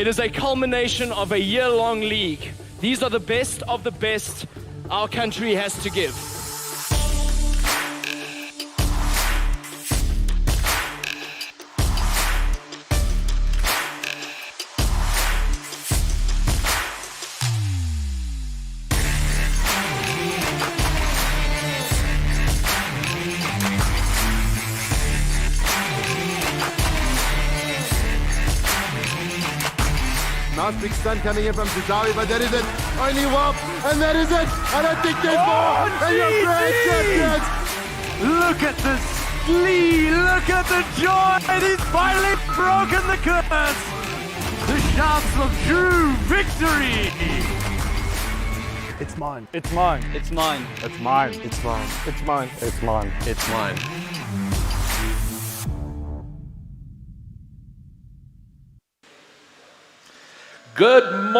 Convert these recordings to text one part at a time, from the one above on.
is a culmination of a year-long league. These are the best of the best our country has to give. Nice big stun coming in from Zazawi, but that is it. Only one, and that is it. I don't think there's more. And you're great champions. Look at the glee, look at the joy. He's finally broken the curse. The shouts of true victory. It's mine. It's mine. It's mine. It's mine. It's mine. It's mine. It's mine. It's mine. Good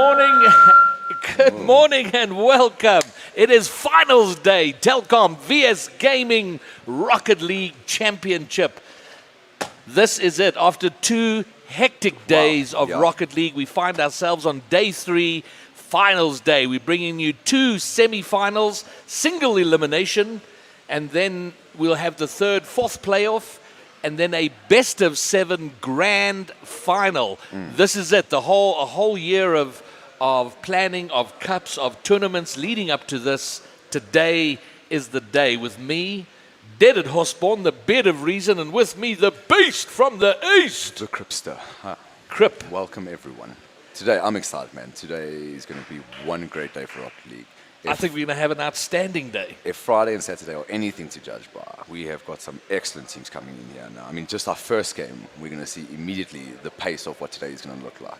morning and welcome. It is finals day, Telkom vs Gaming Rocket League Championship. This is it. After 2 hectic days of Rocket League, we find ourselves on day 3, finals day. We're bringing you 2 semi-finals, single elimination, and then we'll have the 3rd, 4th playoff, and then a best of 7 grand final. This is it. A whole year of planning, of cups, of tournaments leading up to this. Today is the day. With me, Dead at Hosborn, the bed of reason, and with me, the beast from the east. The Cripster. Crip. Welcome, everyone. Today, I'm excited, man. Today is going to be one great day for Rocket League. I think we're going to have an outstanding day. If Friday and Saturday are anything to judge by, we have got some excellent teams coming in here now. I mean, just our first game, we're going to see immediately the pace of what today is going to look like.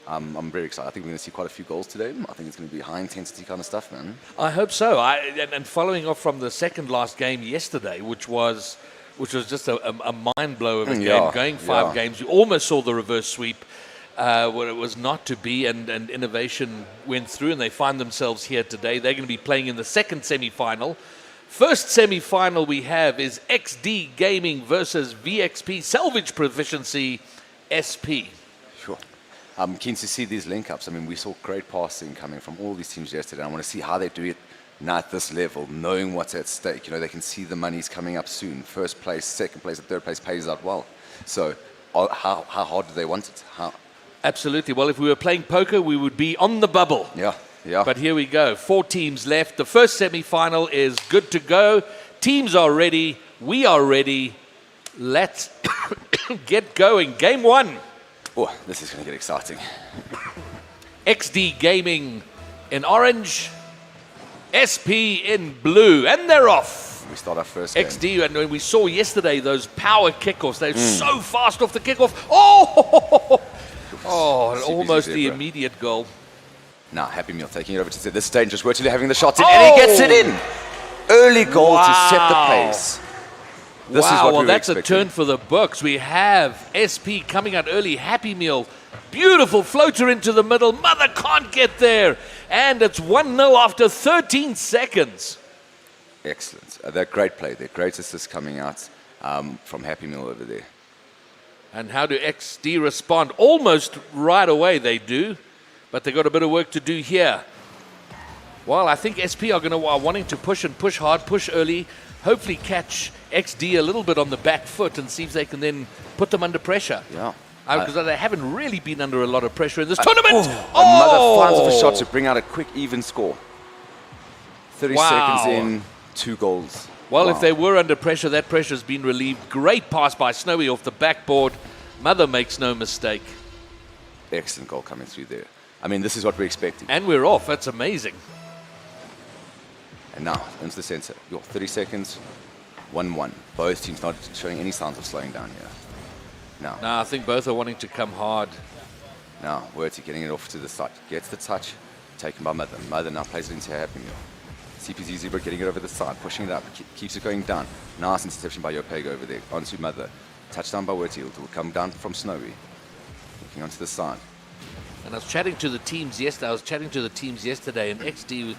I'm very excited. I think we're going to see quite a few goals today. I think it's going to be high-intensity kind of stuff, man. I hope so. And following off from the second last game yesterday, which was just a mind blow of a game, going 5 games. You almost saw the reverse sweep. Where it was not to be, and Innovation went through, and they find themselves here today. They're going to be playing in the 2nd semi-final. First semi-final we have is Exdee Gaming versus VXP Salvage Proficiency SP. Sure. I'm keen to see these link-ups. I mean, we saw great passing coming from all these teams yesterday. I want to see how they do it now at this level, knowing what's at stake. You know, they can see the money's coming up soon. First place, second place, and third place pays out well. So how hard do they want it? Absolutely. Well, if we were playing poker, we would be on the bubble. Yeah. But here we go. 4 teams left. The first semi-final is good to go. Teams are ready. We are ready. Let's get going. Game 1. Oh, this is going to get exciting. Exdee Gaming in orange, SP in blue, and they're off. We start our first game. Exdee, and when we saw yesterday those power kickoffs, they're so fast off the kickoff. Almost the immediate goal. Now, Happy Meal taking it over to this is dangerous. Virtually having the shot in, and he gets it in. Early goal to set the pace. This is what we were that's expecting. a turn for the books. We have SP coming out early. Happy Meal, beautiful floater into the middle. Mother can't get there, and it's 1-0 after 13 seconds. Excellent. That great play. Their great assist coming out from Happy Meal over there. And how do Exdee respond? Almost right away they do, but they've got a bit of work to do here. Well, I think SP are wanting to push and push hard, push early, hopefully catch Exdee a little bit on the back foot and see if they can then put them under pressure. Yeah. Because they haven't really been under a lot of pressure in this tournament. Mother finds off a shot to bring out a quick, even score. 30 seconds in, 2 goals. Well, if they were under pressure, that pressure's been relieved. Great pass by Snowy off the backboard. Mother makes no mistake. Excellent goal coming through there. I mean, this is what we're expecting. And we're off. That's amazing. And now, into the center. 30 seconds, 1-1. Both teams not showing any signs of slowing down here. Now, I think both are wanting to come hard. Now, Werty getting it off to the side. Gets the touch, taken by Mother. Mother now plays it into Happy Meal. CPZ Zebra getting it over the side, pushing it up, keeps it going down. Nice interception by Yopega over there, onto Mother. Touchdown by Werty, it will come down from Snowy. Looking onto the side. And I was chatting to the teams yesterday, and Exdee,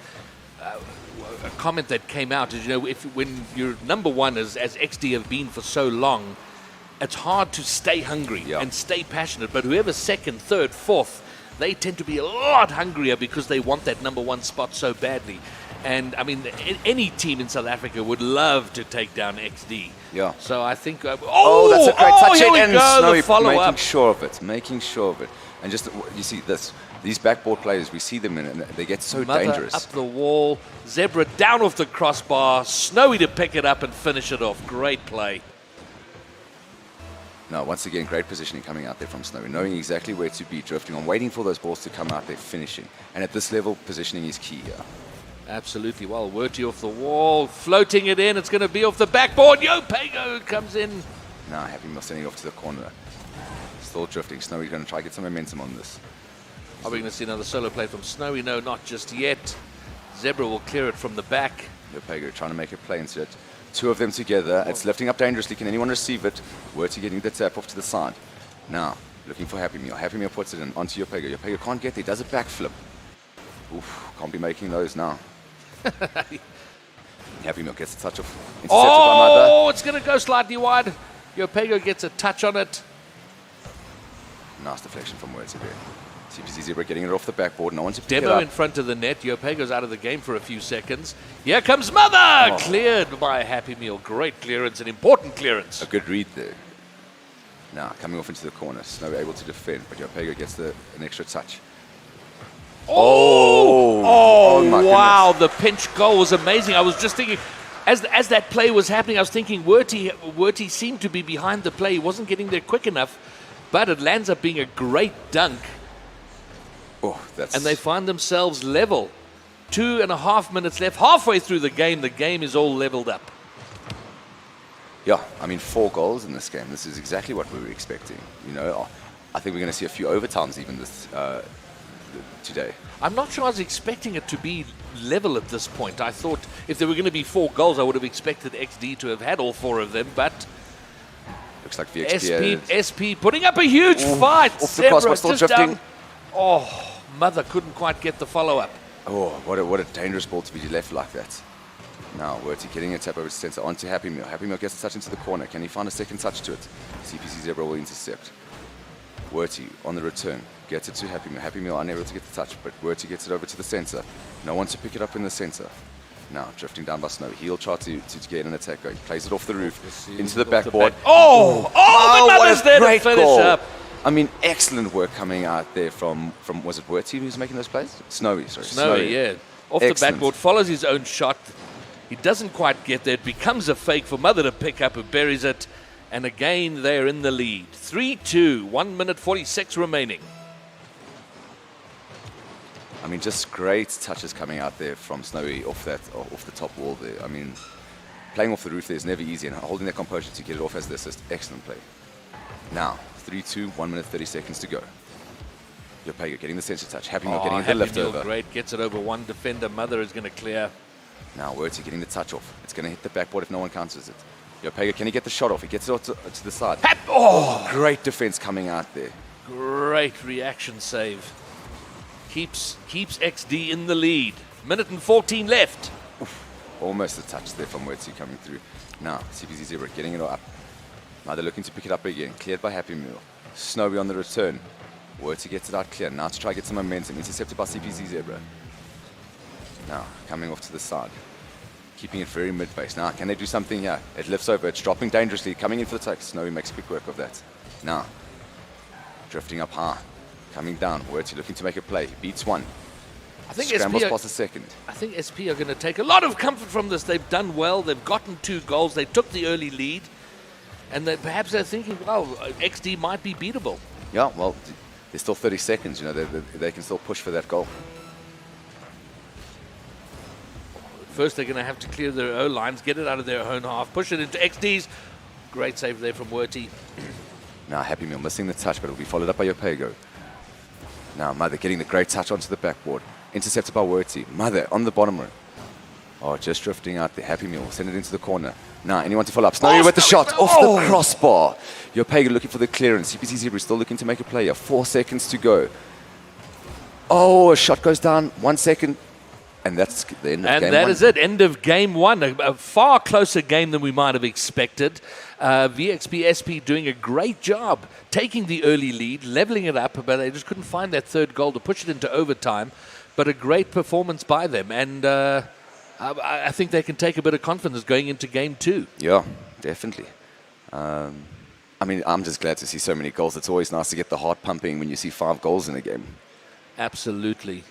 a comment that came out is, when you're number one, as Exdee have been for so long, it's hard to stay hungry and stay passionate. But whoever's second, third, fourth, they tend to be a lot hungrier because they want that number one spot so badly. And I mean, any team in South Africa would love to take down Exdee. Yeah. So I think. That's a great touch here we in. go, Snowy the follow making up. sure of it. And just, you see this. These backboard players, we see them and they get so Mother dangerous. up the wall, Zebra down off the crossbar, Snowy to pick it up and finish it off. Great play. No, once again, great positioning coming out there from Snowy, knowing exactly where to be, drifting on, waiting for those balls to come out there, finishing. And at this level, positioning is key here. Absolutely. Well, Werty off the wall, floating it in. It's going to be off the backboard. Yo Pago comes in. Now, Happy Meal sending it off to the corner. Still drifting. Snowy's going to try to get some momentum on this. Are we going to see another solo play from Snowy? No, not just yet. Zebra will clear it from the back. Yopago trying to make a play into it. Two of them together. It's lifting up dangerously. Can anyone receive it? Werty getting the tap off to the side. Now, looking for Happy Meal. Happy Meal puts it in onto Yopago. Yopago can't get there. Does a backflip. Oof, can't be making those now. Happy Meal gets a touch off. Intercepted by Mother. Oh, it's going to go slightly wide. Yopago gets a touch on it. Nice deflection from Werty there. CPC Zebra getting it off the backboard. No one to pick it Demo up. in front of the net. Yopago's out of the game for a few seconds. Here comes Mother! Cleared by Happy Meal. Great clearance, an important clearance. A good read there. Now, coming off into the corner. Snow able to defend, but Yopago gets an extra touch. Oh, my wow. The pinch goal was amazing. I was just thinking, as that play was happening, I was thinking Werty seemed to be behind the play. He wasn't getting there quick enough, but it lands up being a great dunk. Oh, that's... And they find themselves level. 2.5 minutes left. Halfway through the game is all leveled up. Yeah, I mean, 4 goals in this game. This is exactly what we were expecting. You know, I think we're going to see a few overtimes even this today. I'm not sure I was expecting it to be level at this point. I thought if there were going to be 4 goals, I would have expected Exdee to have had all 4 of them, but Looks like VXP SP putting up a huge fight. Off the cross, but still just drifting. down. Oh, Mother couldn't quite get the follow-up. Oh, what a dangerous ball to be left like that. Now, Werty getting a tap over to center onto Happy Meal. Happy Meal gets a touch into the corner. Can he find a second touch to it? CPC Zebra will intercept. Werty on the return. Gets it to Happy Meal. Happy Meal unable to get the touch, but Werty gets it over to the center. No one to pick it up in the center. Now, drifting down by Snow. He'll try to get an attack going. Plays it off the roof, into the backboard. But Mother's there to finish up. I mean, excellent work coming out there from was it Werty who's making those plays? Snowy, sorry. Snowy, yeah. Off the backboard, follows his own shot. He doesn't quite get there. It becomes a fake for Mother to pick up, who buries it. And again, they're in the lead. 3-2, 1 minute 46 remaining. I mean, just great touches coming out there from Snowy off the top wall there. I mean, playing off the roof there is never easy, and holding that composure to get it off as the assist, excellent play. Now, 3-2, 1 minute 30 seconds to go. Yopago getting the center touch. Happy Meal getting the lift over. Great, gets it over one defender. Mother is going to clear. Now, Werty getting the touch off. It's going to hit the backboard if no one counters it. Yopago, can he get the shot off? He gets it off to the side. Great defense coming out there. Great reaction save. Keeps Exdee in the lead. Minute and 14 left. Almost a touch there from Werty coming through. Now, CPC Zebra getting it up. Now they're looking to pick it up again. Cleared by Happy Meal. Snowy on the return. Werty gets it out clear. Now to try to get some momentum. Intercepted by CPC Zebra. Now, coming off to the side. Keeping it very mid-base. Now, can they do something here? It lifts over. It's dropping dangerously. Coming in for the touch. Snowy makes quick work of that. Now, drifting up high. Coming down. Werty looking to make a play. Beats one. I think Scrambles past the second. I think SP are going to take a lot of comfort from this. They've done well. They've gotten 2 goals. They took the early lead. And perhaps they're thinking, well, Exdee might be beatable. Yeah, well, there's still 30 seconds. You know, they can still push for that goal. First, they're going to have to clear their own lines, get it out of their own half, push it into Exdee's. Great save there from Werty. Now, Happy Meal missing the touch, but it'll be followed up by Yopago. Now, Mother getting the great touch onto the backboard. Intercepted by Werty. Mother on the bottom row. Oh, just drifting out there. Happy Meal. Send it into the corner. Now, anyone to follow up. Snowy with the shot off the crossbar. Yopago looking for the clearance. CPC Zebra still looking to make a play. 4 seconds to go. Oh, a shot goes down. 1 second. And that's the end of And game that one. is it. End of game one. A far closer game than we might have expected. VXP SP doing a great job taking the early lead, leveling it up, but they just couldn't find that third goal to push it into overtime. But a great performance by them. And I think they can take a bit of confidence going into game two. Yeah, definitely. I mean, I'm just glad to see so many goals. It's always nice to get the heart pumping when you see 5 goals in a game. Absolutely.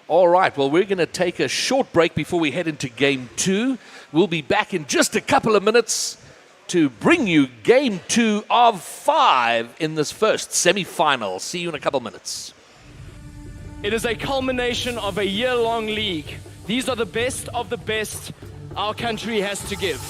All right, well, we're going to take a short break before we head into game two. We'll be back in just a couple of minutes to bring you game 2 of 5 in this first semi-final. See you in a couple of minutes. It is a culmination of a year-long league. These are the best of the best our country has to give.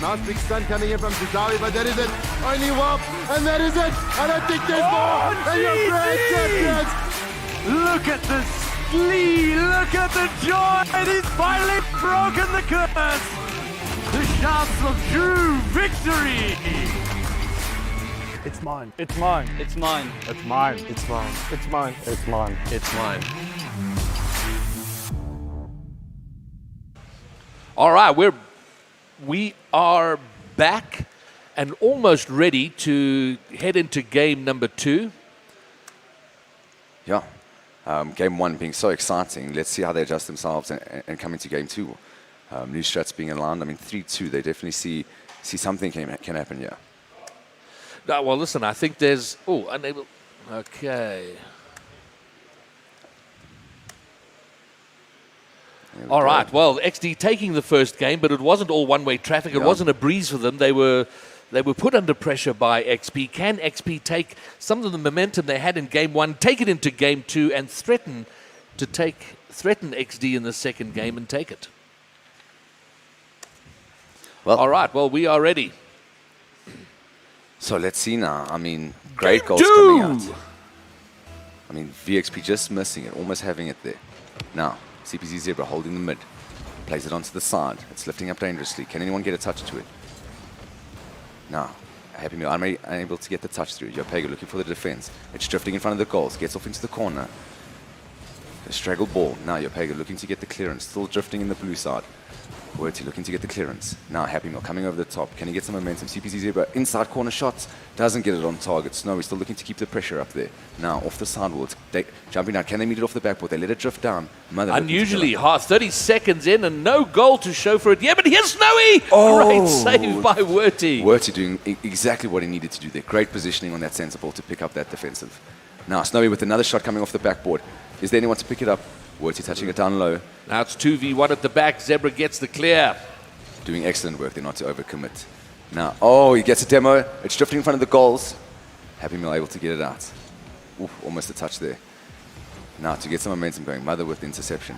Nice big stun coming in from Zizawi, but that is it. Only one, and that is it. I don't think there's more. And you're grand champions. Look at the glee, look at the joy. He's finally broken the curse. The shouts of true victory. It's mine. It's mine. It's mine. It's mine. It's mine. It's mine. It's mine. It's mine. All right, we are back and almost ready to head into game number 2. Yeah. Game 1 being so exciting. Let's see how they adjust themselves and come into game 2. New strats being aligned. I mean, 3-2, they definitely see something can happen here. No, well, listen, I think there's... Oh, unable... Okay. All right, well, Exdee taking the first game, but it wasn't all one-way traffic. It wasn't a breeze for them. They were put under pressure by XP. Can XP take some of the momentum they had in game 1, take it into game 2, and threaten Exdee in the second game and take it? Well, All right, well, we are ready. so let's see now. I mean, great goals coming out. I mean, VXP just missing it, almost having it there. Now, CPZ Zebra holding the mid. Plays it onto the side. It's lifting up dangerously. Can anyone get a touch to it? Now, Happy Meal unable to get the touch through. Yopega looking for the defense. It's drifting in front of the goals. Gets off into the corner. A straggled ball. Now Yopega looking to get the clearance. Still drifting in the blue side. Werty looking to get the clearance. Now Happy Meal coming over the top. Can he get some momentum? CPC Zebra inside corner shots. Doesn't get it on target. Snowy still looking to keep the pressure up there. Now off the sideboard. Jumping down. Can they meet it off the backboard? They let it drift down. Unusually hard. 30 seconds in and no goal to show for it. Yeah, but here's Snowy! Oh. Great save by Werty. Werty doing exactly what he needed to do there. Great positioning on that centre ball to pick up that defensive. Now Snowy with another shot coming off the backboard. Is there anyone to pick it up? Werty touching it down low. Now it's 2v1 at the back. Zebra gets the clear. Doing excellent work there not to overcommit. Now, oh, he gets a demo. It's drifting in front of the goals. Happy Meal able to get it out. Ooh, almost a touch there. Now to get some momentum going. Mother with the interception.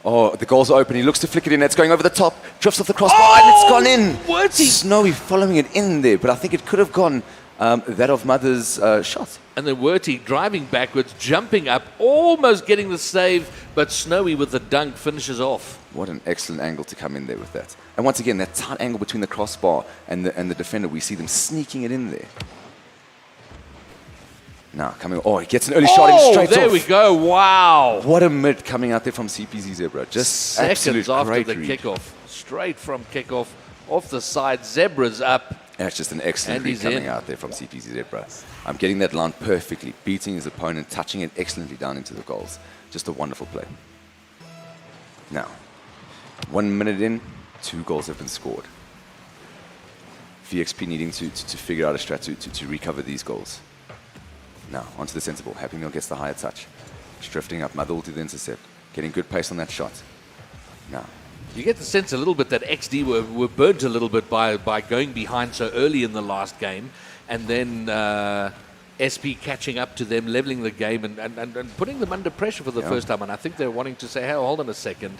Oh, the goals are open. He looks to flick it in. It's going over the top. Drifts off the crossbar and it's gone in. Werty. Snowy following it in there, but I think it could have gone that of Mother's shot. And then Werty driving backwards, jumping up, almost getting the save, but Snowy with the dunk finishes off. What an excellent angle to come in there with that. And once again, that tight angle between the crossbar and the defender, we see them sneaking it in there. Now, coming, oh, he gets an early shot in straight there off. we go, wow. What a mid coming out there from CPZ Zebra. Just Seconds absolute after great the read. kickoff, straight from kickoff, off the side, Zebra's up. That's just an excellent And read he's coming in. out there from CPZ Zebra. I'm getting that line perfectly, beating his opponent, touching it excellently down into the goals. Just a wonderful play. Now, 1 minute in, 2 goals have been scored. VXP needing to figure out a strat to recover these goals. Now, onto the centre ball. Happy Meal gets the higher touch. It's drifting up. Mother will do the intercept. Getting good pace on that shot. Now, You get the sense a little bit that Exdee were burnt a little bit by going behind so early in the last game, and then SP catching up to them, leveling the game, and putting them under pressure for the first time. And I think they're wanting to say, hey, hold on a second.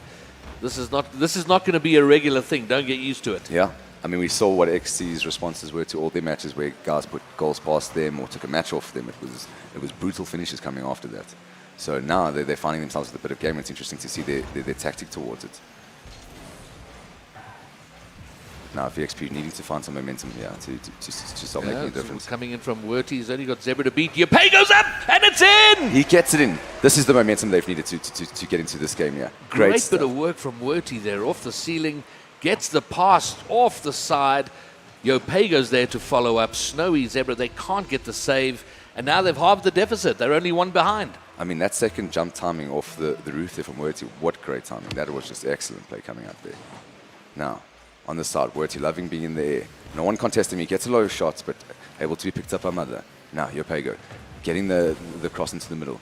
This is not going to be a regular thing. Don't get used to it. Yeah. I mean, we saw what Exdee's responses were to all their matches where guys put goals past them or took a match off them. It was brutal finishes coming after that. So now they're finding themselves with a bit of game. It's interesting to see their tactic towards it. Now, VXP needing to find some momentum, to start making a difference. Coming in from Werty, he's only got Zebra to beat. Yopay goes up, and it's in! He gets it in. This is the momentum they've needed to get into this game, yeah. Great bit of work from Werty there, off the ceiling, gets the pass off the side. Yopay goes there to follow up. Snowy, Zebra, they can't get the save, and now they've halved the deficit. They're only one behind. I mean, that second jump timing off the roof there from Werty, what great timing. That was just excellent play coming out there. Now, on the side, Werty loving being in the air. No one contesting him. He gets a lot of shots, but able to be picked up by Mother. Now, Yopay getting the cross into the middle.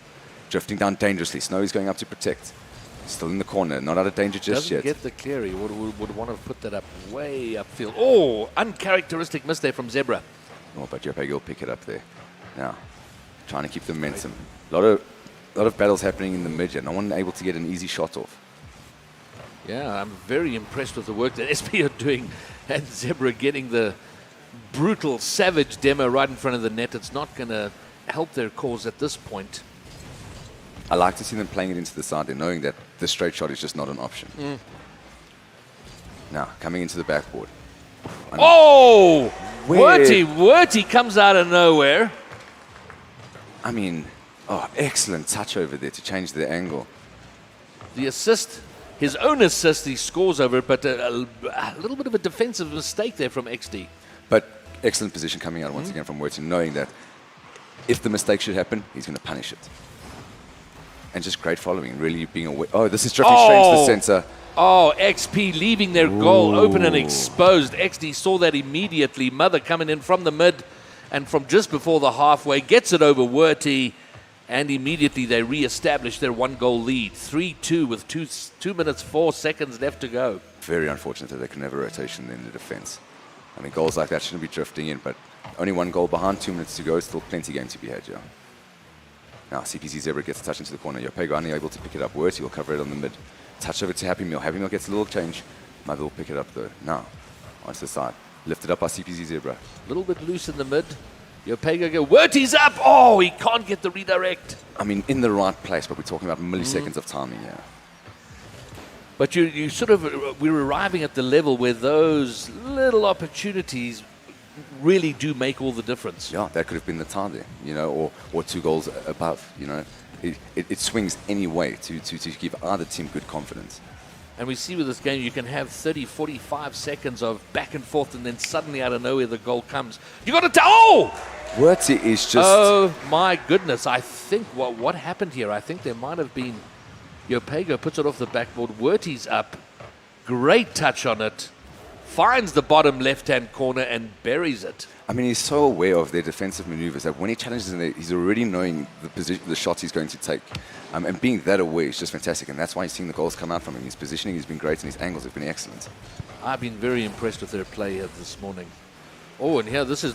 Drifting down dangerously. Snowy's going up to protect. Still in the corner. Not out of danger just yet. Doesn't get the clear. He would want to put that up way upfield. Oh, uncharacteristic miss there from Zebra. Oh, but Yopay will pick it up there. Now, trying to keep the momentum. A lot of battles happening in the mid here. No one able to get an easy shot off. Yeah, I'm very impressed with the work that SP are doing, and Zebra getting the brutal, savage demo right in front of the net. It's not going to help their cause at this point. I like to see them playing it into the side and knowing that the straight shot is just not an option. Now, coming into the backboard. Oh! Werty comes out of nowhere. I mean, excellent touch over there to change the angle. The assist, his own assist, he scores over it, but a little bit of a defensive mistake there from Exdee. But excellent position coming out once again from Werty, knowing that if the mistake should happen, he's going to punish it. And just great following, really being aware. Oh, this is drifting straight into the center. Oh, XP leaving their goal open and exposed. Exdee saw that immediately. Mother coming in from the mid and from just before the halfway, gets it over Werty, and immediately they re-establish their one-goal lead. 3-2 with 2 minutes, 4 seconds left to go. Very unfortunate that they can have a rotation in the defense. I mean, goals like that shouldn't be drifting in, but only 1 goal behind, 2 minutes to go. Still plenty of game to be had, yeah. Now, CPC Zebra gets a touch into the corner. Yopay unable to pick it up. Werty will cover it on the mid. Touch over to Happy Meal. Happy Meal gets a little change. Mother will pick it up, though. Now, onto the side. Lifted up by CPC Zebra. A little bit loose in the mid. Yopay go. Werty's up. Oh, he can't get the redirect. I mean, in the right place, but we're talking about milliseconds of timing, yeah. But you sort of, we're arriving at the level where those little opportunities really do make all the difference. Yeah, that could have been the tie there, you know, or 2 goals above, you know. It swings any way to give either team good confidence. And we see with this game, you can have 30, 45 seconds of back and forth, and then suddenly out of nowhere, the goal comes. You got to Werty is just... Oh, my goodness. I think what happened here, I think there might have been... Yopay puts it off the backboard. Werty's up. Great touch on it. Finds the bottom left-hand corner and buries it. I mean, he's so aware of their defensive maneuvers that when he challenges in there, he's already knowing the shots he's going to take. And being that aware is just fantastic. And that's why he's seeing the goals come out from him. His positioning has been great and his angles have been excellent. I've been very impressed with their play here this morning. Oh, and here, this is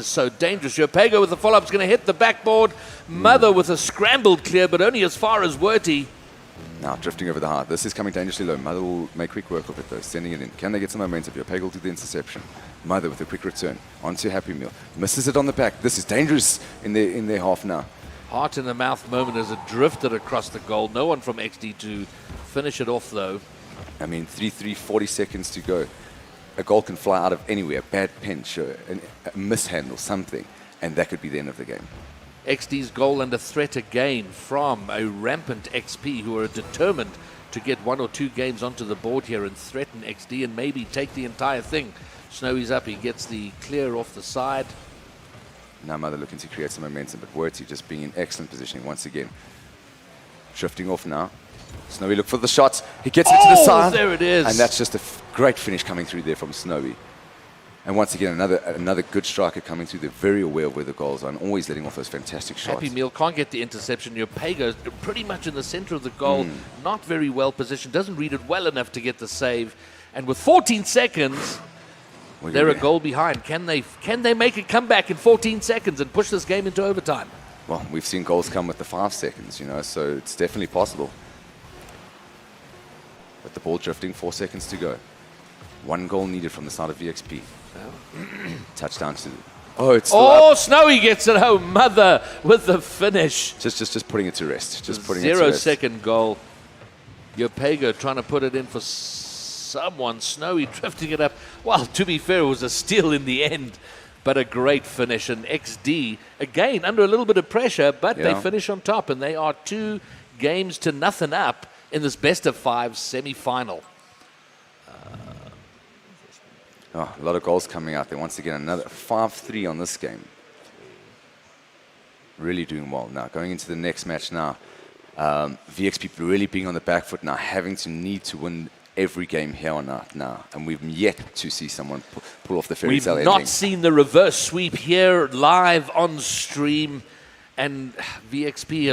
so dangerous. Yopay with the follow-up is going to hit the backboard. Mother with a scrambled clear, but only as far as Werty. Now, drifting over the heart. This is coming dangerously low. Mother will make quick work of it, though, sending it in. Can they get some momentum? Yopay will do the interception. Mother with a quick return. Onto Happy Meal. Misses it on the back. This is dangerous in their half now. Heart in the mouth moment as it drifted across the goal. No one from Exdee to finish it off, though. I mean, 3-3, 40 seconds to go. A goal can fly out of anywhere. A bad pinch, a mishandle, something. And that could be the end of the game. Exdee's goal under threat again from a rampant XP who are determined to get 1 or 2 games onto the board here and threaten Exdee and maybe take the entire thing. Snowy's up. He gets the clear off the side. Now Mother looking to create some momentum, but Werty just being in excellent positioning once again. Drifting off now. Snowy look for the shots. He gets it to the side. There it is. And that's just a great finish coming through there from Snowy. And once again, another good striker coming through. They're very aware of where the goals are and always letting off those fantastic shots. Happy Meal can't get the interception. Yopay goes pretty much in the center of the goal. Not very well positioned. Doesn't read it well enough to get the save. And with 14 seconds, they're a goal behind. Can they make a comeback in 14 seconds and push this game into overtime? Well, we've seen goals come with the 5 seconds, you know, so it's definitely possible. With the ball drifting, 4 seconds to go. 1 goal needed from the side of VXP. Touchdown to... Oh, it's still up. Snowy gets it home. Mother with the finish. Just putting it to rest. Just putting it to 0 rest. second goal. Yopego trying to put it in for someone. Snowy drifting it up. Well, to be fair, it was a steal in the end, but a great finish. And Exdee, again, under a little bit of pressure, but they finish on top, and they are 2 games to nothing up in this best-of-5 semi-final. Oh, a lot of goals coming out there. Once again, another 5-3 on this game. Really doing well now. Going into the next match now. VXP really being on the back foot now, having to need to win every game here on out now. And we've yet to see someone pull off the fairy tale ending. We've not seen the reverse sweep here live on stream. And VXP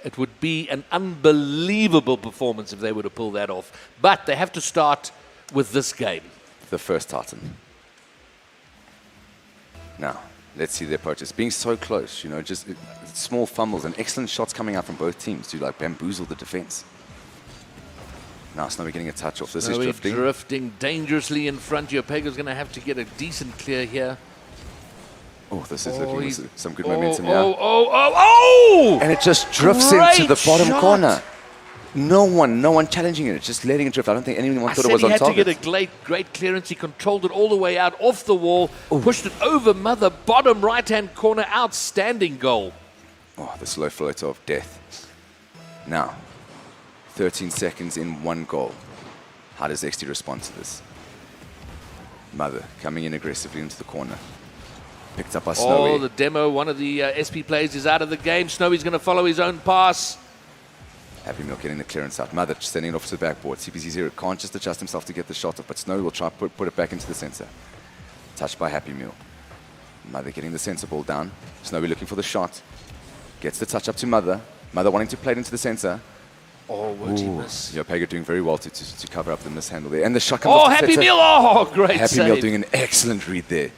it would be an unbelievable performance if they were to pull that off. But they have to start with this game. The first Titan. Now, let's see their approach. It's being so close, you know, just small fumbles and excellent shots coming out from both teams to like bamboozle the defense. Now Snowy getting a touch off. This is drifting. Drifting dangerously in front. Yopego's going to have to get a decent clear here. Oh, this is looking with some good momentum here. And it just drifts into the bottom corner. No one challenging it. It's just letting it drift. I don't think anyone thought it was on target. He had to get a great clearance. He controlled it all the way out off the wall, pushed it over Mother, bottom right-hand corner. Outstanding goal. Oh, the slow float of death. Now, 13 seconds in 1 goal. How does Exdee respond to this? Mother coming in aggressively into the corner. Picked up by Snowy. Oh, the demo. One of the SP players is out of the game. Snowy's going to follow his own pass. Happy Meal getting the clearance out. Mother sending it off to the backboard. CPZ0 can't just adjust himself to get the shot off, but Snowy will try to put it back into the center. Touched by Happy Meal. Mother getting the center ball down. Snowy looking for the shot. Gets the touch up to Mother. Mother wanting to play it into the center. Oh, what he miss? Yopego doing very well to cover up the mishandle there. And the shot comes off the Happy center. Meal. Oh, great Happy save. Meal doing an excellent read there.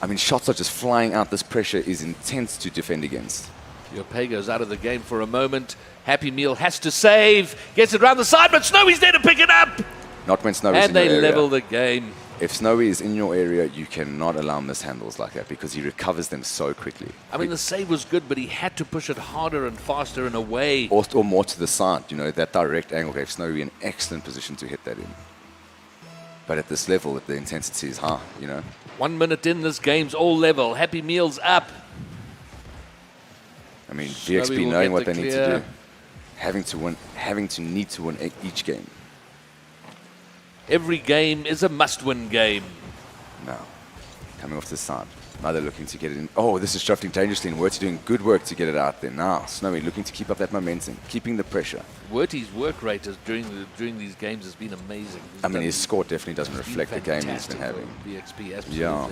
I mean, shots are just flying out. This pressure is intense to defend against. Yopego's out of the game for a moment. Happy Meal has to save. Gets it around the side, but Snowy's there to pick it up. Not when Snowy's in your your area. And they level the game. If Snowy is in your area, you cannot allow mishandles like that because he recovers them so quickly. I mean, the save was good, but he had to push it harder and faster and away. Or more to the side, you know, that direct angle gave Snowy an excellent position to hit that in. But at this level, the intensity is high, you know. 1 minute in, this game's all level. Happy Meal's up. I mean, VXP knowing what they need to do. Having to need to win each game. Every game is a must-win game. Now, coming off the side. Mother looking to get it in. Oh, this is drifting dangerously, and Werty doing good work to get it out there. Now, Snowy looking to keep up that momentum, keeping the pressure. Werty's work rate during these games has been amazing. I mean, his score definitely doesn't reflect the game he's been having. VXP, absolutely. Yeah,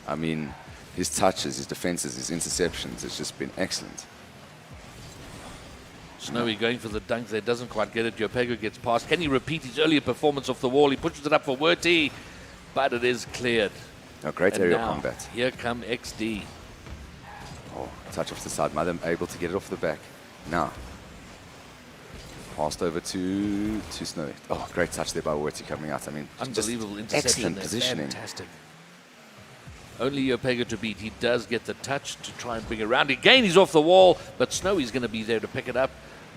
I mean, his touches, his defenses, his interceptions, it's just been excellent. Snowy going for the dunk there, doesn't quite get it. Yopego gets past. Can he repeat his earlier performance off the wall? He pushes it up for Werty, but it is cleared. A great And aerial now, combat. Here come Exdee. Oh, touch off the side. Mother able to get it off the back. Now, passed over to Snowy. Oh, great touch there by Werty coming out. I mean, Unbelievable just interception. excellent There. positioning. Fantastic. Only Yopego to beat. He does get the touch to try and bring it around. Again, he's off the wall, but Snowy's going to be there to pick it up.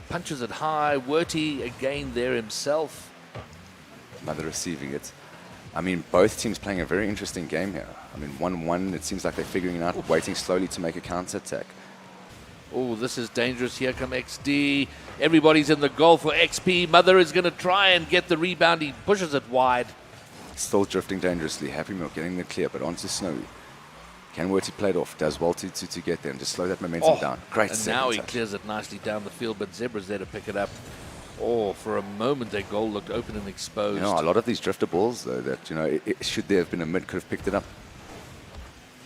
Punches it high. Werty again there himself. Mother receiving it. I mean, both teams playing a very interesting game here. I mean, 1-1, it seems like they're figuring it out, waiting slowly to make a counter-attack. Oh, this is dangerous. Here come Exdee. Everybody's in the goal for XP. Mother is going to try and get the rebound. He pushes it wide. Still drifting dangerously. Happy Meal getting the clear, but onto Snowy. Can Werty play it off? Does well to get there and just slow that momentum down. Great And second now he touch. clears it nicely down the field, but Zebra's there to pick it up. Oh, for a moment their goal looked open and exposed. You know, a lot of these drifter balls, though, that, you know, should there have been a mid, could have picked it up.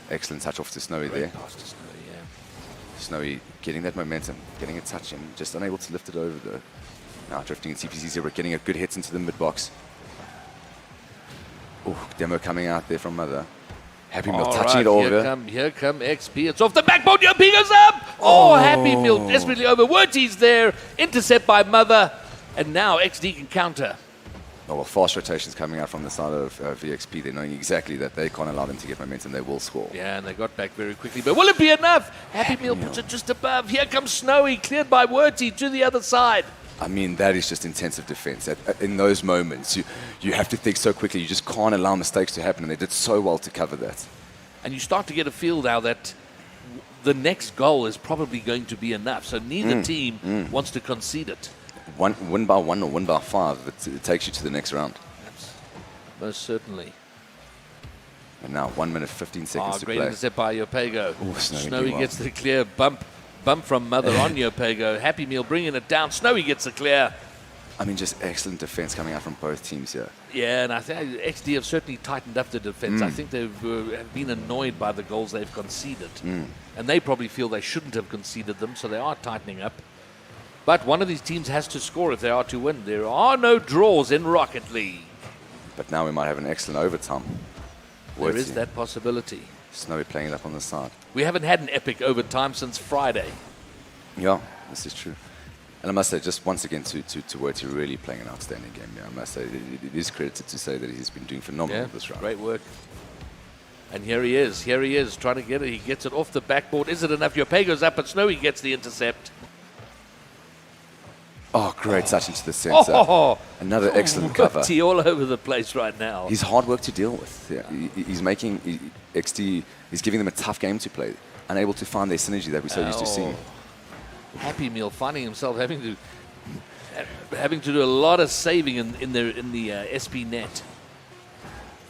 Excellent touch off to Snowy there. Pass to Snowy, yeah. Snowy getting that momentum, getting a touch in, just unable to lift it over, though. Now drifting in CPZ0, getting a good hit into the mid-box. Oh, demo coming out there from Mother. Happy Meal touching it over. Here come XP. It's off the backbone. Yopi goes up. Oh, Happy Meal desperately over. Werty's there. Intercept by Mother. And now XD can counter. Oh, well, fast rotations coming out from the side of VXP. They're knowing exactly that they can't allow them to get momentum. They will score. Yeah, and they got back very quickly. But will it be enough? Happy Meal puts it just above. Here comes Snowy, cleared by Werty to the other side. I mean, that is just intensive defense. In those moments, you have to think so quickly. You just can't allow mistakes to happen, and they did so well to cover that. And you start to get a feel now that the next goal is probably going to be enough. So neither team wants to concede it. Win by 1 or win by 5, it takes you to the next round. Most certainly. And now 1 minute 15 seconds to great play. intercept by Yopego. Ooh, Snowy gets the clear bump from Mother on Yopego. Happy Meal bringing it down. Snowy gets the clear. I mean, just excellent defense coming out from both teams here. Yeah, and I think Exdee have certainly tightened up the defense. I think they've have been annoyed by the goals they've conceded. And they probably feel they shouldn't have conceded them, so they are tightening up. But one of these teams has to score if they are to win. There are no draws in Rocket League. But now we might have an excellent overtime. There is that possibility. Snowy playing it up on the side. We haven't had an epic overtime since Friday. Yeah, this is true. And I must say, just once again, to Werty really playing an outstanding game. Yeah, I must say, it is credited to say that he's been doing phenomenal this round. Great work. And here he is, trying to get it. He gets it off the backboard. Is it enough? Yopego's up, but Snowy gets the intercept. Oh, great touch into the center. Another excellent cover. Werty all over the place right now. He's hard work to deal with. Yeah, he's making Exdee. He's giving them a tough game to play. Unable to find their synergy that we're so used to seeing. Happy Meal finding himself having to do a lot of saving in the SP net.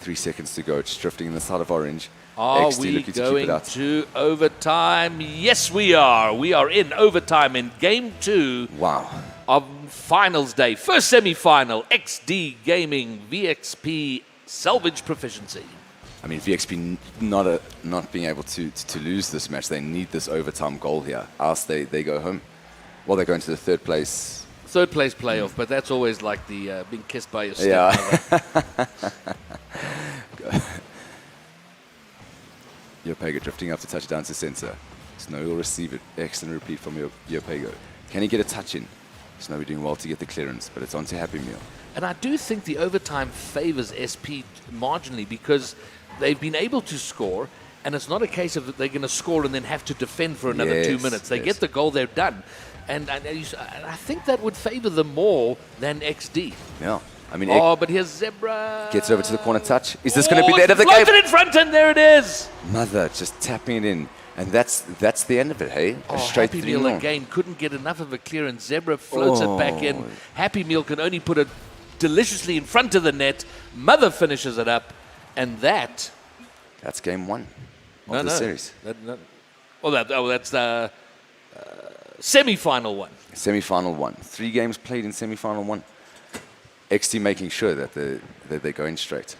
3 seconds to go. It's drifting in the side of orange. Are Exdee we looking to keep it going out. to overtime? Yes, we are. We are in overtime in game 2 Wow. of finals day. First semi-final, Exdee Gaming, VXP, salvage proficiency. I mean, VXP not being able to lose this match. They need this overtime goal here. Else they go home. Well, they're going to the third place. Third place playoff, but that's always like the being kissed by your stepmother. Yeah. Yopego drifting up to touch down to center. Snowy will receive it. Excellent repeat from Yopego. Can he get a touch in? Snowy doing well to get the clearance, but it's on to Happy Meal. And I do think the overtime favors SP marginally because they've been able to score, and it's not a case of they're going to score and then have to defend for another 2 minutes. They get the goal, they're done. And I think that would favor them more than Exdee. Yeah. I mean, but here's Zebra. gets over to the corner touch. Is this going to be the end of the game? game? In front, and there it is. Mother just tapping it in. And that's the end of it, hey? Straight Happy 3-0. Meal again couldn't get enough of a clearance. Zebra floats it back in. Happy Meal can only put it deliciously in front of the net. Mother finishes it up, and that's game 1 of the series. That's the semi-final one. Semi-final 1. 3 games played in semi-final 1. Exdee making sure that they're going straight.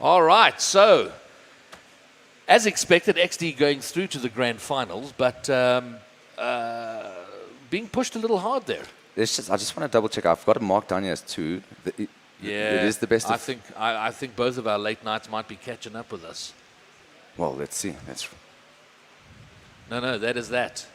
All right, so as expected, Exdee going through to the grand finals, but being pushed a little hard there. I just want to double check. I've got it marked down here as 2. It is the best. I think both of our late nights might be catching up with us. Well, let's see. No, that is that.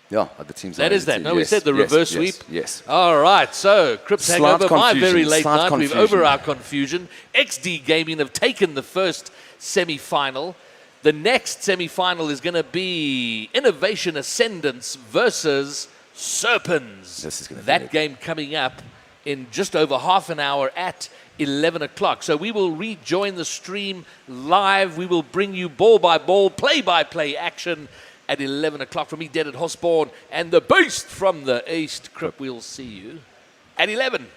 Yeah, the teams. That is that. No, we said the reverse sweep. Yes. All right, so Crips hang over my very late Slight night. confusion. We've over our confusion. Exdee Gaming have taken the first semi-final. The next semi-final is going to be Innovation Ascendance versus Serpens. This is going to be that game coming up in just over half an hour at 11 o'clock. So we will rejoin the stream live. We will bring you ball by ball, play by play action at 11 o'clock. From me, Dead at Hosborn, and the beast from the east, Crip. We'll see you at 11.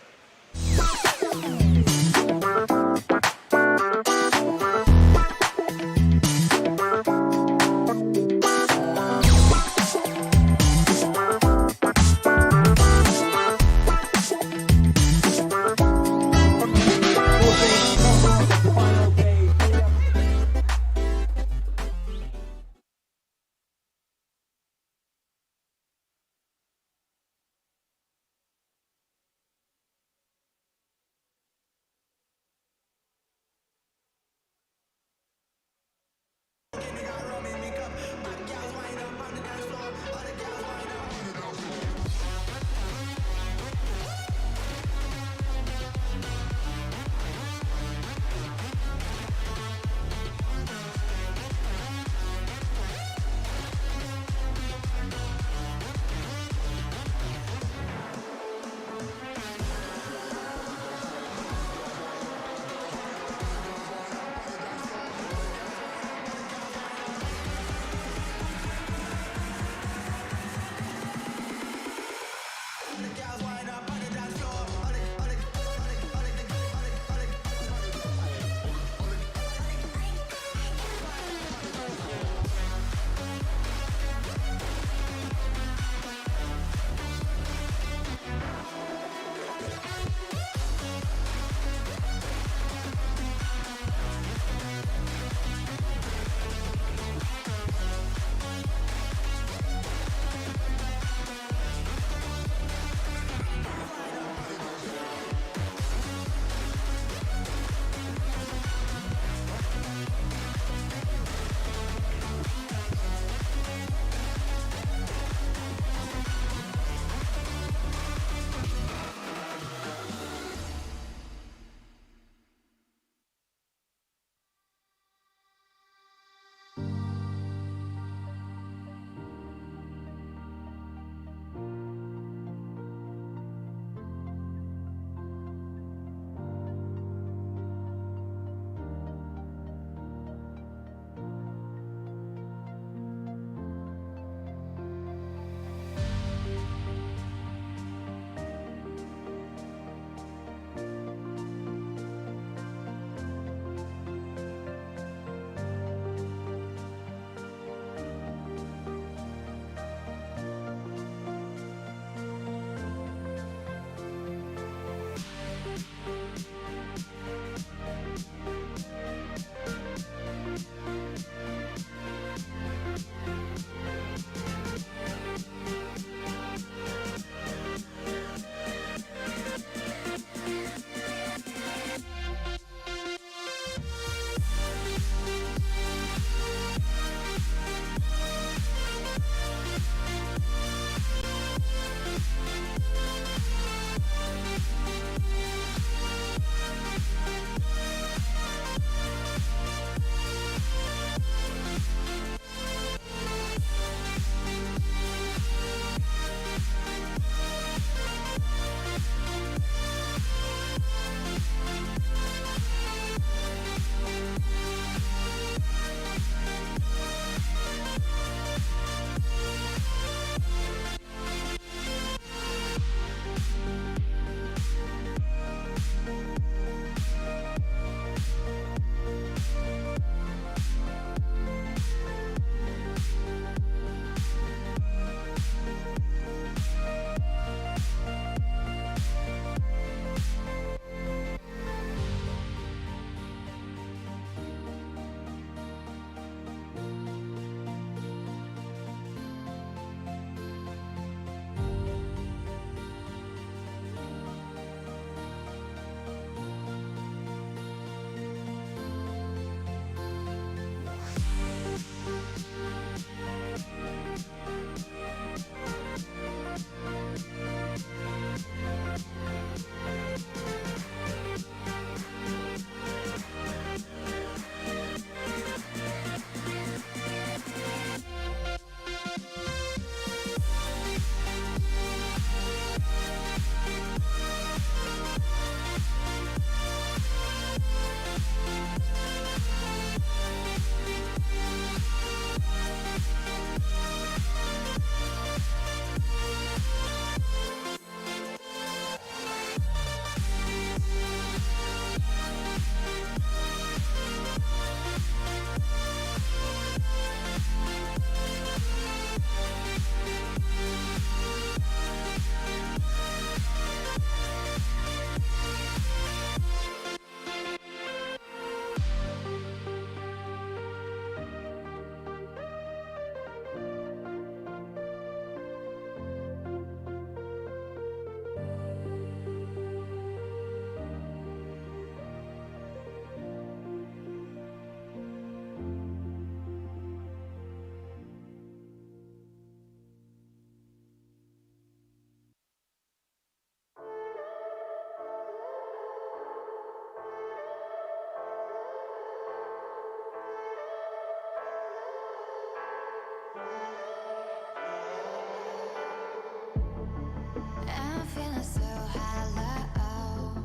I'm feeling so hollow.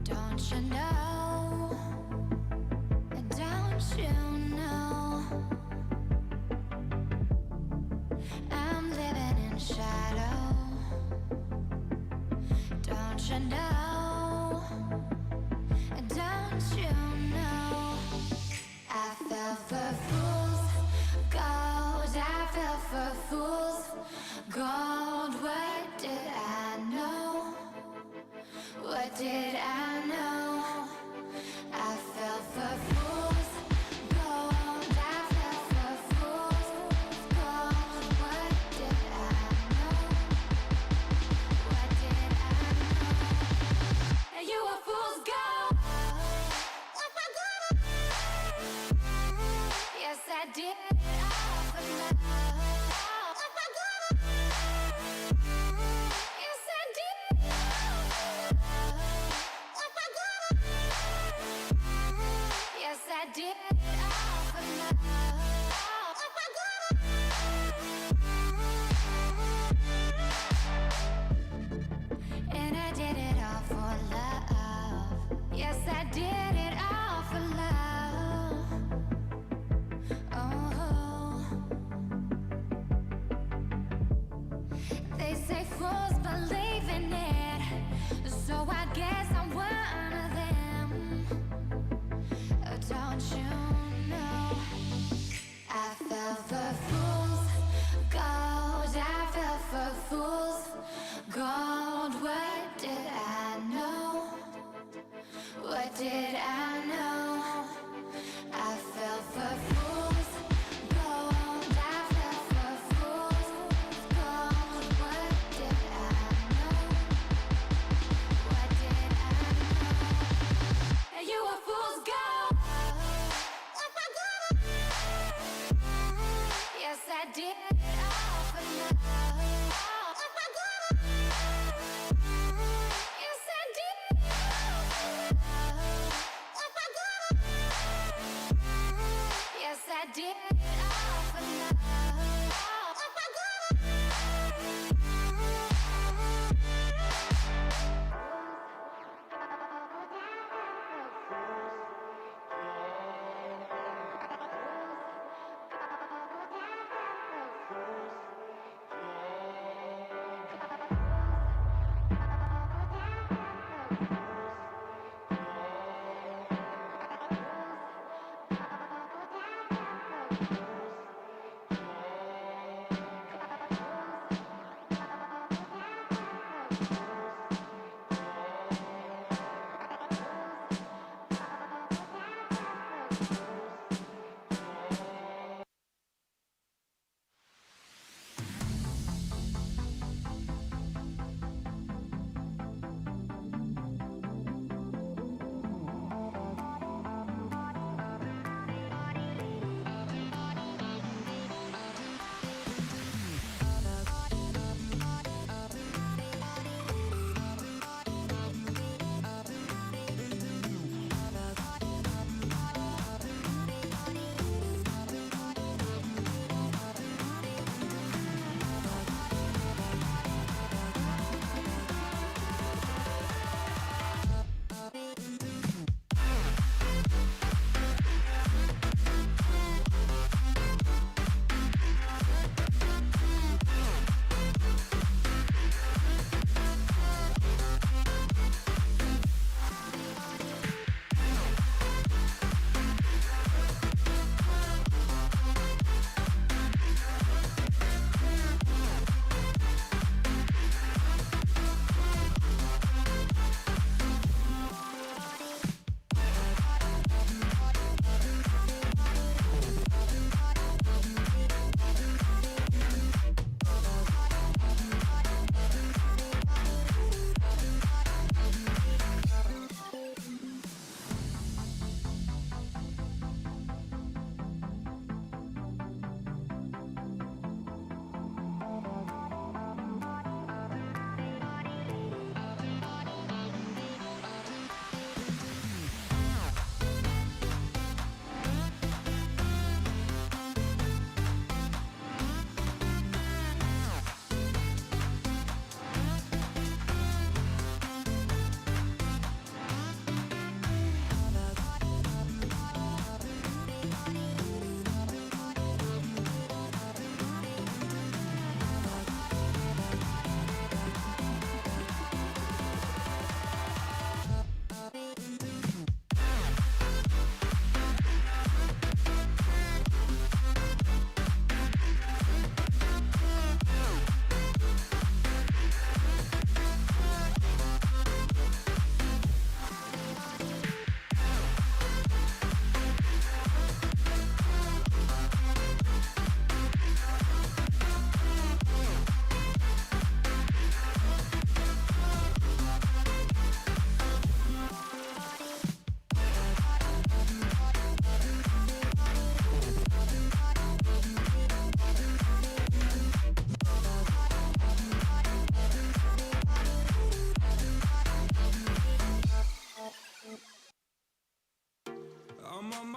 Don't you know? Don't you know? I'm living in shadow. Don't you know? Don't you know? I fell for fools gold. I fell for fools gold. What did I know? What did I know? I fell for fools gold. I fell for fools gold. What did I know? What did I know? And you were fools gold. Yes, I did it all for love. Yes, I did it all for love. Yes, I did it all for love. And I did it all for love. Yes, I did it all for love. Oh, they say fools believe in it, so I guess I'm one of them. Oh, don't you know? I fell for fools gold. I fell for fools gold. What did I know? What did I know? I fell for fools gold. I fell for fools gold. What did I know? What did I know? And you were fools gold. Yes, I did it all for love. Yes, I did it all for love. Yes, I did it all for love.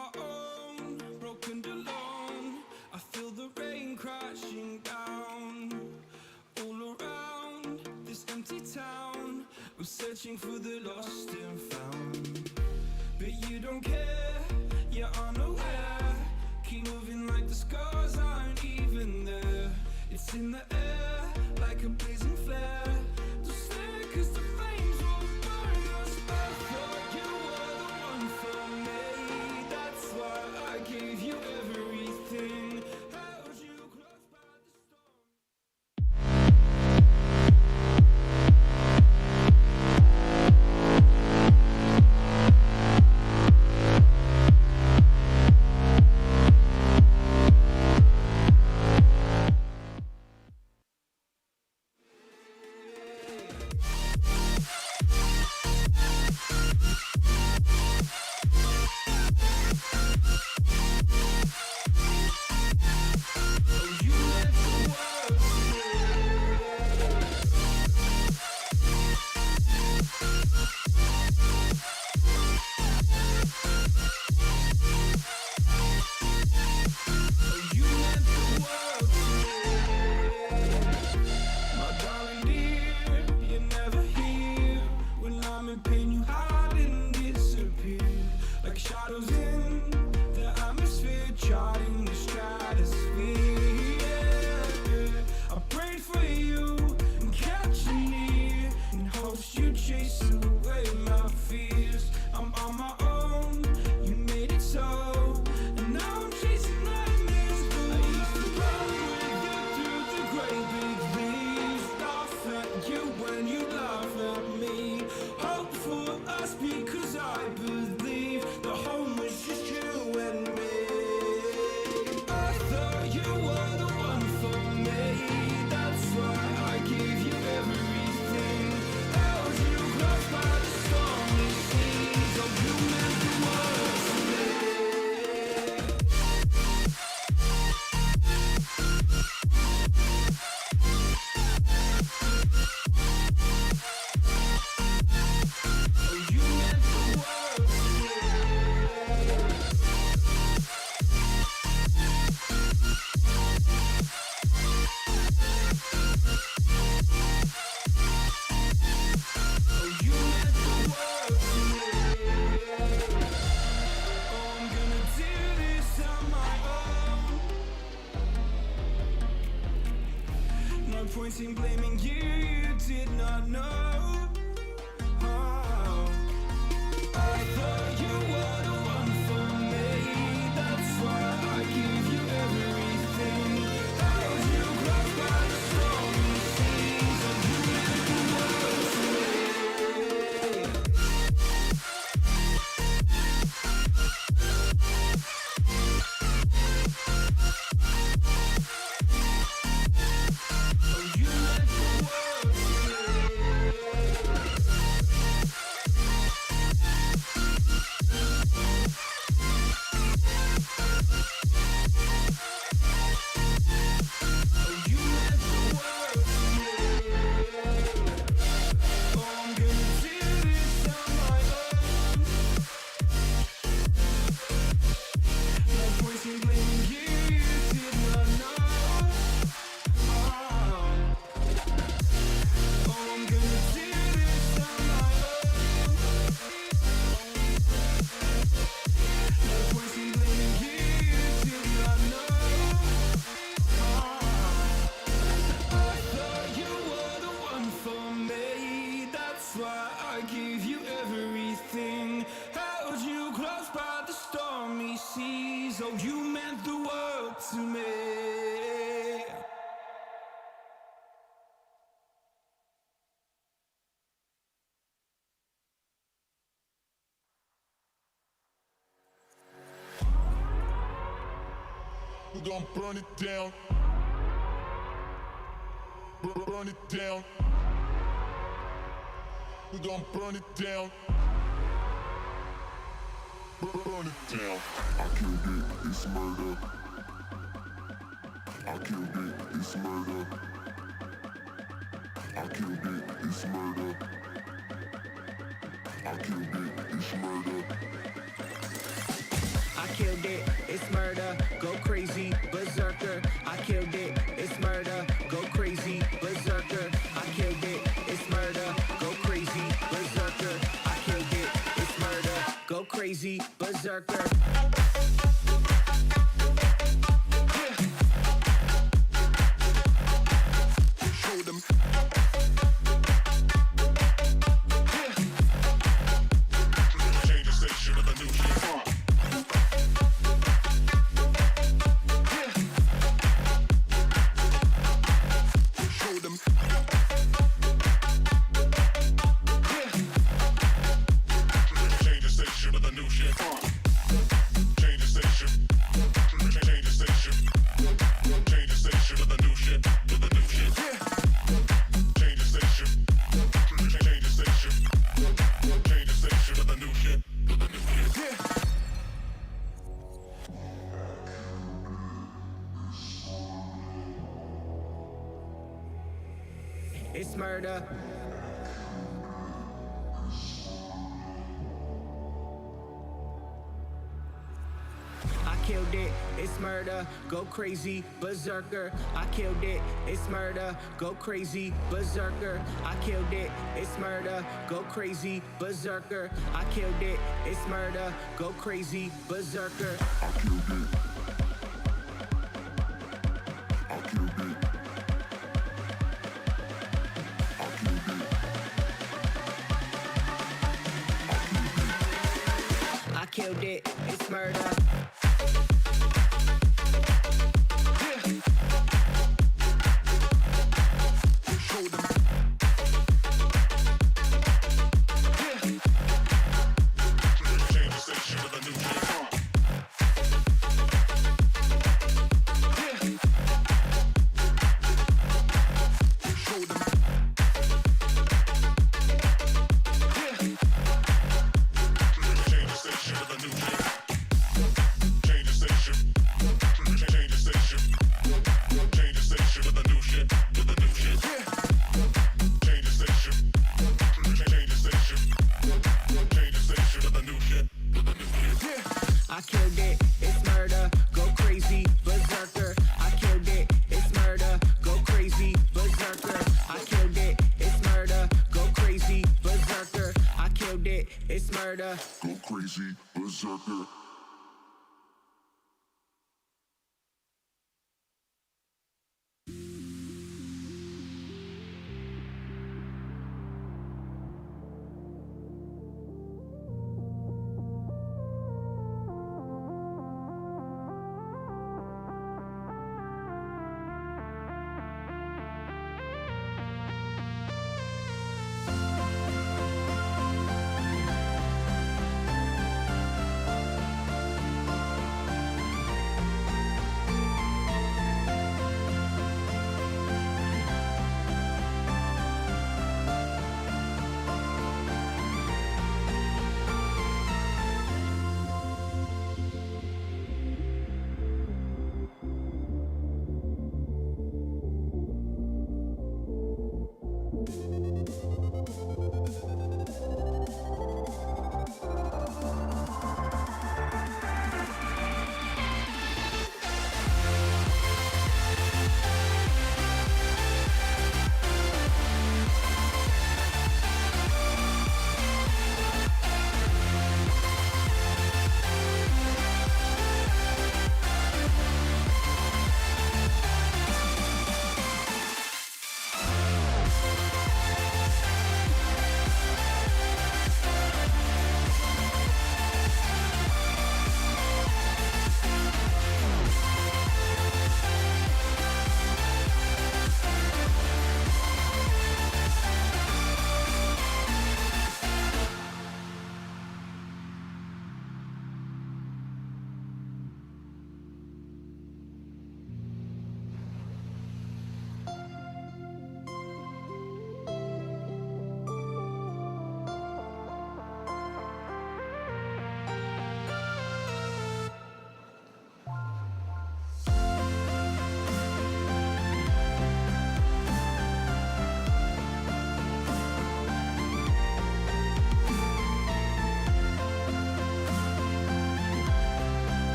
my own, broken alone. I feel the rain crashing down all around this empty town. I'm searching for the lost and found, but you don't care, you're unaware. Keep moving like the scars aren't even there. It's in the air like a blazing flare. Don't stare 'cause the flames will burn us. I thought you were the one for me. That's why I gave you everything. Held you close by the storm. Pointing, blaming you, you did not know. Oh, I thought you were the one for me. That's why I give you everything. Held you close by the stormy seas, and you meant the world to me. Oh, you meant the world to me. We're gonna burn it down. Burn it down. We're gonna burn it down. Burn it down. I killed it, it's murder. I killed it, it's murder. I killed it, it's murder. I killed it, it's murder. I berserker. Show them. Change the station with a new shit. Show them. Change the station with a new shit. Change the station. Change the station. Change the station with a new shit. With a new shit. Change the station. Change the station. Change the station with a new shit. With a new shit. It's murder. I killed it, it's murder, go crazy, berserker. I killed it, it's murder, go crazy, berserker. I killed it, it's murder, go crazy, berserker. I killed it, it's murder, go crazy, berserker. I killed it. I killed it. I killed it. I killed it, it's murder. Show them. Change the station with a new shit. Show them. Change the station with a new shit. Change the station. Change the station. Change the station with a new shit. With a new shit. Change the station. Change the station. Change the station with a new shit. With a new shit. I killed it, it's murder, go crazy, berserker. I killed it, it's murder, go crazy, berserker. I killed it, it's murder, go crazy, berserker. I killed it, it's murder. Go crazy, berserker.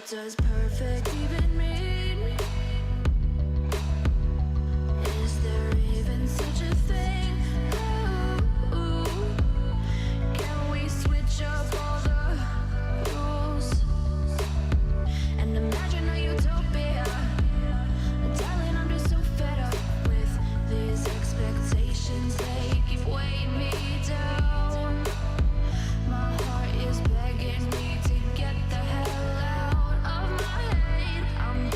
does perfect even mean? Is there even such a thing? Ooh, can we switch up all the rules and imagine a utopia? Darling, I'm just so fed up with these expectations. They keep weighing me down. My heart is begging me to get the hell out of my head. I'm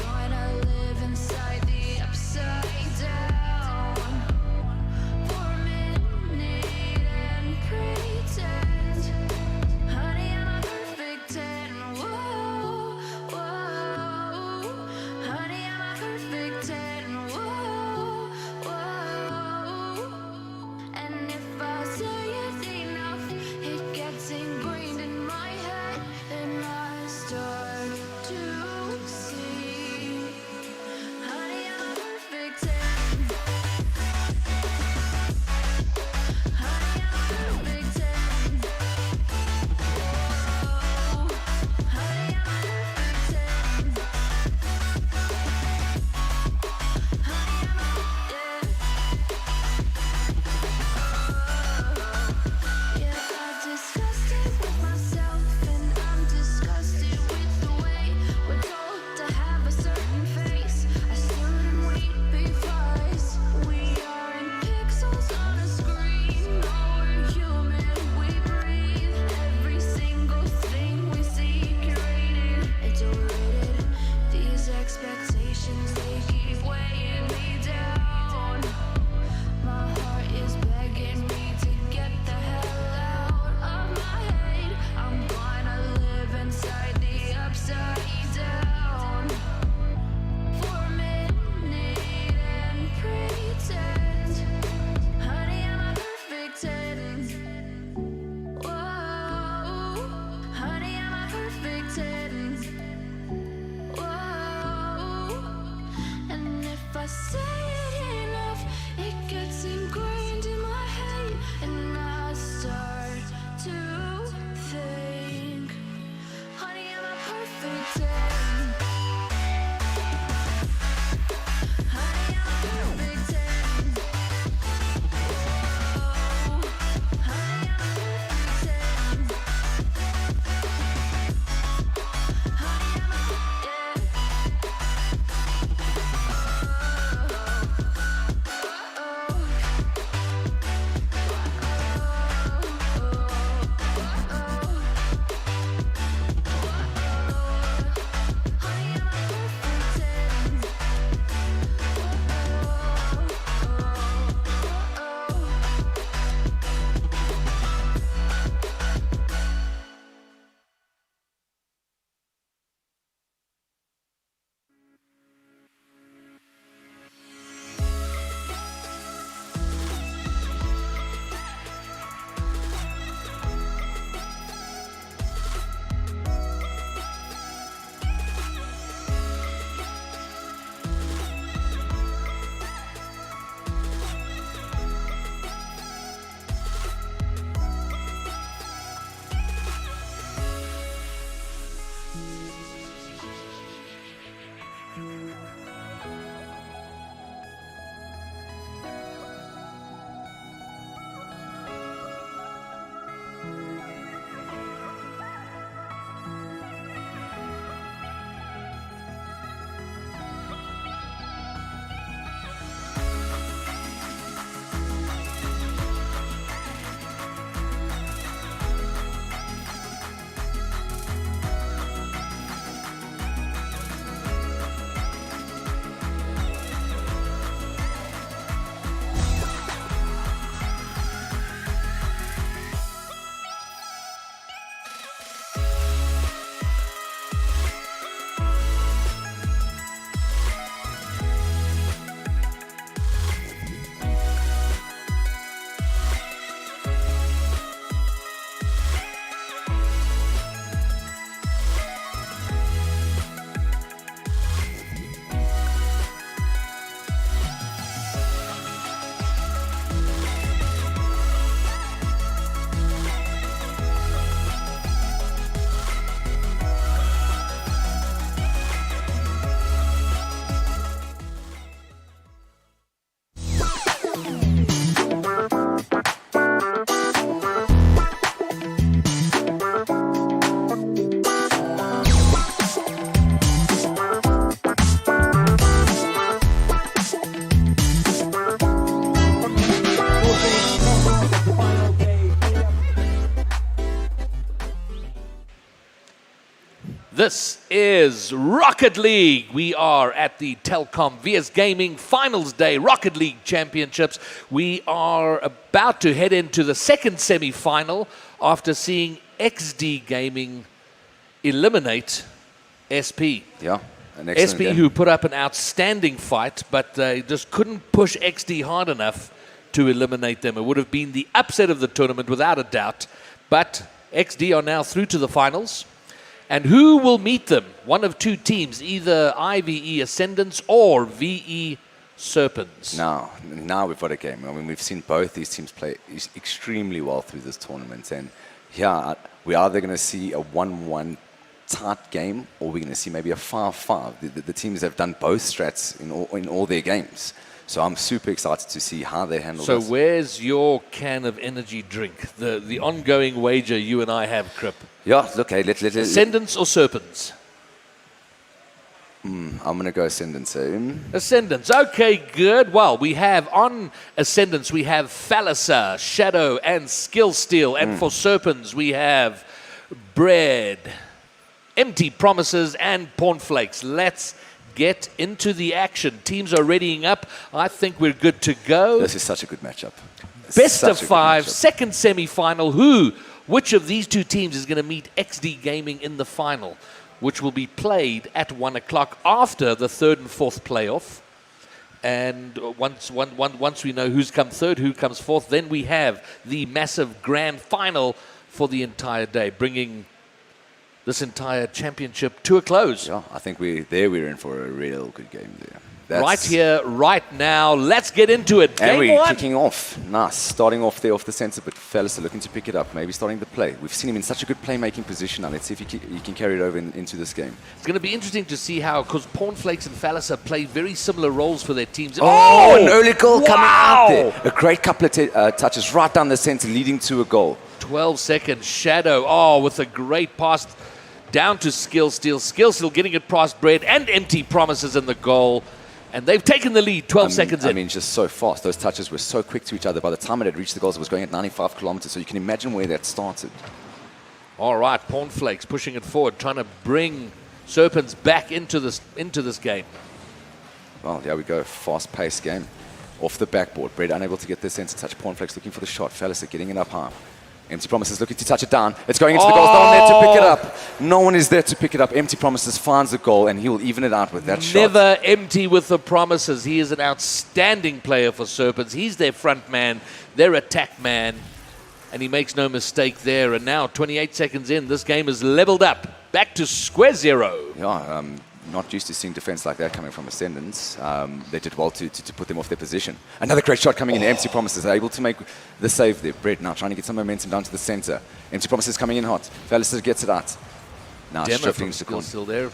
This is Rocket League. We are at the Telkom VS Gaming Finals Day Rocket League Championships. We are about to head into the second semi-final after seeing Exdee Gaming eliminate SP. Yeah, an excellent SP game. who put up an outstanding fight, but they just couldn't push Exdee hard enough to eliminate them. It would have been the upset of the tournament without a doubt. But Exdee are now through to the finals. And who will meet them? One of two teams, either IVE Ascendants or VE Serpens. Now we've got a game. I mean, we've seen both these teams play extremely well through this tournament. And yeah, we're either going to see a 1-1 tight game, or we're going to see maybe a 5-5. The teams have done both strats in all their games. So I'm super excited to see how they handle this. So where's your can of energy drink? The ongoing wager you and I have, Crip. Yeah, look, hey, let Ascendants or Serpens? I'm going to go Ascendants. Ascendants. Okay, good. Well, we have on Ascendants, we have Falliser, Shadow, and Skill Steal. And for Serpens, we have Bread, Empty Promises, and Pornflakes. Let's get into the action. Teams are readying up. I think we're good to go. This is such a good matchup. Best Such of a good 5, matchup. second semi-final. Which of these two teams is going to meet Exdee Gaming in the final, which will be played at 1 o'clock after the third and fourth playoff. And once we know who's come third, who comes fourth, then we have the massive grand final for the entire day, bringing this entire championship to a close. Yeah, I think we're in for a real good game there. Right here, right now. Let's get into it. And Game we're one. kicking off. Nice. Starting off there off the center, but Falliser looking to pick it up. Maybe starting the play. We've seen him in such a good playmaking position now. Let's see if he can carry it over into this game. It's going to be interesting to see how, because Pornflakes and Falliser play very similar roles for their teams. Oh, an early goal coming out wow! there. A great couple of touches right down the center, leading to a goal. 12 seconds. Shadow. Oh, with a great pass down to Skill Steal. Skill Steal getting it past Bread and Empty Promises in the goal. And they've taken the lead 12 seconds in. I mean, just so fast. Those touches were so quick to each other. By the time it had reached the goals, it was going at 95 kilometers. So you can imagine where that started. All right, Pornflakes pushing it forward, trying to bring Serpens back into this game. Well, there we go. Fast-paced game. Off the backboard. Bread unable to get the center touch. Pornflakes looking for the shot. Falliser getting it up high. Empty Promises looking to touch it down. It's going into the goals. No one there to pick it up. No one is there to pick it up. Empty Promises finds a goal, and he will even it out with that shot. Never empty with the promises. He is an outstanding player for Serpens. He's their front man, their attack man, and he makes no mistake there. And now, 28 seconds in, this game is leveled up. Back to square zero. Yeah, not used to seeing defense like that coming from Ascendants. They did well to put them off their position. Another great shot coming in. Empty Promises are able to make the save there. Bread now trying to get some momentum down to the center. Empty Promises coming in hot. Falliser gets it out. Now Demo stripping from into the Skill corner. Steal there.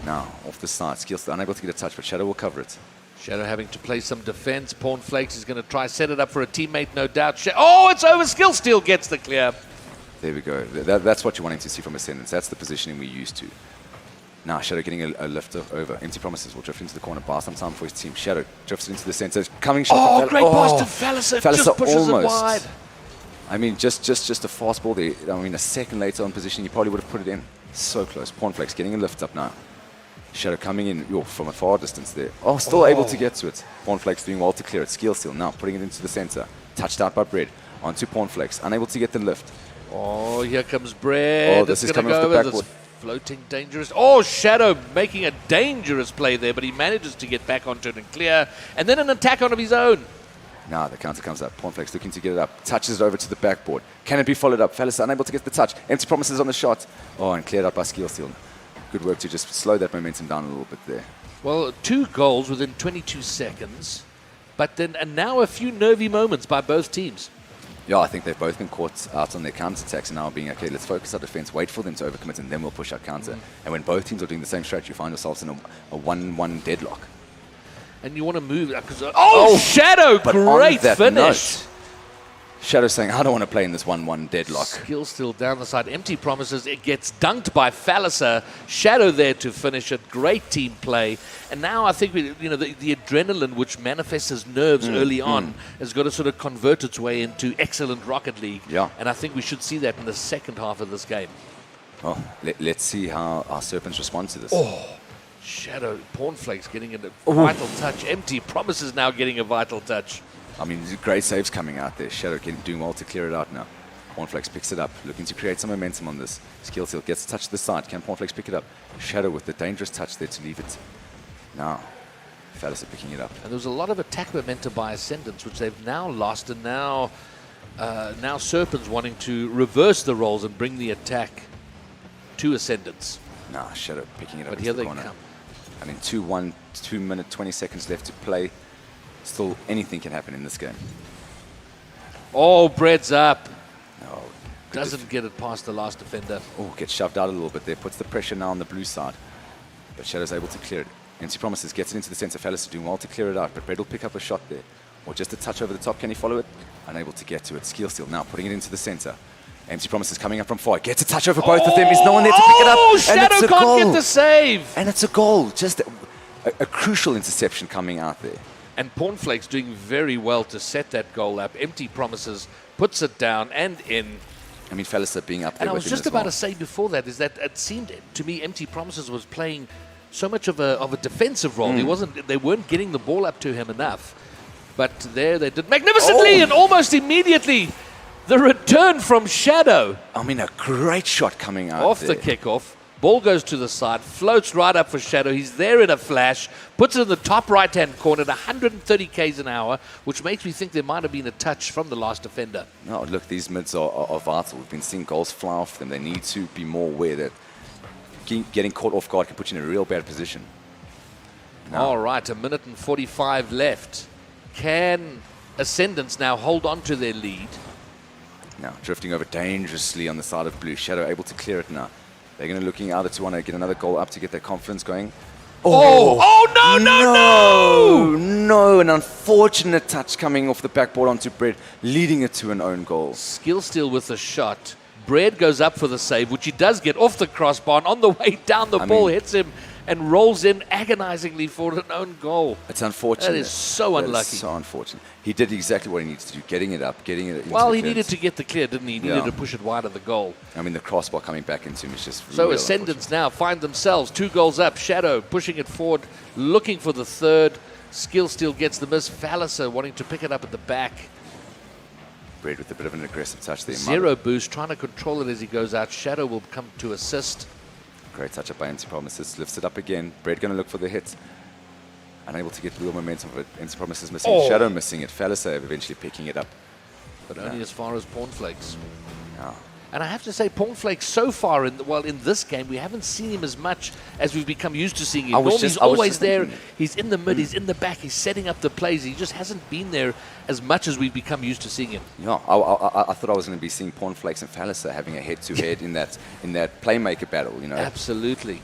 Now off the side. Skill Steal unable to get a touch, but Shadow will cover it. Shadow having to play some defense. Pornflakes is going to try set it up for a teammate, no doubt. Oh, it's over. Skill Steal gets the clear. There we go. That's what you're wanting to see from Ascendants. That's the positioning we're used to. Now Shadow getting a lift over. Empty Promises will drift into the corner, buy some time for his team. Shadow drifts into the center. Coming shot. Oh, great pass to Falliser. Just pushes it wide. I mean, just a fast ball there. I mean, a second later on position, you probably would have put it in. So close. Pornflakes getting a lift up now. Shadow coming in from a far distance there. Oh, still able to get to it. Pornflakes doing well to clear it. Skill Steal now putting it into the center. Touched out by Bread. Onto Pornflakes. Unable to get the lift. Oh, here comes Bread. Oh, this It's is gonna coming off go the over backboard. this floating dangerous. Oh, Shadow making a dangerous play there, but he manages to get back onto it and clear. And then an attack on of his own. Now the counter comes up. Pornflakes looking to get it up. Touches it over to the backboard. Can it be followed up? Falliser unable to get the touch. Empty Promises on the shot. Oh, and cleared out by Skill Steal. Good work to just slow that momentum down a little bit there. Well, 2 goals within 22 seconds, but then and now a few nervy moments by both teams. Yeah, I think they've both been caught out on their counter-attacks and now being, okay, let's focus our defense, wait for them to overcommit, and then we'll push our counter. And when both teams are doing the same strategy, you find yourselves in a 1-1 deadlock. And you want to move. Shadow, But great on that finish. note, Shadow saying, I don't want to play in this 1-1 deadlock. Skill Steal down the side. Empty Promises. It gets dunked by Falliser. Shadow there to finish it. Great team play. And now I think the adrenaline, which manifests as nerves early on, has got to sort of convert its way into excellent Rocket League. Yeah. And I think we should see that in the second half of this game. Well, let's see how our Serpents respond to this. Shadow, Pornflake's getting a vital touch. Empty Promises now getting a vital touch. I mean, great saves coming out there. Shadow doing well to clear it out now. Pornflakes picks it up, looking to create some momentum on this. Skill Seal gets a touch to the side. Can Pornflakes pick it up? Shadow with the dangerous touch there to leave it. Now, Fellas are picking it up. And there was a lot of attack momentum by Ascendants, which they've now lost, and now Serpens wanting to reverse the roles and bring the attack to Ascendants. Now, Shadow picking it up. But into here the they corner. come. I mean, 2 minute, 20 seconds left to play. Still, anything can happen in this game. Oh, Bread's up. Oh, Doesn't get it past the last defender. Oh, gets shoved out a little bit there. Puts the pressure now on the blue side. But Shadow's able to clear it. Empty Promises gets it into the center. Fellas are doing well to clear it out, but Bread will pick up a shot there. Or just a touch over the top. Can he follow it? Unable to get to it. Skill Steal now putting it into the center. Empty Promises coming up from far. Gets a touch over both of them. There's no one there to pick it up. Oh, And Shadow it's a can't goal. get the save. And it's a goal. Just a crucial interception coming out there. And Pornflake's doing very well to set that goal up. Empty Promises puts it down and in. I mean, Fellas are being up there And I with was him just as about well. to say before that is that it seemed to me Empty Promises was playing so much of a defensive role. They weren't getting the ball up to him enough. But there they did magnificently and almost immediately the return from Shadow. I mean, a great shot coming out Off there. the kickoff. Ball goes to the side, floats right up for Shadow. He's there in a flash, puts it in the top right-hand corner at 130 k's an hour, which makes me think there might have been a touch from the last defender. No, look, these mids are vital. We've been seeing goals fly off them. They need to be more aware that getting caught off guard can put you in a real bad position. All right, 1 minute and 45 left. Can Ascendants now hold on to their lead? Now, drifting over dangerously on the side of blue. Shadow able to clear it now. They're going to looking either to want to get another goal up to get their confidence going. No, an unfortunate touch coming off the backboard onto Bread, leading it to an own goal. Skill Steal with a shot. Bread goes up for the save, which he does get off the crossbar. And on the way down, the ball hits him and rolls in agonizingly for an own goal. It's unfortunate. That is so unlucky. That is so unfortunate. He did exactly what he needs to do, getting it up, getting it into Well, the he clearance. needed to get the clear, didn't he? He needed to push it wide of the goal. I mean, the crossbar coming back into him is just So real Ascendants now find themselves 2 goals up. Shadow pushing it forward, looking for the third. Skill Steal gets the miss. Falliser wanting to pick it up at the back. Bread with a bit of an aggressive touch there. Zero boost, trying to control it as he goes out. Shadow will come to assist. Great touch up by Empty Promises. Lifts it up again. Bread going to look for the hit. Unable to get real momentum of it. Empty Promises missing. Shadow missing it. Falliser eventually picking it up. But only as far as Pornflakes. Yeah. And I have to say, Pornflakes so far, in this game, we haven't seen him as much as we've become used to seeing him. Normally he's always there. He's in the mid, he's in the back, he's setting up the plays. He just hasn't been there as much as we've become used to seeing him. Yeah, I thought I was going to be seeing Pornflakes and Falliser having a head-to-head in that playmaker battle, you know. Absolutely.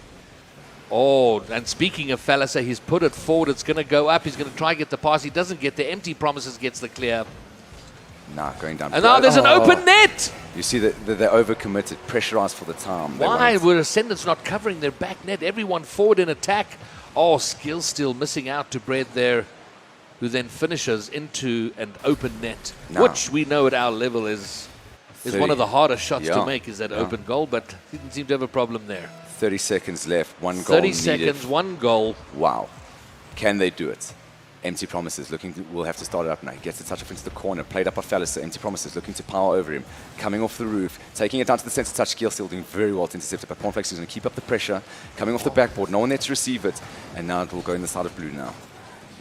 Oh, and speaking of Falliser, he's put it forward. It's going to go up. He's going to try and get the pass. He doesn't get the Empty Promises, gets the clear. Nah, going down. And now there's an open net. You see that they're overcommitted, pressurized for the time. Why were Ascendants not covering their back net? Everyone forward in attack. Oh, Skill Steal missing out to Bread there, who then finishes into an open net, which we know at our level is one of the hardest shots to make, is that open goal, but didn't seem to have a problem there. 30 seconds left, 1 goal 30 needed. seconds, 1 goal. Wow. Can they do it? Empty Promises we'll have to start it up now. He gets the touch off into the corner, played up by Falliser. Empty Promises looking to power over him, coming off the roof, taking it down to the center touch. Skill Steal doing very well to intercept it, but Pornflakes is going to keep up the pressure, coming off the backboard, no one there to receive it, and now it will go in the side of blue now.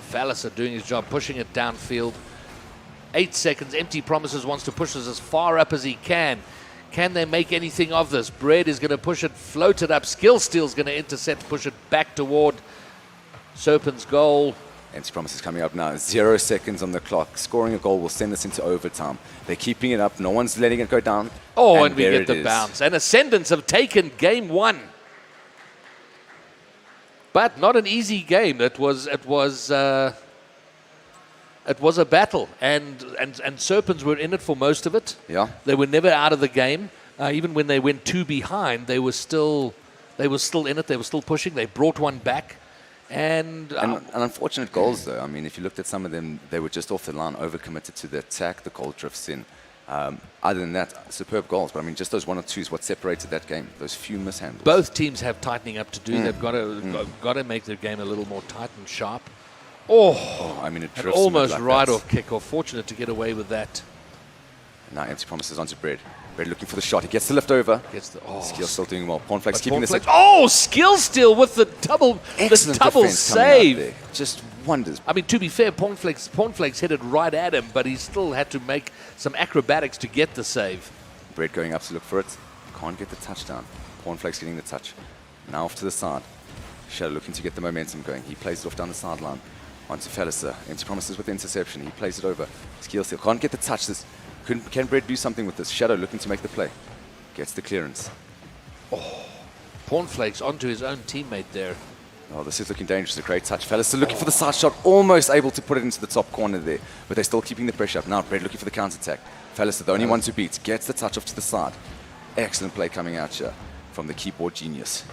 Falliser doing his job, pushing it downfield. 8 seconds. Empty Promises wants to push this as far up as he can. Can they make anything of this? Bread is going to push it, float it up. Skill Steal's going to intercept, push it back toward Serpens' goal. Empty Promises coming up now. 0 seconds on the clock. Scoring a goal will send this into overtime. They're keeping it up. No one's letting it go down. Oh, and we there get it the is. bounce. And Ascendants have taken game 1. But not an easy game. It was a battle, and Serpens were in it for most of it. Yeah. They were never out of the game. Even when they went 2 behind, they were still in it. They were still pushing. They brought one back. And unfortunate goals, though. I mean, if you looked at some of them, they were just off the line, overcommitted to the attack. The goal drifts in. Other than that, superb goals. But I mean, just those 1 or 2 is what separated that game. Those few mishandles. Both teams have tightening up to do. They've got to make their game a little more tight and sharp. Oh, I mean, it an drifts almost like right that. off kick-off. Fortunate to get away with that. Now Empty Promises onto Bread. Bread looking for the shot. He gets the lift over. Gets the Skill still doing well. Pornflake's but keeping Pornflake's- this. Oh, skill steal with the double Excellent defense coming out save. there. Just wonders. I mean, to be fair, Pornflake's hit it right at him, but he still had to make some acrobatics to get the save. Bread going up to look for it. Can't get the touchdown. Pornflake's getting the touch. Now off to the side. Shadow looking to get the momentum going. He plays it off down the sideline. Onto Falliser. Empty Promises with the interception. He plays it over. Skill steal. Can't get the touch. Can Bread do something with this? Shadow looking to make the play. Gets the clearance. Pornflake's onto his own teammate there. Oh, this is looking dangerous. A great touch. Falliser looking for the side shot. Almost able to put it into the top corner there. But they're still keeping the pressure up. Now Bread looking for the counter-attack. Falliser, the only one to beat. Gets the touch off to the side. Excellent play coming out here from the keyboard genius.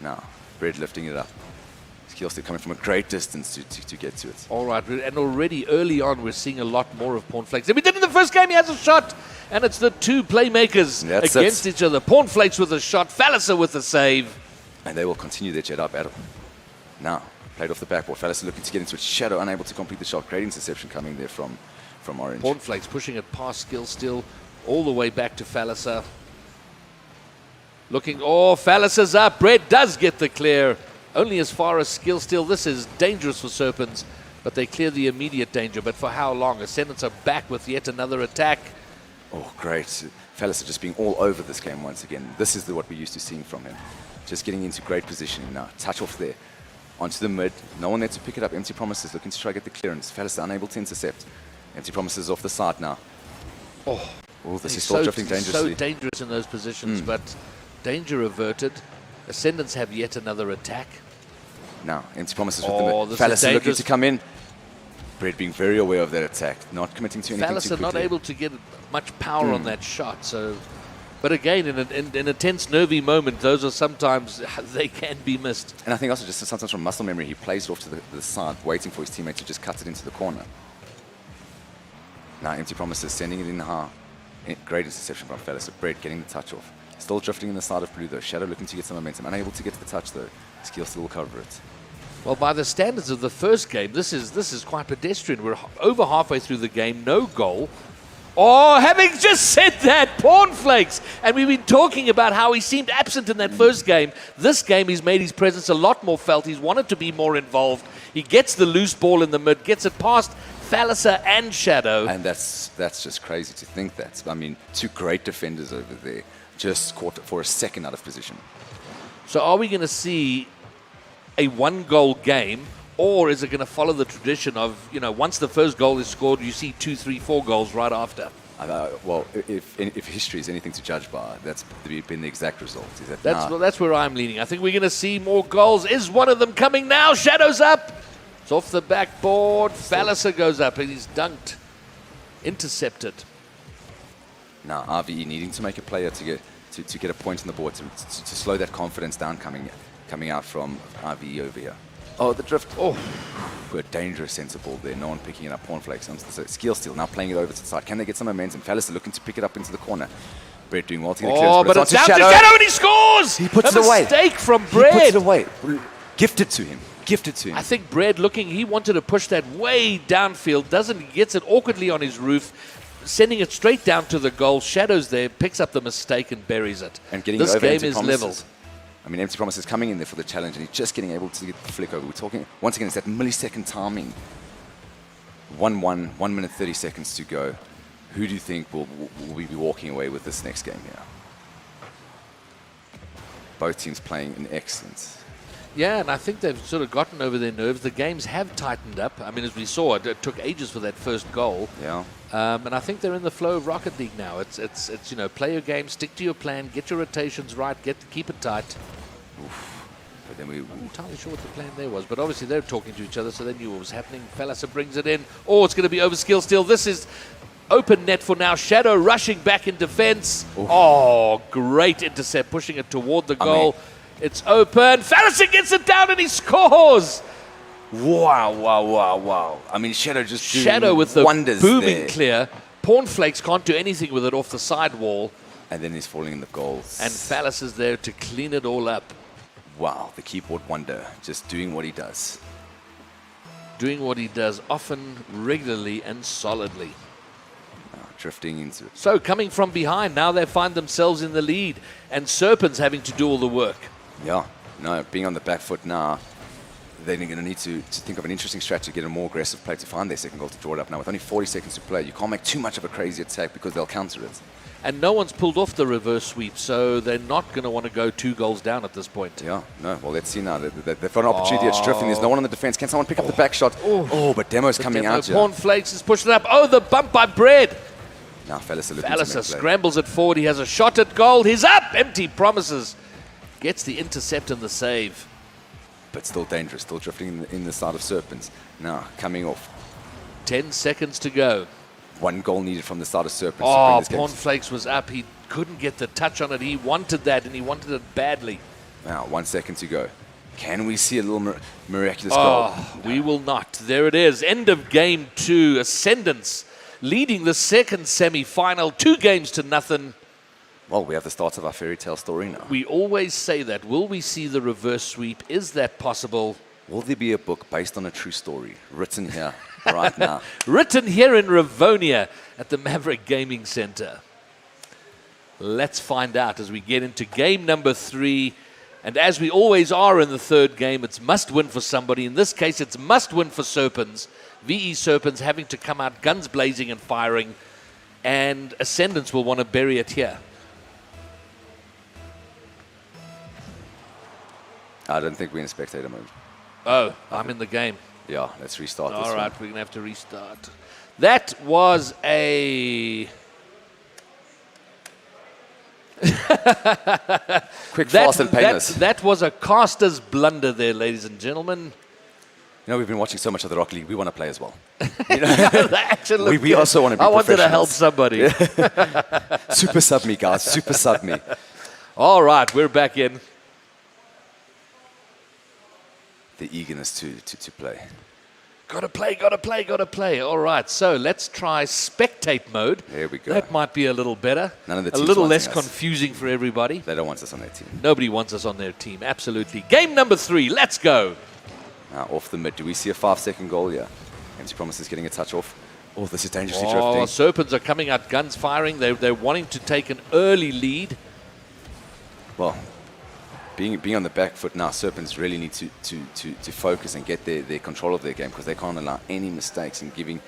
Now, Bread lifting it up. Skill still coming from a great distance to get to it. All right, and already early on, we're seeing a lot more of Pornflakes than we did in the first game. He has a shot, and it's the two playmakers That's against it. each other. Pornflakes with a shot, Falliser with a save. And they will continue their jet up battle. Now, played off the backboard. Falliser looking to get into it. Shadow unable to complete the shot. Great interception coming there from Orange. Pornflakes pushing it past skill still, all the way back to Falliser. Looking, Falliser's up. Bread does get the clear. Only as far as skill still. This is dangerous for Serpens, but they clear the immediate danger. But for how long? Ascendants are back with yet another attack. Oh, great. Falliser just being all over this game once again. This is what we're used to seeing from him. Just getting into great positioning now. Touch off there. Onto the mid. No one there to pick it up. Empty Promises looking to try to get the clearance. Falliser unable to intercept. Empty Promises off the side now. This is still drifting dangerously. So dangerous in those positions, but danger averted. Ascendants have yet another attack. Now, Empty Promises with the mid. this is Falliser looking dangerous. to come in. Bread being very aware of that attack. Not committing to anything too Falliser quickly. not able to get much power on that shot. So, but again, in a tense, nervy moment, those are sometimes, they can be missed. And I think also just sometimes from muscle memory, he plays it off to the side, waiting for his teammate to just cut it into the corner. Now, Empty Promises sending it in high. Great interception from Falliser. Bread getting the touch off. Still drifting in the side of blue though. Shadow looking to get some momentum. Unable to get to the touch though. Skill still will cover it. Well, by the standards of the first game, this is quite pedestrian. We're over halfway through the game, no goal. Having just said that, Pornflakes, and we've been talking about how he seemed absent in that first game. This game, he's made his presence a lot more felt. He's wanted to be more involved. He gets the loose ball in the mid, gets it past Falliser and Shadow. And that's just crazy to think that. I mean, two great defenders over there. Just caught for a second out of position. So are we going to see a one-goal game, or is it going to follow the tradition of, once the first goal is scored, you see 2, 3, 4 goals right after? Well, if history is anything to judge by, that's been the exact result. Is that That's where I'm leaning. I think we're going to see more goals. Is one of them coming now? Shadow's up. It's off the backboard. Falliser goes up, and he's dunked. Intercepted. Now, RVE needing to make a player to get a point on the board, to slow that confidence down coming out from RVE over here. The drift. A dangerous centre ball there. No one picking it up. Pornflakes. Skill steal. Now playing it over to the side. Can they get some momentum? Falliser looking to pick it up into the corner. Bread doing well to get a clearance. But it's down to Shadow, and he scores! He puts a it away. Mistake from He Bread. puts it away. Gifted to him. I think Bread he wanted to push that way downfield. Gets it awkwardly on his roof. Sending it straight down to the goal. Shadow's there, picks up the mistake and buries it. And getting this over game Empty is Promises. level. I mean, Empty Promises coming in there for the challenge, and he's just getting able to get the flick over. We're talking, once again, it's that millisecond timing. 1-1, 1 minute 30 seconds to go. Who do you think will we be walking away with this next game here? Both teams playing in excellence. Yeah, and I think they've sort of gotten over their nerves. The games have tightened up. I mean, as we saw, it took ages for that first goal. Yeah. And I think they're in the flow of Rocket League now. It's play your game, stick to your plan, get your rotations right, keep it tight. But then I'm not entirely sure what the plan there was, but obviously they're talking to each other, so they knew what was happening. Falliser brings it in. It's going to be over skill still. This is open net for now. Shadow rushing back in defense. Great intercept, pushing it toward the goal. It's open. Falliser gets it down and he scores. Wow, wow, wow, wow. I mean, Shadow just doing Shadow with the wonders booming there. clear. Pornflakes can't do anything with it off the sidewall. And then he's falling in the goals. And Phallus is there to clean it all up. Wow, the keyboard wonder, just doing what he does. Doing what he does often, regularly, and solidly. Drifting into it. So coming from behind, now they find themselves in the lead. And Serpens having to do all the work. Yeah, no, being on the back foot now, they're going to need to think of an interesting strategy to get a more aggressive play to find their second goal to draw it up. Now, with only 40 seconds to play, you can't make too much of a crazy attack because they'll counter it. And no one's pulled off the reverse sweep, so they're not going to want to go 2 goals down at this point. Yeah, no, well, let's see now. They've got an opportunity. It's drifting. There's no one on the defense. Can someone pick up the back shot? Oh, but Demo's coming out here. Pornflakes is pushing it up. Oh, the bump by Bread. Now, Phallus scrambles it forward. He has a shot at goal. He's up. Empty promises. Gets the intercept and the save. But still dangerous. Still drifting in the side of Serpens. Now, coming off. 10 seconds to go. 1 goal needed from the side of Serpens. Oh, Pornflakes was up. He couldn't get the touch on it. He wanted that, and he wanted it badly. Now, 1 second to go. Can we see a little miraculous goal? We will not. There it is. End of game 2. Ascendants leading the second semi-final. 2 games to nothing. Well, we have the start of our fairy tale story now. We always say that. Will we see the reverse sweep? Is that possible? Will there be a book based on a true story written here right now? Written here in Rivonia at the Maverick Gaming Center. Let's find out as we get into game number 3. And as we always are in the third game, it's must win for somebody. In this case, it's must win for Serpens. VE Serpens having to come out guns blazing and firing. And Ascendants will want to bury it here. I don't think we're in a spectator mode. Oh, I'm in the game. Yeah, let's restart this All right, one. we're going to have to restart. That was a... Quick, fast, and painless. That was a caster's blunder there, ladies and gentlemen. You know, we've been watching so much of the Rocket League. We want to play as well. We also want to be I wanted to help professionals. somebody. Super sub me, guys. Super sub me. All right, we're back in. The eagerness to play. Gotta play. All right, so let's try spectate mode. There we go. That might be a little better. None of the a teams little wanting less us. confusing for everybody. They don't want us on their team. Nobody wants us on their team, absolutely. Game number 3, let's go. Now, off the mid. Do we see a 5-second goal here? Empty Promises getting a touch off. Oh, this is dangerously Oh, drifting. Serpens are coming out guns firing. They're wanting to take an early lead. Well, being on the back foot now, Serpents really need to focus and get their control of their game because they can't allow any mistakes in giving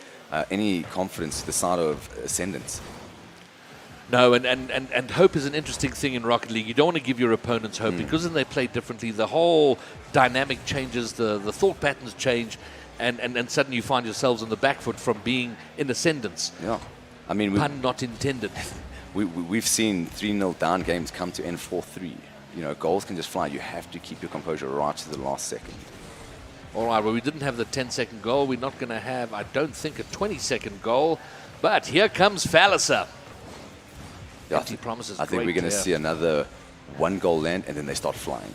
any confidence to the side of Ascendants. No, and hope is an interesting thing in Rocket League. You don't want to give your opponents hope because then they play differently. The whole dynamic changes, the thought patterns change, and suddenly you find yourselves on the back foot from being in Ascendants. Yeah. I mean, Pun not intended. we've seen 3-0 down games come to end 4-3. You know, goals can just fly. You have to keep your composure right to the last second. All right, well, we didn't have the 10-second goal. We're not going to have, I don't think, a 20-second goal. But here comes Phallisa. Yeah, Empty promises. I think we're going to see another 1-goal land, and then they start flying.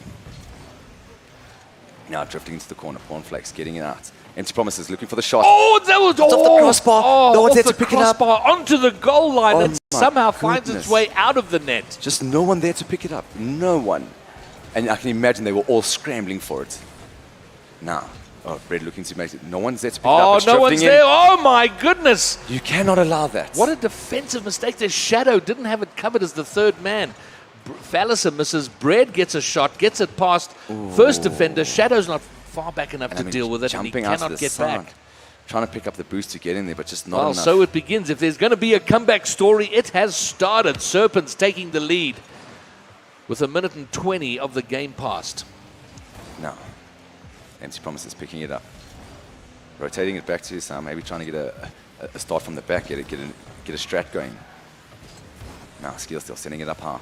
Now drifting into the corner. Pornflakes getting it out. Empty Promises looking for the shot. Oh, that was off the crossbar. No one's off there the to pick it up. crossbar onto the goal line Oh and my somehow finds its goodness. way out of the net. Just no one there to pick it up. No one. And I can imagine they were all scrambling for it. Now, Bread looking to make it. No one's there to pick it up. Oh, It's no one's drifting in. there. Oh, my goodness. You cannot allow that. What a defensive mistake. Their Shadow didn't have it covered as the third man. Phallisa misses. Bread gets a shot, gets it past first defender. Shadow's not far back enough And to I mean, deal with it, and he jumping out to cannot the get side. back. Trying to pick up the boost to get in there, but just not Well, enough. so it begins. If there's going to be a comeback story, it has started. Serpens taking the lead with 1:20 of the game passed. No. Empty Promises picking it up. Rotating it back to his side, maybe trying to get a start from the back, get a strat going. Now, Skill still sending it up high.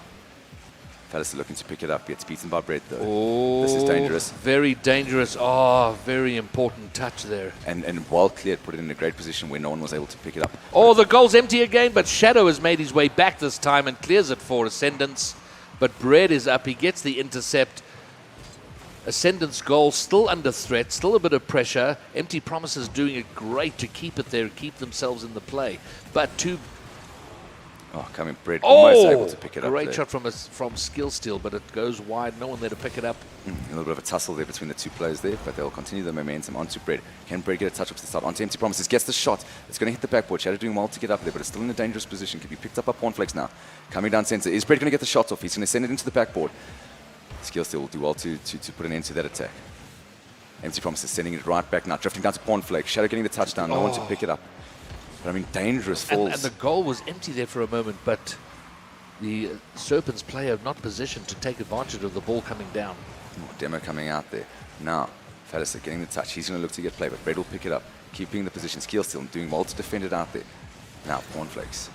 Phallisa looking to pick it up, gets beaten by Bread though. Oh, This is dangerous. Very dangerous. Oh, very important touch there. And well cleared, put it in a great position where no one was able to pick it up. Oh, the goal's empty again, but Shadow has made his way back this time and clears it for Ascendants. But Bread is up. He gets the intercept. Ascendant's goal still under threat, still a bit of pressure. Empty Promises doing it great to keep it there, keep themselves in the play. But two. Oh, coming Brett, almost able Oh, to pick it up. great there. shot from Skill Steal, but it goes wide. No one there to pick it up. A little bit of a tussle there between the two players there, but they'll continue the momentum onto Brett. Can Brett get a touch up to the side? Onto Empty Promises, gets the shot. It's going to hit the backboard. Shadow doing well to get up there, but it's still in a dangerous position. Could be picked up by Pornflex now. Coming down center. Is Brett going to get the shots off? He's going to send it into the backboard. Skill Steal will do well to put an end to that attack. Empty Promises sending it right back now, drifting down to Pornflex. Shadow getting the touchdown. No one to pick it up. But I mean, dangerous falls. And the goal was empty there for a moment, but the Serpens player not positioned to take advantage of the ball coming down. Demo coming out there. Now, Fallister getting the touch. He's going to look to get play, but Brett will pick it up, keeping the position. Skill Steal doing well to defend it out there. Now, Pornflex.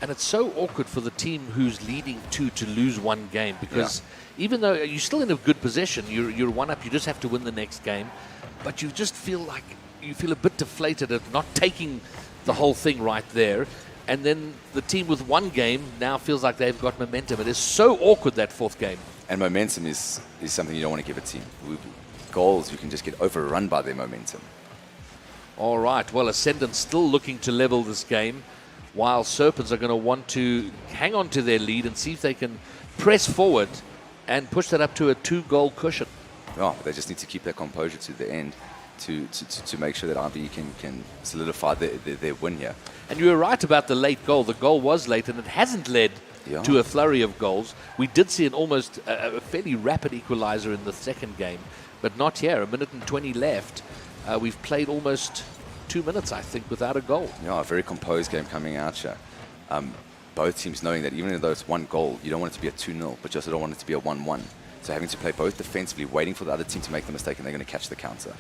And it's so awkward for the team who's leading to lose one game because even though you're still in a good position, you're one up, you just have to win the next game, but you just feel like you feel a bit deflated at not taking the whole thing right there. And then the team with one game now feels like they've got momentum. It is so awkward, that fourth game. And momentum is something you don't want to give a team. With goals, you can just get overrun by their momentum. All right, well, Ascendant still looking to level this game, while Serpens are going to want to hang on to their lead and see if they can press forward and push that up to a 2-goal cushion. Oh, they just need to keep their composure to the end to make sure that RB can solidify their win here. And you were right about the late goal. The goal was late, and it hasn't led to a flurry of goals. We did see an almost a fairly rapid equalizer in the second game, but not here. 1 minute and 20 left. We've played almost 2 minutes, I think, without a goal. Yeah, a very composed game coming out here. Both teams knowing that even though it's one goal, you don't want it to be a 2-0, but you also don't want it to be a 1-1. So having to play both defensively, waiting for the other team to make the mistake, and they're going to catch the counter.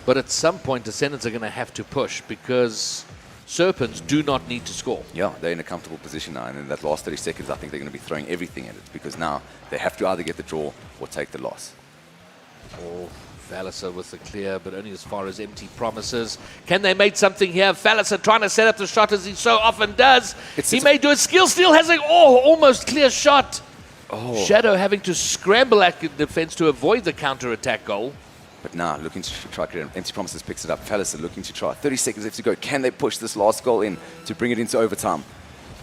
But at some point, Descendants are going to have to push because Serpens do not need to score. Yeah, they're in a comfortable position now, and in that last 30 seconds, I think they're going to be throwing everything at it because now they have to either get the draw or take the loss. Oh, Fallister with the clear, but only as far as Empty Promises. Can they make something here? Fallister trying to set up the shot as he so often does. He may do it. Skill Steal has an almost clear shot. Shadow having to scramble at defense to avoid the counter-attack goal. But now, looking to try to get Empty Promises picks it up. Fallister looking to try. 30 seconds left to go. Can they push this last goal in to bring it into overtime?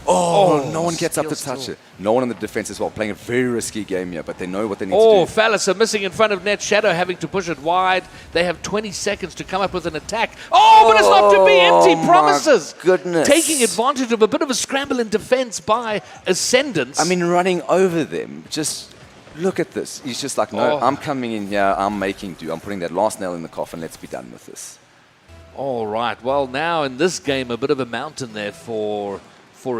No one gets up to touch it. No one on the defense as well. Playing a very risky game here, but they know what they need to do. Fallister missing in front of net. Shadow having to push it wide. They have 20 seconds to come up with an attack. But it's not to be. Empty Promises. My goodness. Taking advantage of a bit of a scramble in defense by Ascendants. I mean, running over them. Just look at this. He's just like, no, I'm coming in here. I'm making do. I'm putting that last nail in the coffin. Let's be done with this. All right. Well, now in this game, a bit of a mountain there for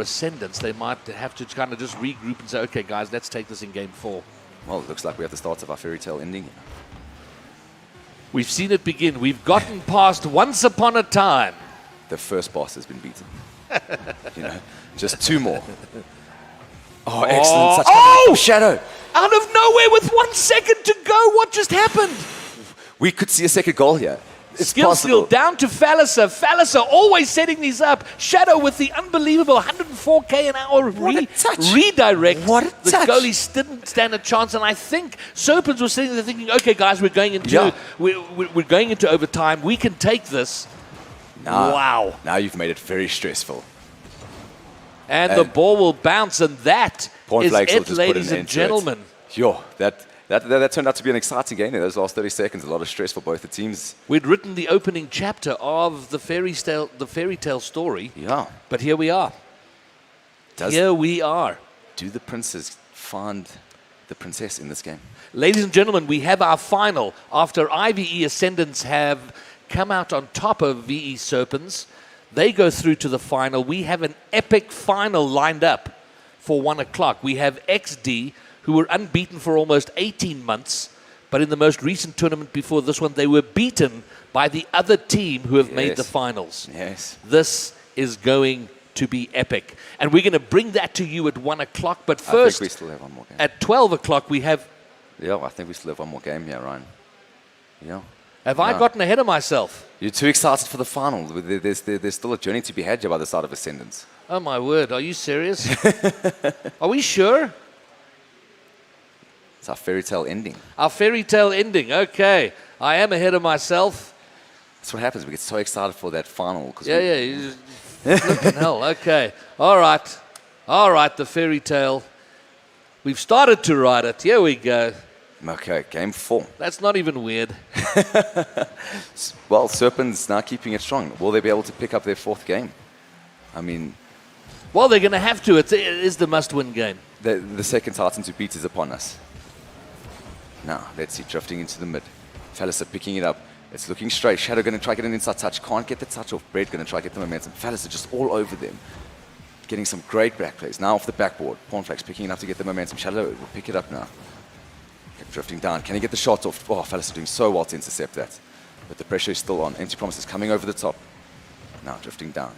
Ascendants. They might have to kind of just regroup and say, okay, guys, let's take this in game 4. Well, it looks like we have the start of our fairy tale ending. We've seen it begin. We've gotten past Once Upon a Time. The first boss has been beaten. Just 2 more. Excellent. Such Shadow. Out of nowhere with 1 second to go. What just happened? We could see a second goal here. It's Skill possible. Steal down to Fallister. Fallister always setting these up. Shadow with the unbelievable 104k an hour redirect. What a the touch. goalies didn't stand a chance, and I think Serpens was sitting there thinking, okay, guys, we're going into we're going into overtime. We can take this. Wow. Now you've made it very stressful. And the ball will bounce, and that is it, ladies and gentlemen. That turned out to be an exciting game in those last 30 seconds. A lot of stress for both the teams. We'd written the opening chapter of the fairy tale story. Yeah. But here we are. Here we are. Do the princes find the princess in this game? Ladies and gentlemen, we have our final. After IVE Ascendants have come out on top of VE Serpens, they go through to the final. We have an epic final lined up for 1 o'clock. We have Exdee, who were unbeaten for almost 18 months, but in the most recent tournament before this one, they were beaten by the other team who have made the finals. Yes. This is going to be epic. And we're going to bring that to you at 1 o'clock, but first, I think we still have one more game. At 12 o'clock, we have... Yeah, I think we still have one more game here, Ryan. Yeah. Have I gotten ahead of myself? You're too excited for the final. There's still a journey to be had here by the side of Ascendants. Oh, my word. Are you serious? Are we sure? It's our fairy tale ending. Our fairy tale ending. Okay. I am ahead of myself. That's what happens. We get so excited for that final. Yeah. You just flipping hell. Okay. All right. The fairy tale. We've started to write it. Here we go. Okay, game 4. That's not even weird. Well, Serpens now keeping it strong. Will they be able to pick up their 4th game? I mean, Well, they're going to have to. It is the must-win game. the second Titan to beat is upon us. Now, let's see, drifting into the mid. Falliser picking it up. It's looking straight. Shadow going to try get an inside touch. Can't get the touch off. Bread going to try get the momentum. Falliser just all over them. Getting some great back plays. Now off the backboard. Cornflakes picking it up to get the momentum. Shadow will pick it up now. Drifting down. Can he get the shot off? Oh, Falliser doing so well to intercept that. But the pressure is still on. Empty Promises coming over the top. Now drifting down.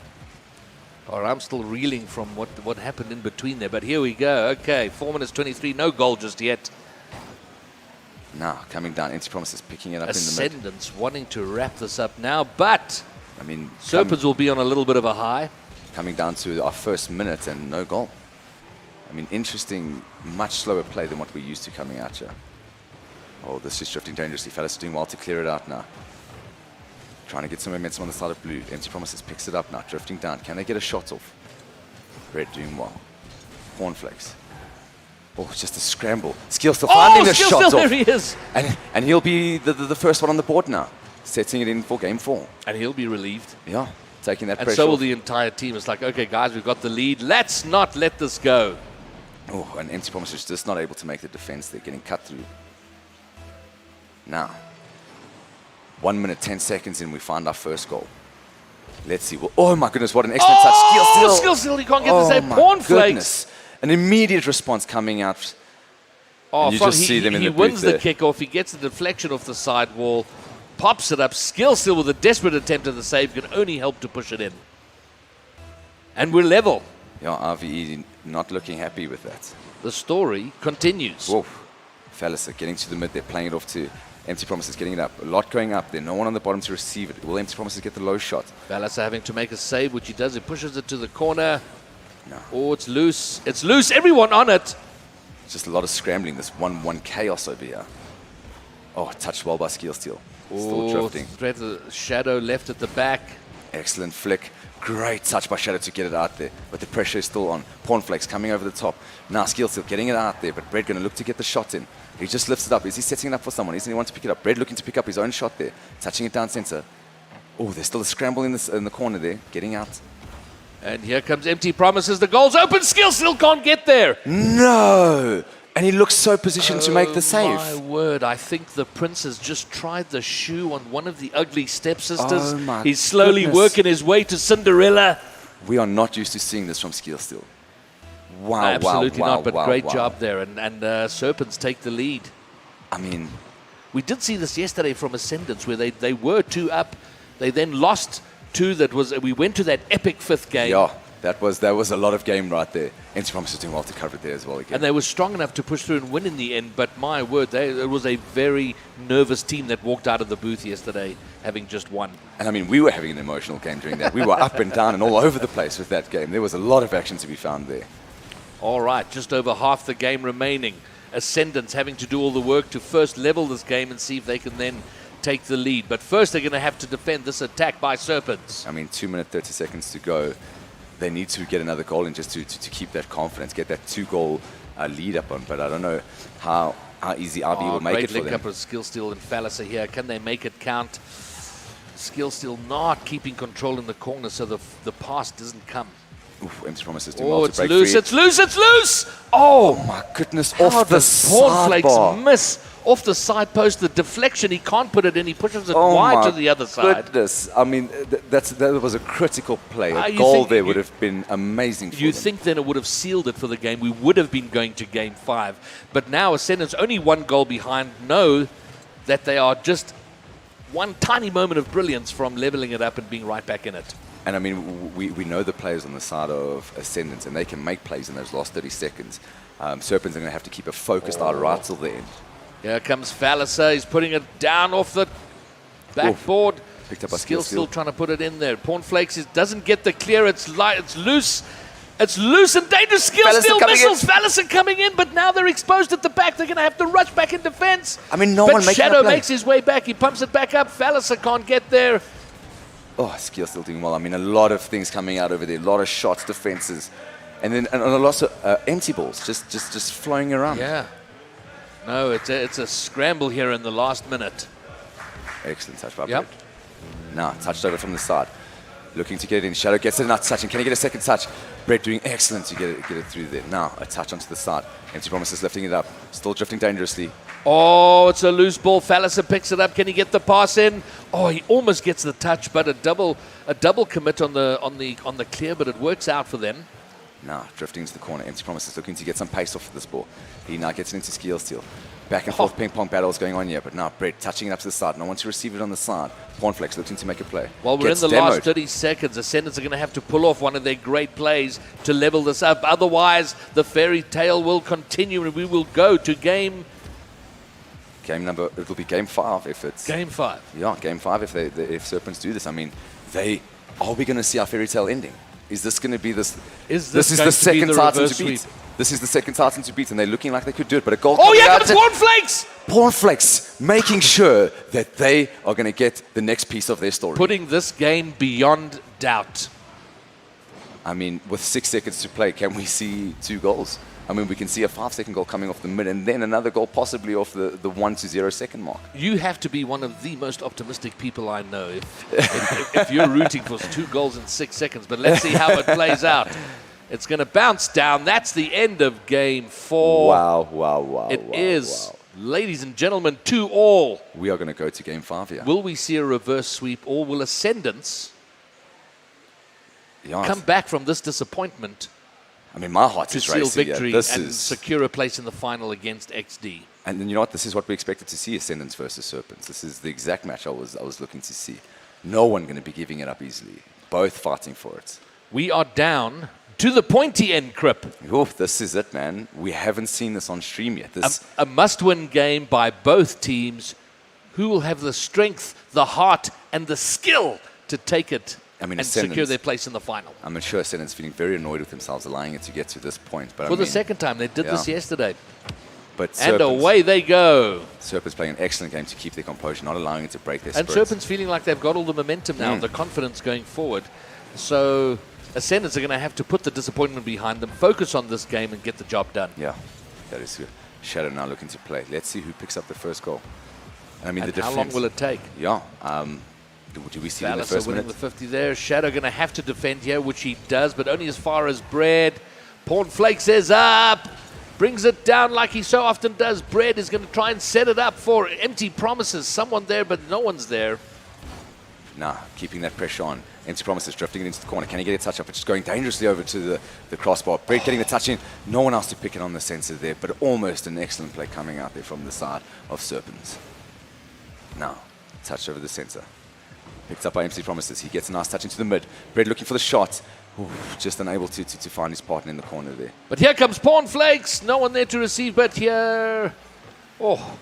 Or I'm still reeling from what happened in between there. But here we go. Okay, 4 minutes 23. No goal just yet. Now coming down. Empty Promises picking it up in the mid. Ascendants wanting to wrap this up now. But I mean, Serpens will be on a little bit of a high. coming down to our first minute and no goal. I mean, interesting, much slower play than what we're used to coming out here. Oh, this is drifting dangerously. Falliser doing well to clear it out now. Trying to get some momentum on the side of blue. Empty Promises picks it up now, drifting down. Can they get a shot off? Red doing well. Cornflakes. Oh, it's just a scramble. Skill still finding the shot off. There he is. And he'll be the first one on the board now. Setting it in for game 4. And he'll be relieved. Yeah, taking that And pressure so will off. the entire team. It's like, okay, guys, we've got the lead. Let's not let this go. Oh, and Empty Promises just not able to make the defense. They're getting cut through. Now, 1 minute, 10 seconds in, we find our first goal. Let's see. Well, oh my goodness, what an excellent touch. Skill steal, you can't get the same. Cornflakes. An immediate response coming out. And you just see them in the He wins booth the kickoff. He gets the deflection off the side wall, pops it up. Skill steal with a desperate attempt at the save can only help to push it in. And we're level. Yeah, RVE not looking happy with that. The story continues. Whoa. Falliser getting to the mid. They're playing it off to Empty Promises, getting it up. A lot going up there. No one on the bottom to receive it. Will Empty Promises get the low shot? Falliser having to make a save, which he does. He pushes it to the corner. No. Oh, it's loose. It's loose. Everyone on it. Just a lot of scrambling. This 1-1 chaos over here. Oh, touched well by Skill Steal. Still drifting. Threat of Shadow left at the back. Excellent flick. Great touch by Shadow to get it out there. But the pressure is still on. Cornflakes coming over the top. Now Skill Steal getting it out there. But Bread going to look to get the shot in. He just lifts it up. Is he setting it up for someone? Isn't he want to pick it up? Bread looking to pick up his own shot there. Touching it down center. Oh, there's still a scramble in the corner there. Getting out. And here comes Empty Promises. The goal's open. Skill still can't get there. No! And he looks so positioned to make the save. My word, I think the Prince has just tried the shoe on one of the ugly stepsisters. Oh my He's slowly goodness. working his way to Cinderella. We are not used to seeing this from Skill Steal. Wow, Absolutely wow, not, but wow, great wow. job there. And Serpens take the lead. I mean, We did see this yesterday from Ascendants where they were 2 up. They then lost 2. We went to that epic 5th game. yeah, that was a lot of game right there. Empty Promises doing well to cover it there as well again. And they were strong enough to push through and win in the end. But my word, it was a very nervous team that walked out of the booth yesterday, having just won. And I mean, we were having an emotional game during that. We were up and down and all over the place with that game. There was a lot of action to be found there. All right, just over half the game remaining. Ascendants having to do all the work to first level this game and see if they can then take the lead. But first they're going to have to defend this attack by Serpens. I mean, 2 minutes, 30 seconds to go. They need to get another goal in just to keep that confidence, get that 2-goal lead up on. But I don't know how easy RB will make it for Great link them. up of Skill Steal and Falliser here. Can they make it count? Skill Steal not keeping control in the corner so the pass doesn't come. Oof, Empty Promises doing well to It's break loose, free. it's loose, it's loose! Oh, My goodness, how off the does Cornflakes sidebar. miss off the side post? The deflection, he can't put it in. He pushes it Oh wide my to the other side. goodness. I mean, that was a critical play. A You goal think there would have been amazing for You them. think then it would have sealed it for the game. We would have been going to game 5. But now Ascendants only 1 goal behind know that they are just one tiny moment of brilliance from leveling it up and being right back in it. And I mean, we know the players on the side of Ascendants, and they can make plays in those last 30 seconds. Serpens are going to have to keep a focused eye right till the end. Here comes Falliser. He's putting it down off the backboard. Picked up by Skill Skill. still trying to put it in there. Cornflakes doesn't get the clear. It's loose. It's loose and dangerous. Skill Fallison steal coming missiles. Fallison coming in, but now they're exposed at the back. They're going to have to rush back in defense. I mean, no but one making Shadow a play. makes his way back. He pumps it back up. Fallison can't get there. Oh, Skill still doing well. I mean, a lot of things coming out over there. A lot of shots, defenses. And then and a lot of empty balls just flowing around. Yeah. No, it's a scramble here in the last minute. Excellent touch by Yep. Brett. Now, touched over from the side. Looking to get it in. Shadow gets it, not touching. Can he get a second touch? Brett doing excellent to get it through there. Now, a touch onto the side. Empty Promises lifting it up. Still drifting dangerously. Oh, it's a loose ball. Fallison picks it up. Can he get the pass in? Oh, he almost gets the touch, but a double commit on the clear, but it works out for them. Now, drifting into the corner. Empty Promises looking to get some pace off of this ball. He now gets it into Skill Steal. Back and forth ping-pong battles going on here, but now Brett touching it up to the side. No one to receive it on the side. Pawnflex looking to make a play. While we're Gets in the demoed. last 30 seconds, Ascendants are going to have to pull off one of their great plays to level this up. Otherwise, the fairy tale will continue and we will go to game It'll be game 5 if it's... Game 5. Yeah, game 5 if Serpens do this. I mean, are we going to see our fairy tale ending? Is this going to be this? Is this this is going the to be second the Titan reverse to beat. sweep? This is the second Titan to beat, and they're looking like they could do it. But a goal. Oh, coming yeah, out it's to- Cornflakes! Pawnflex making sure that they are going to get the next piece of their story. Putting this game beyond doubt. I mean, with 6 seconds to play, can we see 2 goals? I mean, we can see a 5-second goal coming off the mid, and then another goal possibly off the 1-0 second mark. You have to be one of the most optimistic people I know if you're rooting for 2 goals in 6 seconds. But let's see how it plays out. It's going to bounce down. That's the end of game 4. Wow. It is, ladies and gentlemen, 2-2. We are going to go to game 5 here. Will we see a reverse sweep, or will Ascendants Yeah, come back from this disappointment I mean, my heart to is seal racing. Yeah. victory This and is, secure a place in the final against Exdee? and then you know what? This is what we expected to see: Ascendants versus Serpents. This is the exact match I was looking to see. No one going to be giving it up easily. Both fighting for it. We are down to the pointy end, Crip. Oh, this is it, man. We haven't seen this on stream yet. This, A must-win game by both teams. Who will have the strength, the heart, and the skill to take it and secure Ascendants- their place in the final? I'm sure Ascendants feeling very annoyed with themselves, allowing it to get to this point. But For the second time. They did this yeah. yesterday. But And Serpents, away they go. Serpents playing an excellent game to keep their composure, not allowing it to break their And spirits. Serpens feeling like they've got all the momentum now, the confidence going forward. So Ascendants are going to have to put the disappointment behind them, focus on this game, and get the job done. Yeah, that is good. Shadow now looking to play. Let's see who picks up the first goal. I mean, And the how defense. long will it take? Yeah. Do we see it in the Fallison first winning minute? the 50 there. Shadow going to have to defend here, which he does, but only as far as Bread. Pawnflakes is up. Brings it down like he so often does. Bread is going to try and set it up for Empty Promises. Someone there, but no one's there. Nah, keeping that pressure on. Empty Promises drifting it into the corner. Can he get a touch up? It's just going dangerously over to the crossbar. Brett getting the touch in. No one else to pick it on the sensor there, but almost an excellent play coming out there from the side of Serpens. Now, touch over the sensor. Picked up by Empty Promises. He gets a nice touch into the mid. Brett looking for the shot. Oof, just unable to find his partner in the corner there. But here comes Pawnflakes. No one there to receive, but here... Oh,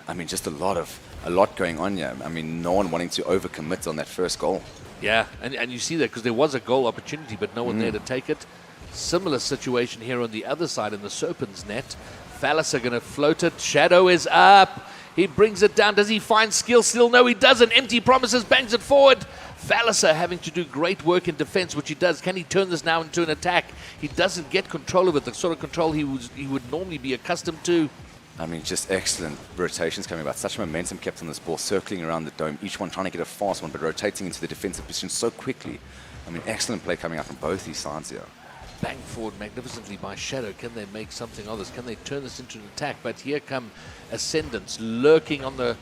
I mean, just a lot going on here. I mean, no one wanting to overcommit on that first goal. yeah. And you see that because there was a goal opportunity, but no one there to take it. Similar situation here on the other side in the Serpens net. Phallus are going to float it. Shadow is up. He brings it down. Does he find skill still? No, he doesn't. Empty Promises bangs it forward. Phallus are having to do great work in defense, which he does. Can he turn this now into an attack? He doesn't get control of it, the sort of control he would normally be accustomed to. I mean, just excellent rotations coming about. Such momentum kept on this ball, circling around the dome, each one trying to get a fast one, but rotating into the defensive position so quickly. I mean, excellent play coming out from both these sides here. Bang forward magnificently by Shadow. Can they make something of this? Can they turn this into an attack? But here come Ascendants lurking on the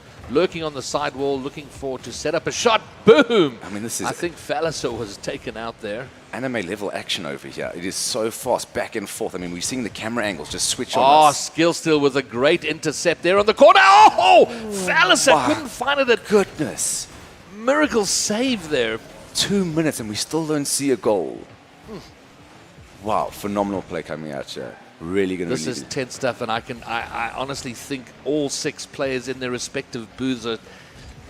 sidewall, looking to set up a shot. Boom! I mean, this is I think Phallus was taken out there. anime level action over here. It is so fast, back and forth. I mean, we're seeing the camera angles just switch on Oh, us. Skill still with a great intercept there on the corner. Oh! Phallus wow. couldn't find it. Goodness. Miracle save there. 2 minutes and we still don't see a goal. Wow, phenomenal play coming out here. Really going to This is tense stuff, and I honestly think all 6 players in their respective booths are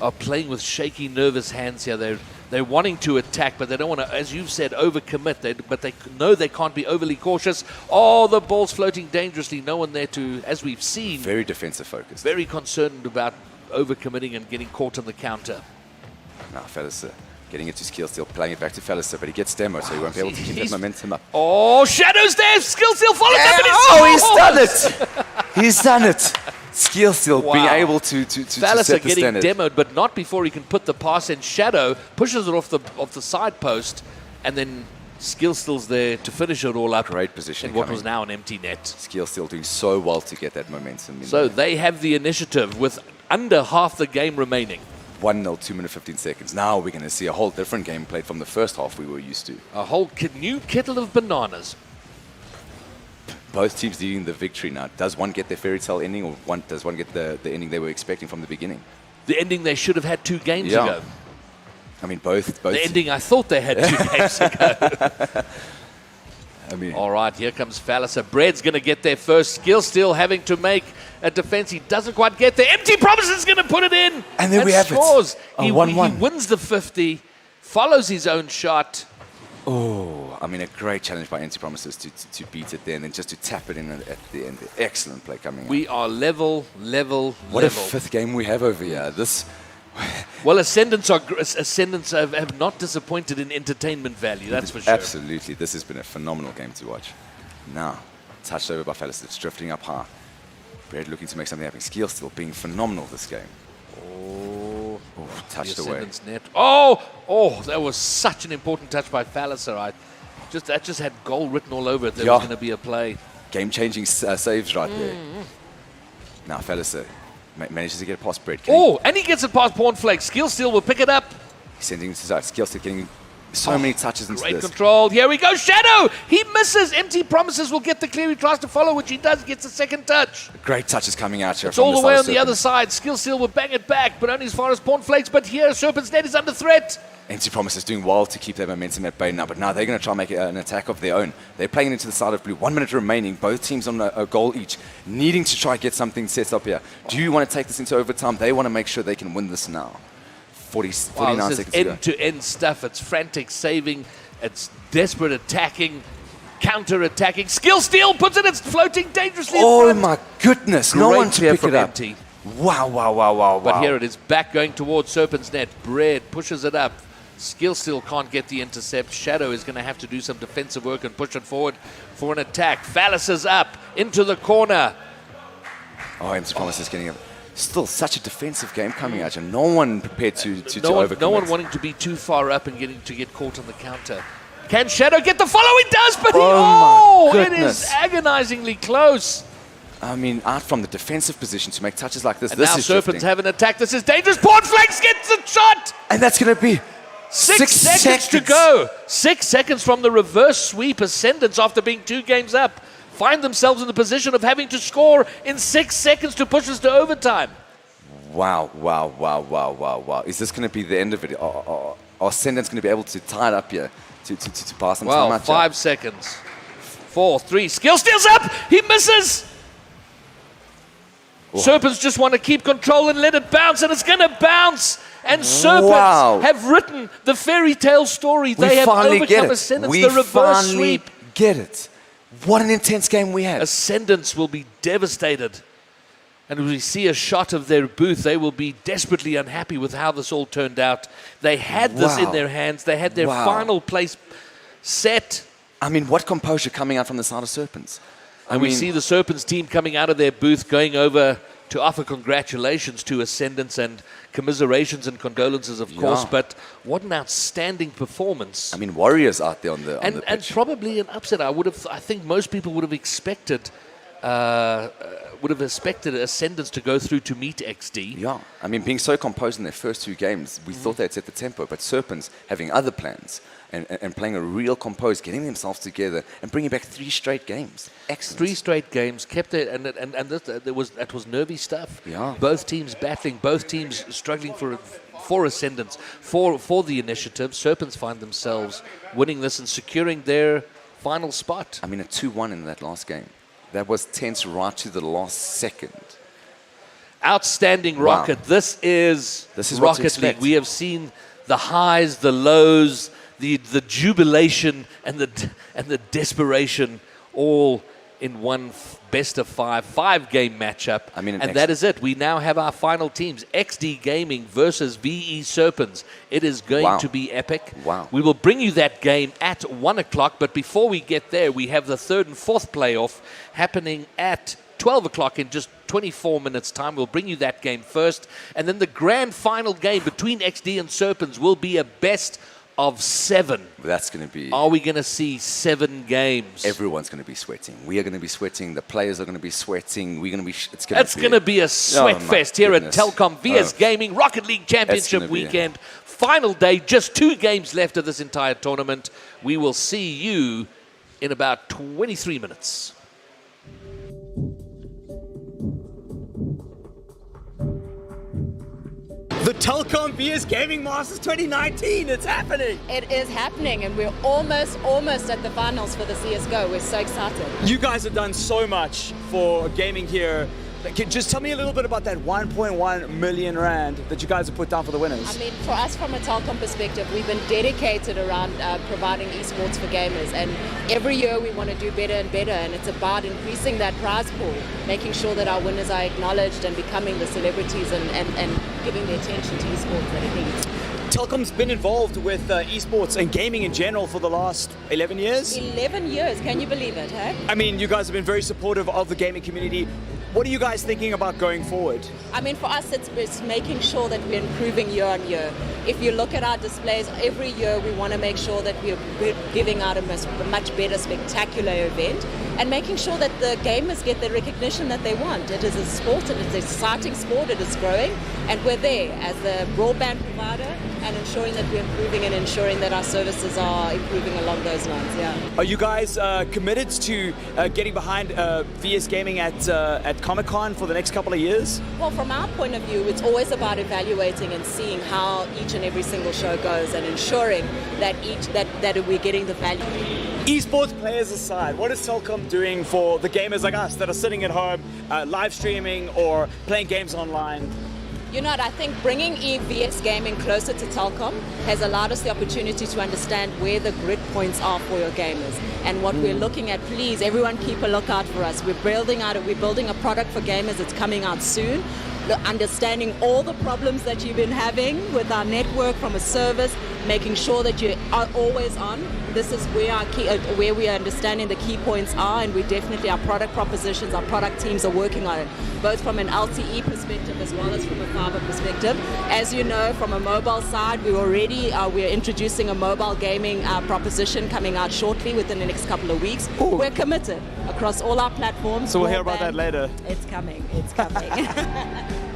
are playing with shaky, nervous hands here. They're wanting to attack, but they don't want to, as you've said, overcommit. But they know they can't be overly cautious. Oh, the ball's floating dangerously. No one there to, as we've seen, Very defensive focused. very concerned about overcommitting and getting caught on the counter. Now, Fellicer getting it to Skill Steal, playing it back to Fellicer, but he gets demoed, so he won't be able to keep that momentum up. Oh, Shadow's there. Skill Steal follows up and Oh, he's done it! He's done it! Skill Steal being Wow. able to Fallicer set the getting standard. demoed, but not before he can put the pass in. Shadow pushes it off the side post, and then Skill Steal's there to finish it all up. Great positioning in what coming. was now an empty net. Skill Steal doing so well to get that momentum. In So there. they have the initiative with under half the game remaining. 1-0, 2 minutes, 15 seconds. Now we're going to see a whole different game played from the first half we were used to. A whole new kettle of bananas. Both teams needing the victory now. Does one get their fairy tale ending, or does one get the ending they were expecting from the beginning? The ending they should have had 2 games Yeah. ago. I mean, both. The ending I thought they had 2 games ago. I mean, All right, here comes Fallicer. Bread's going to get there first. Skill Steal having to make a defense. He doesn't quite get there. Empty Promise is going to put it in. And there we have it. scores. A He 1-1. wins the 50, follows his own shot. oh, I mean, a great challenge by Empty Promises to beat it there and then just to tap it in at the end. Excellent play coming We are level. What a fifth game we have over here. This, Well, Ascendants have not disappointed in entertainment value, that's for sure. absolutely, this has been a phenomenal game to watch. Now, touched over by Fellicer, it's drifting up high. Bread looking to make something happen. Skill Steal being phenomenal this game. Oh, Touched the away. Ascendants net. Oh, that was such an important touch by Fallicer. That just had goal written all over it. There Yeah. was going to be a play. Game-changing saves right there. Now, Fellicer manages to get it past Bread. And he gets it past Pornflake. Skill Steal will pick it up. He's sending it to side. Skill Steal getting so many touches into Great this. control. Here we go. Shadow. He misses. Empty Promises will get the clear. He tries to follow, which he does. Gets a second touch. Great touches coming out here. It's from all the side way of on the other Serpens. side. Skill Steal will bang it back, but only as far as Pornflakes. But here, Serpens net is under threat. Empty Promises doing well to keep their momentum at bay now, but now they're going to try and make an attack of their own. They're playing it into the side of blue. 1 minute remaining. Both teams on a goal each, needing to try and get something set up here. Do you want to take this into overtime? They want to make sure they can win this now. 49 This is seconds to go. end-to-end stuff. It's frantic saving. It's desperate attacking. Counter-attacking. Skill Steal puts it. It's floating dangerously in Oh front. my goodness, no Great one to clear pick from it up. Empty. Wow. But here it is back going towards Serpens net. Bread pushes it up. Skill Steal can't get the intercept. Shadow is going to have to do some defensive work and push it forward for an attack. Fallicer's up into the corner. Oh, Empty Promises getting up. Still such a defensive game coming out, and no one prepared to overcommit. No one wanting to be too far up and get caught on the counter. Can Shadow get the follow? He does, but Oh my it is goodness. agonizingly close. I mean, out from the defensive position to make touches like this. And This now is Serpents drifting. have an attack. This is dangerous. Pornflakes gets the shot. And that's going to be 6 seconds to go. 6 seconds from the reverse sweep. Ascendants, after being 2 games up, find themselves in the position of having to score in 6 seconds to push us to overtime. Wow. Is this going to be the end of it? Are Ascendants going to be able to tie it up here to pass them Well, time out? 5 seconds. 4, 3. Skill Steal's up. He misses. Serpents just want to keep control and let it bounce, and it's going to bounce. And Serpents have written the fairy tale story. They have overcome Ascendants, the reverse sweep. Get it. What an intense game we had. Ascendants will be devastated. And when we see a shot of their booth, they will be desperately unhappy with how this all turned out. They had this in their hands. They had their final place set. I mean, what composure coming out from the side of Serpents. And we see the Serpents team coming out of their booth, going over to offer congratulations to Ascendants and commiserations and condolences, of course. But what an outstanding performance. I mean, Warriors out there on the and pitch. probably an upset. I think most people would have expected Ascendants to go through to meet Exdee. Yeah, I mean, being so composed in their first 2 games, we thought they'd set the tempo, but Serpents having other plans and playing a real composed, getting themselves together and bringing back 3 straight games. Excellent. 3 straight games, kept it, and that was nervy stuff. Yeah. Both teams battling, both teams struggling for Ascendants, for the initiative. Serpents find themselves winning this and securing their final spot. I mean, a 2-1 in that last game. That was tense right to the last second. Outstanding Rocket. This is what to Rocket League. expect. We have seen the highs, the lows, the jubilation, and the desperation all in one best of five-game matchup. I mean, and that is it. We now have our final teams. Exdee Gaming versus VE Serpens. It is going to be epic. Wow. We will bring you that game at 1 o'clock, but before we get there, we have the third and fourth playoff happening at 12 o'clock in just 24 minutes time. We'll bring you that game first. And then the grand final game between Exdee and Serpens will be a best of 7. That's going to be... Are we going to see 7 games? Everyone's going to be sweating. We are going to be sweating. The players are going to be sweating. We're going to be... It's going to be a sweat fest here at Telkom VS Gaming Rocket League Championship weekend. Final day, just 2 games left of this entire tournament. We will see you in about 23 minutes. The Telkom VS Gaming Masters 2019, it's happening! It is happening, and we're almost at the finals for the CSGO. We're so excited. You guys have done so much for gaming here. Just tell me a little bit about that 1.1 million rand that you guys have put down for the winners. I mean, for us from a Telkom perspective, we've been dedicated around providing esports for gamers, and every year we want to do better and better, and it's about increasing that prize pool, making sure that our winners are acknowledged and becoming the celebrities and giving the attention to esports that it needs. Telkom's been involved with esports and gaming in general for the last 11 years. 11 years, can you believe it, hey? I mean, you guys have been very supportive of the gaming community. What are you guys thinking about going forward? I mean, for us, it's making sure that we're improving year on year. If you look at our displays, every year we want to make sure that we're giving out a much better, spectacular event and making sure that the gamers get the recognition that they want. It is a sport, and it's an exciting sport, it is growing, and we're there as the broadband provider and ensuring that we're improving and ensuring that our services are improving along those lines, yeah. Are you guys committed to getting behind VS Gaming at Comic-Con for the next couple of years? Well, from our point of view, it's always about evaluating and seeing how each and every single show goes and ensuring that that we're getting the value. Esports players aside, what is Telkom doing for the gamers like us that are sitting at home, live streaming or playing games online? You know what, I think bringing VS Gaming closer to Telkom has allowed us the opportunity to understand where the grid points are for your gamers. And what we're looking at, please, everyone keep a lookout for us. We're building a product for gamers. It's coming out soon. Understanding all the problems that you've been having with our network from a service, making sure that you are always on. This is where we are understanding the key points are, and we definitely, our product propositions, our product teams are working on it, both from an LTE perspective as well as from a fiber perspective. As you know, from a mobile side, we're introducing a mobile gaming proposition coming out shortly within the next couple of weeks. Ooh. We're committed across all our platforms. So we'll hear about that later. It's coming. It's coming.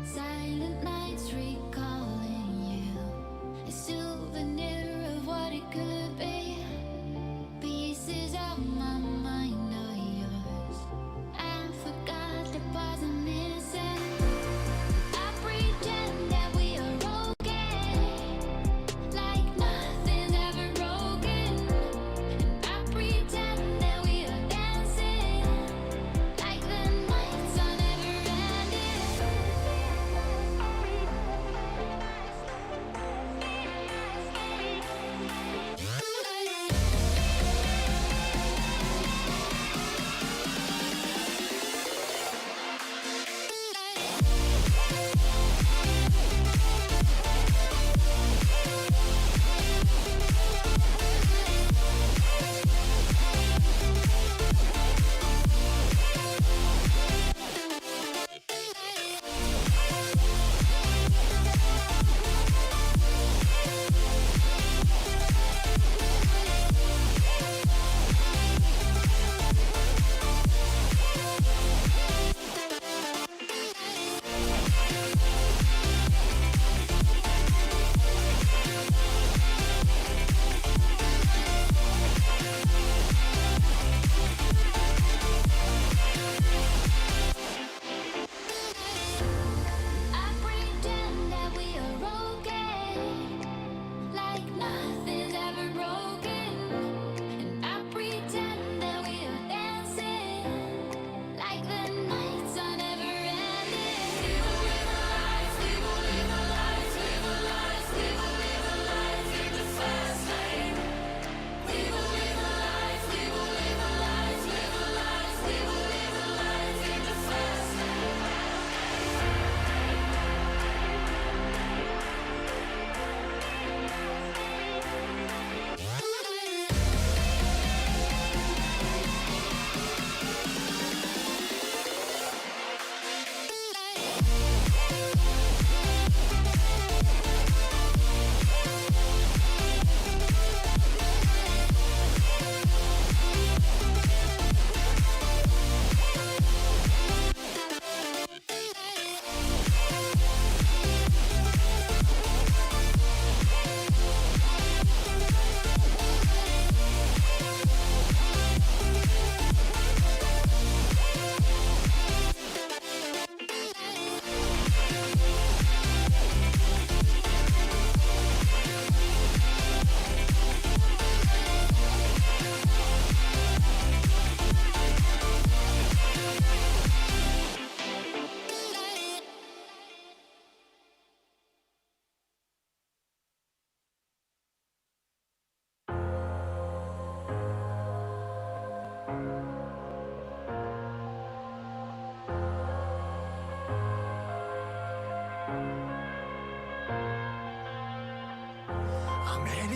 Silent nights recalling you, a souvenir of what it could be. Pieces of my mind are yours. I forgot the parts I'm missing.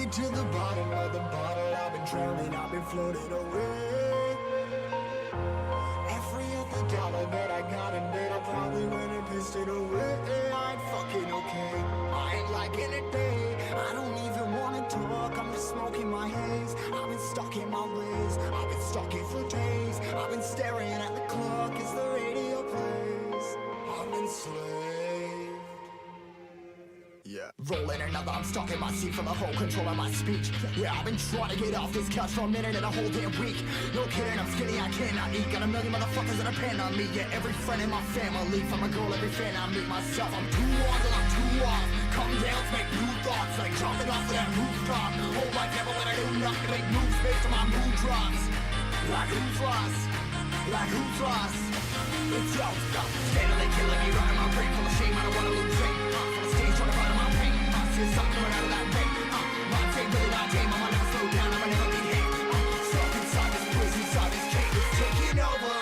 me to the bottom of the bottle. I've been drowning, I've been floating away. Every other dollar that I got in bed, I probably went and pissed it away. I ain't fucking okay, I ain't liking it, babe. I don't even wanna talk, I'm just smoking my haze. I've been stuck in my ways, I've been stuck in for days. I've been staring at the clock as the radio plays. I'm enslaved. Yeah. Rolling another, I'm stuck in my seat for the whole control of my speech. Yeah, I've been trying to get off this couch for a minute and a whole damn week. No kidding, I'm skinny, I cannot eat. Got a million motherfuckers that depend on me. Yeah, every friend in my family, from a girl, every fan I meet myself. I'm too on till I'm too off. Come down to make new thoughts, like jumping off of that rooftop. Whole life never let I do nothing, make moves based on my mood drops. Like who's lost? Like who's lost? It's yo, stop. Steadily killing me, running my brain full of shame. I don't wanna lose weight. Full of stage, trying to find my pain. See something coming out of that rain. My fate really not tame. I'ma never slow down. I'ma never be hate. Stuck inside this prison, inside this cage. It's taking over.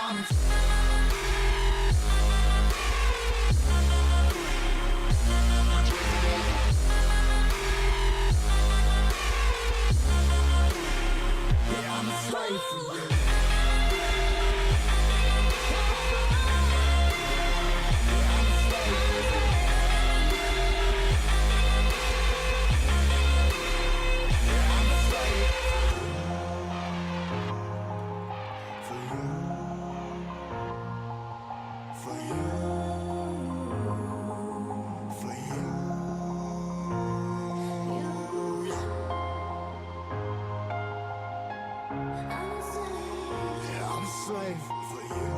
Yeah, I'm a slave for you. Slave for you.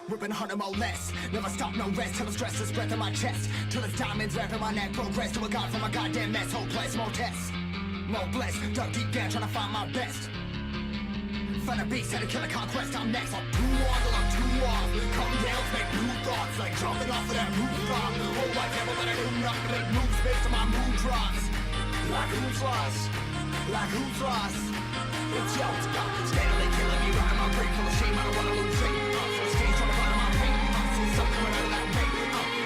Ripping harder, more less. Never stop, no rest. Till the stress is breath in my chest. Till it's diamonds wrapping my neck. Progress to a god from a goddamn mess. Hopeless, more tests. More blessed. Dug deep down, trying to find my best. Find a beast, had to kill a conquest. I'm next. I'm too on till I'm too off. Come down to make new thoughts. Like jumping off of that rooftop. Whole life never let I do nothing. Make moves based on my mood drops. Like who's lost? Like who's lost? It's yo, it's God. Steadily killing me, running my brain full of shame. I don't wanna lose weight. Full of stage, trying to find my pain. See something coming out of that rain.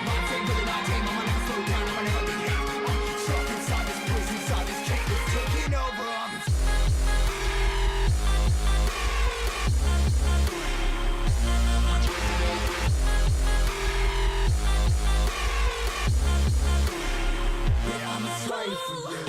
My fate really not tame. I'ma never slow down. I'ma never be hate. Stuck inside this prison, inside this cage. It's taking over. Yeah, I'm a slave for you.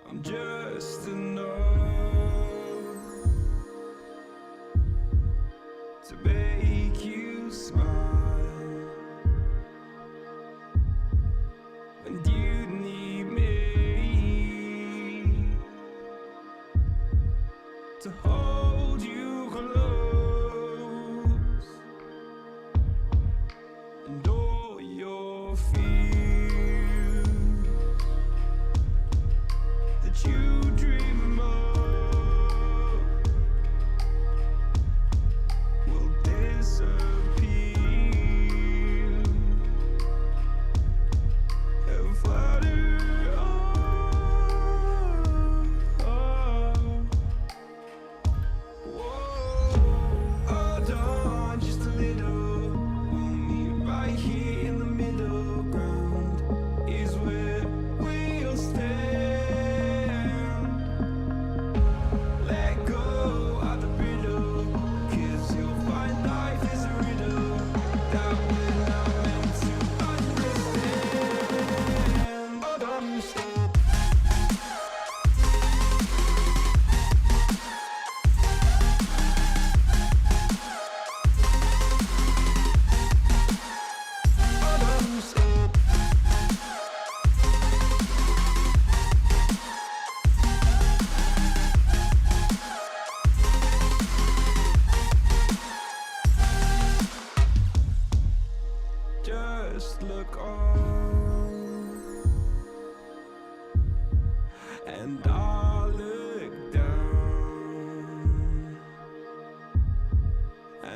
I'm just enough to make you smile, and you need me to hold you close, and all your fears that you dream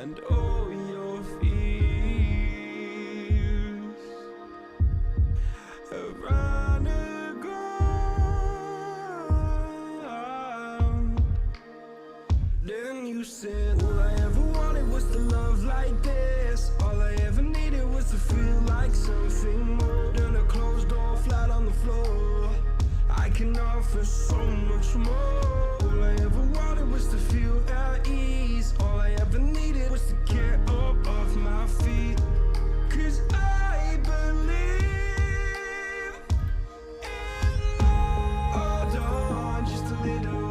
and all your fears have run aground. Then you said all I ever wanted was to love like this. All I ever needed was to feel like something more than a closed door flat on the floor. I can offer so much more. All I ever wanted was to feel at ease. All I ever needed was to get up off my feet. 'Cause I believe in love. Hold on just a little.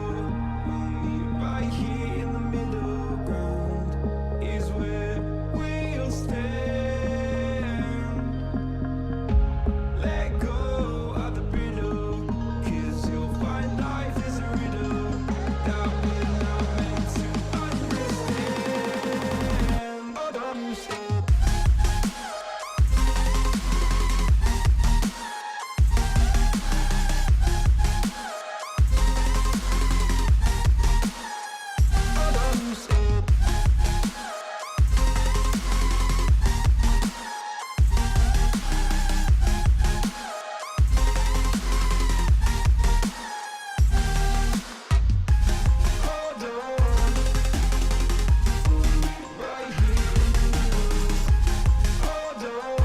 Right here in the middle ground is where we'll stand. Let go of the brittle, 'cause you'll find life is a riddle that we're not meant to understand. Hold on, stop. Hold on, stop. Hold on. Right here. Hold on.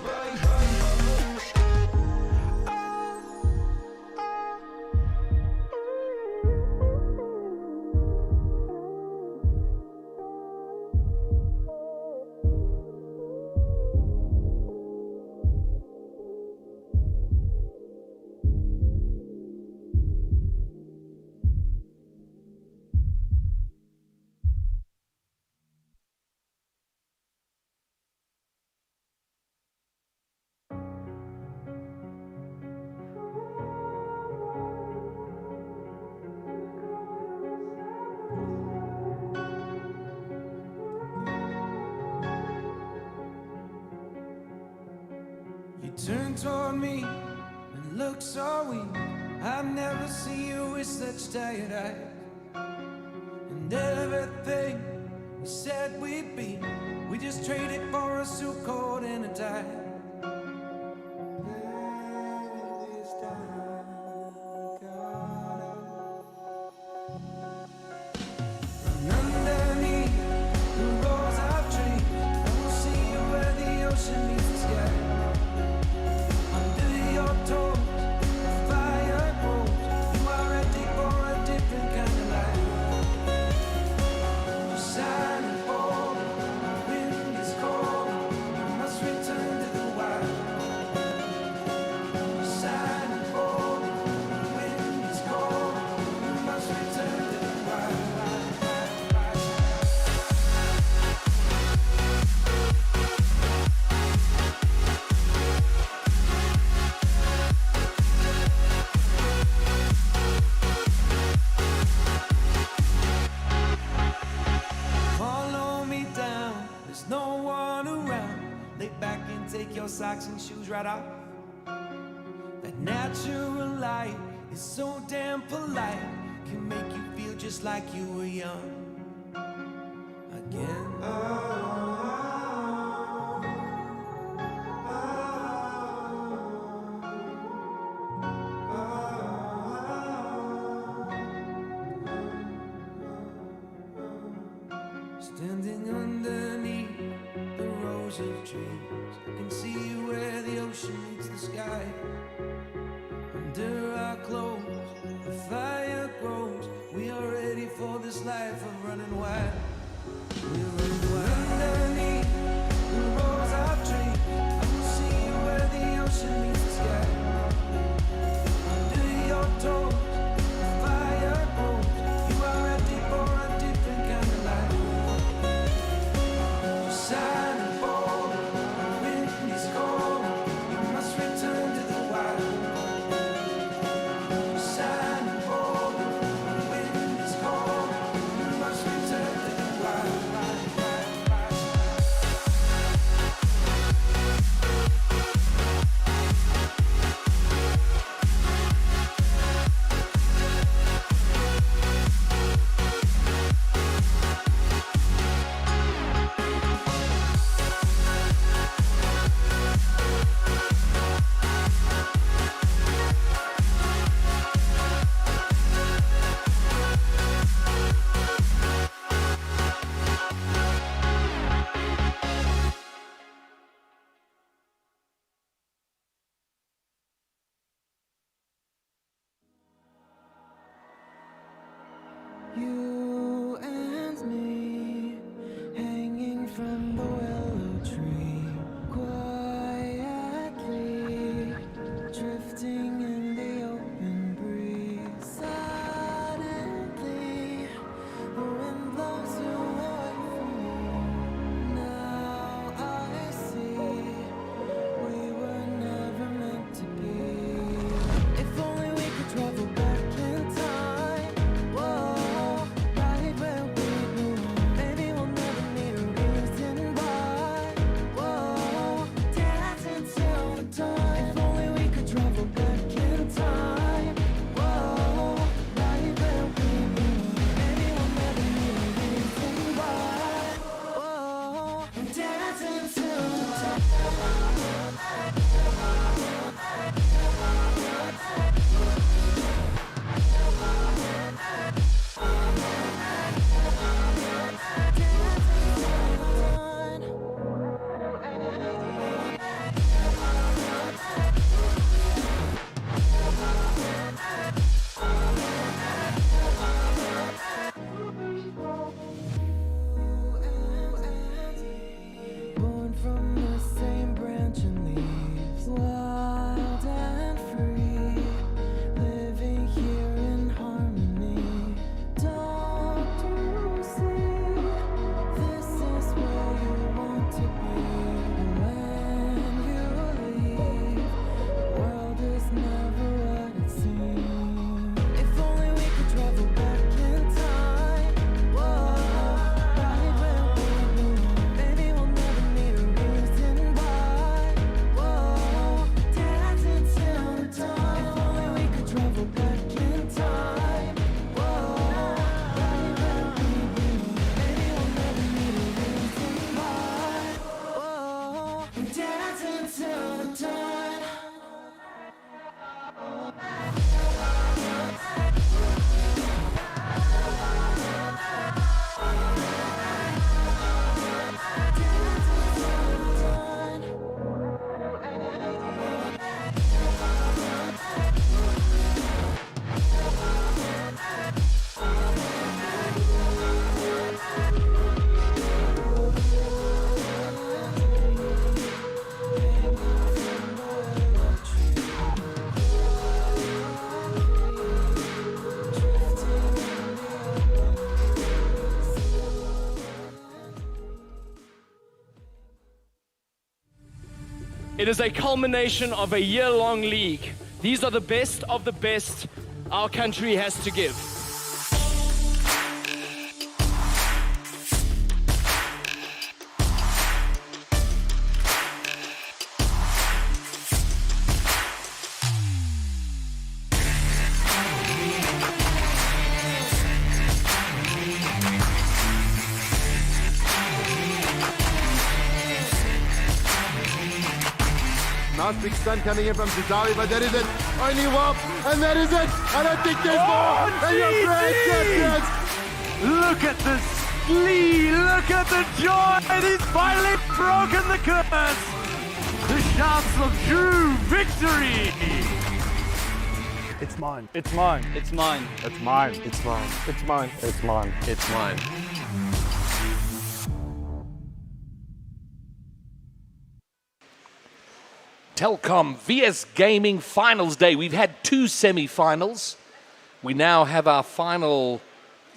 Right here. You turn toward me and look so weak. I've never seen you with such tired eyes. And everything we said we'd be, we just traded for a suit coat and a tie. This time we gotta run underneath the roars of dreams. I will see you where the ocean meets the sky. Under your toes, the fire grows. You are ready for a different kind of life. You're silent for the wind is cold. You must return to the wild. You're silent for the wind is cold. You must return to the wild. Follow me down, there's no one around. Lay back and take your socks and shoes right off. That natural light is so damn polite, can make you feel just like you were young again. Standing underneath the rows of trees, I can see where the ocean meets the sky. Under our clothes, the fire grows. We are ready for this life of running wild. We're running wild. Underneath the rows of trees, I can see where the ocean meets the sky. Under your toes, the fire grows. You are ready for a different kind of life. Silent for the wind is cold. You must return to the wild. Silent for the wind is cold. You must return to the wild. You and me, hanging from the willow tree, quietly drifting in the open breeze. Suddenly, the wind blows you away from me. Now I see we were never meant to be. If only we could travel back in time. Whoa, right where we belong. Maybe we'll never need a reason why. Whoa, dancing till the dawn. If only we could travel back in time. Whoa, right where we belong. Maybe we'll never need a reason why. Whoa, dancing till the dawn. Born from the same branch and leaves, wild and free, living here in harmony. Don't you see? This is where you want to be. When you leave, the world is never what it seems. If only we could travel back in time. Whoa, right where we belong. Maybe we'll never need a reason why. Whoa, dancing till the dawn. If only we could travel back in time. Whoa, right where we belong. Maybe we'll never need a reason why. Whoa, dancing till the dawn. It is a culmination of a year-long league. These are the best of the best our country has to give. Nice big stun coming in from Zizawi, but that is it. Only one, and that is it. I don't think there's more. And you're great champions. Look at this glee, look at the joy. He's finally broken the curse. The shouts of true victory. It's mine. It's mine. It's mine. It's mine. It's mine. It's mine. It's mine. It's mine. Telkom VS Gaming Finals Day. We've had 2 semi-finals. We now have our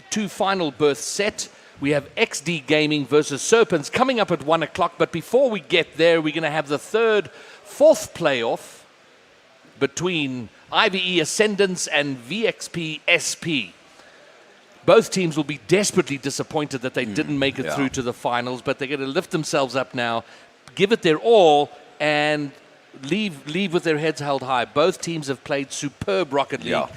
two final berths set. We have Exdee Gaming versus Serpens coming up at 1 o'clock. But before we get there, we're going to have the fourth playoff between IVE Ascendance and VXP SP. Both teams will be desperately disappointed that they didn't make it through to the finals, but they're going to lift themselves up now, give it their all, and leave with their heads held high. Both teams have played superb Rocket League.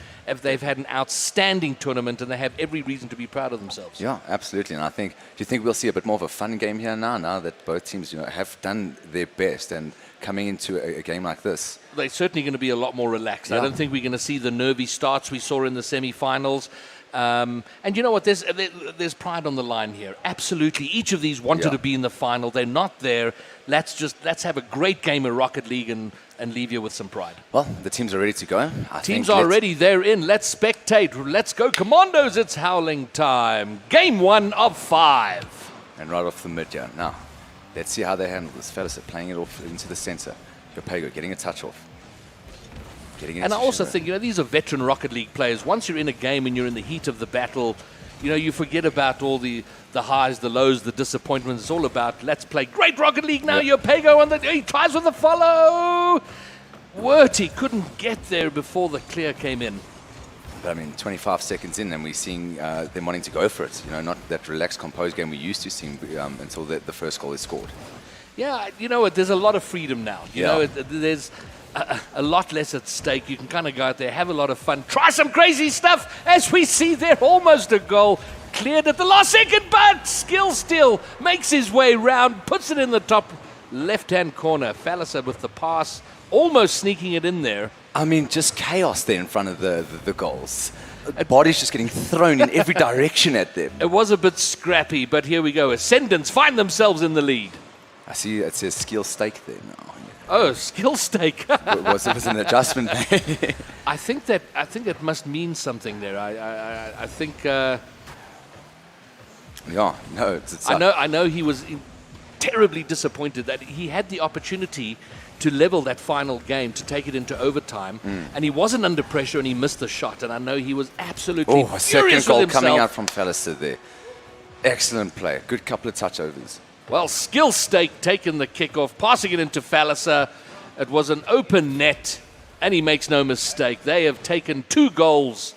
They've had an outstanding tournament, and they have every reason to be proud of themselves. Yeah, absolutely. And I think, do you think we'll see a bit more of a fun game here now that both teams, have done their best and coming into a game like this? They're certainly going to be a lot more relaxed. I don't think we're going to see the nervy starts we saw in the semi-finals. And you know what? There's pride on the line here. Absolutely. Each of these wanted to be in the final. They're not there. Let's have a great game of Rocket League and leave you with some pride. Well, the teams are ready to go. Teams are ready. They're in. Let's spectate. Let's go, Commandos. It's howling time. Game 1 of 5. And right off the mid here. Now, let's see how they handle this. Fellas are playing it off into the center. Yopego getting a touch off. And I also think, these are veteran Rocket League players. Once you're in a game and you're in the heat of the battle, you forget about all the highs, the lows, the disappointments. It's all about, let's play great Rocket League now. Yopego he tries with the follow. Wurty couldn't get there before the clear came in. But I mean, 25 seconds in, and we're seeing them wanting to go for it. Not that relaxed, composed game we used to see until the first goal is scored. Yeah, you know what? There's a lot of freedom now. There's a lot less at stake. You can kind of go out there, have a lot of fun, try some crazy stuff. As we see there, almost a goal. Cleared at the last second, but Skill still makes his way round, puts it in the top left-hand corner. Falliser with the pass, almost sneaking it in there. I mean, just chaos there in front of the goals. Bodies just getting thrown in every direction at them. It was a bit scrappy, but here we go. Ascendants find themselves in the lead. I see it says skill stake there now. Oh, skill stake. was an adjustment. I think it must mean something there. I think. Yeah, no. I know he was terribly disappointed that he had the opportunity to level that final game, to take it into overtime, and he wasn't under pressure and he missed the shot. And I know he was absolutely a furious second goal with himself. coming out from Falliser there. Excellent play. Good couple of touchovers. Well, Skill Stake taking the kickoff, passing it into Falliser. It was an open net, and he makes no mistake. They have taken 2 goals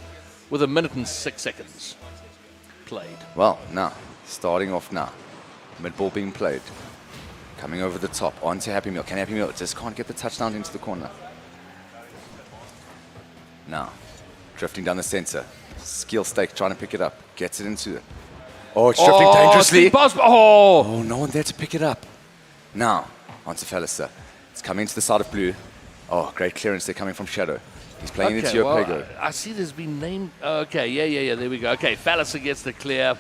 with 1 minute and 6 seconds played. Well, now, starting off now. Mid ball being played. Coming over the top, onto Happy Meal. Can Happy Meal just can't get the touchdown into the corner. Now, drifting down the center. Skill Stake trying to pick it up. Gets it into... Oh, it's drifting dangerously. Oh, no one there to pick it up. Now, onto Falliser. It's coming into the side of blue. Oh, great clearance there coming from Shadow. He's playing into Yopego. I see there's been named... Okay, yeah, there we go. Okay, Falliser gets the clear.